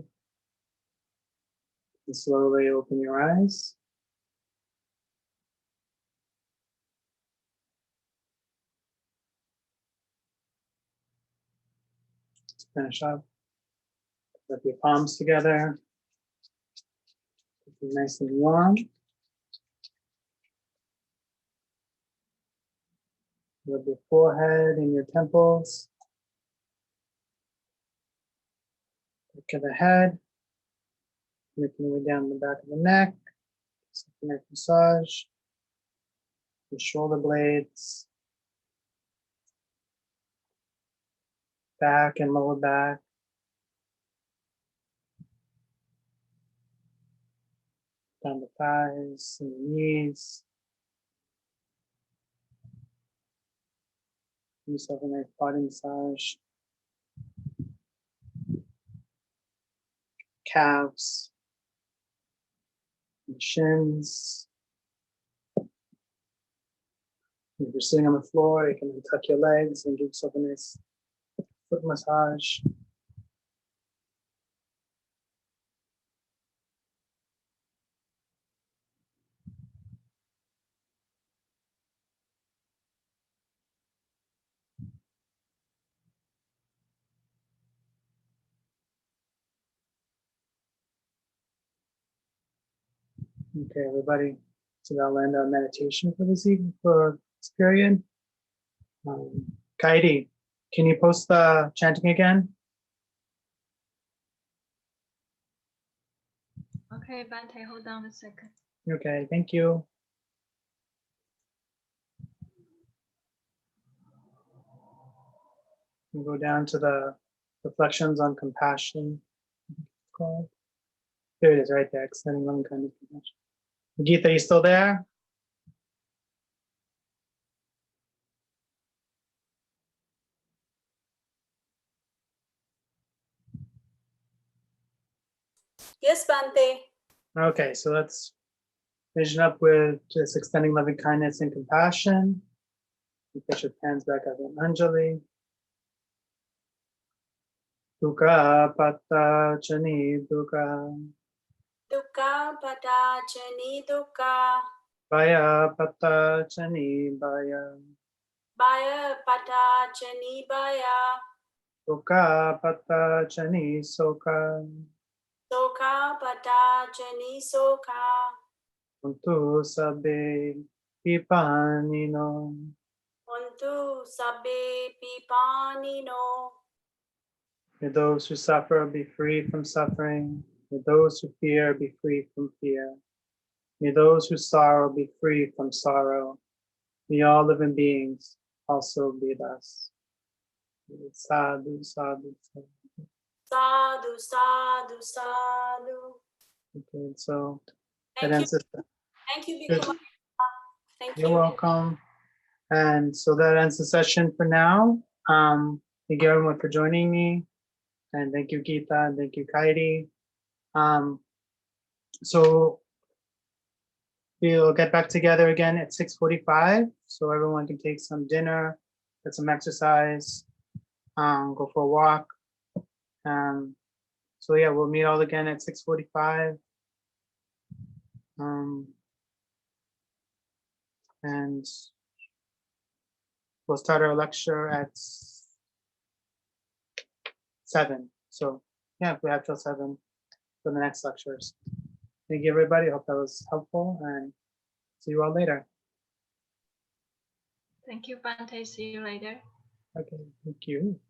and slowly open your eyes. Let's finish up. Rub your palms together. Keep them nice and warm. Rub your forehead and your temples. Back of the head. Making your way down the back of the neck. Neck massage. The shoulder blades. Back and lower back. Down the thighs and the knees. Give yourself a nice body massage. Calves. And shins. If you're sitting on the floor, you can tuck your legs and give yourself a nice foot massage. Okay, everybody. So that'll end our meditation for this evening, for this period. Kaidi, can you post the chanting again? Okay, Bante, hold on a second. Okay, thank you. We'll go down to the reflections on compassion. It's called. There it is, right there. Extending loving kindness. Compassion. Geeta, you still there? Yes, Bante. Okay, so let's finish up with just extending loving kindness and compassion. You put your hands back up in Anjali. Dukkha patta chani dukkha. Dukkha pada chani dukkha. Bhaya patta chani bhaya. Baya pada chani baya. Sukha patta chani sukha. Sokha pada chani sokha. Untu sabbe pipanino. Untu sabbe pipanino. May those who suffer be free from suffering. May those who fear be free from fear. May those who sorrow be free from sorrow. May all living beings also be thus. Sadhu, sadhu, sadhu. Sadhu, sadhu, sadhu. Okay, so that Thank you. ends this. Thank you, Good. Bhikkhumani. Thank You're you. welcome. And so that ends the session for now. Thank you everyone for joining me. And thank you, Geeta, and thank you, Kaidi. So we'll get back together again at 6:45, so everyone can take some dinner, get some exercise, go for a walk. So yeah, we'll meet all again at 6:45. And we'll start our lecture at 7. So yeah, we have till 7 for the next lectures. Thank you, everybody. Hope that was helpful, and see you all later. Thank you, Bante. See you later. Okay, thank you.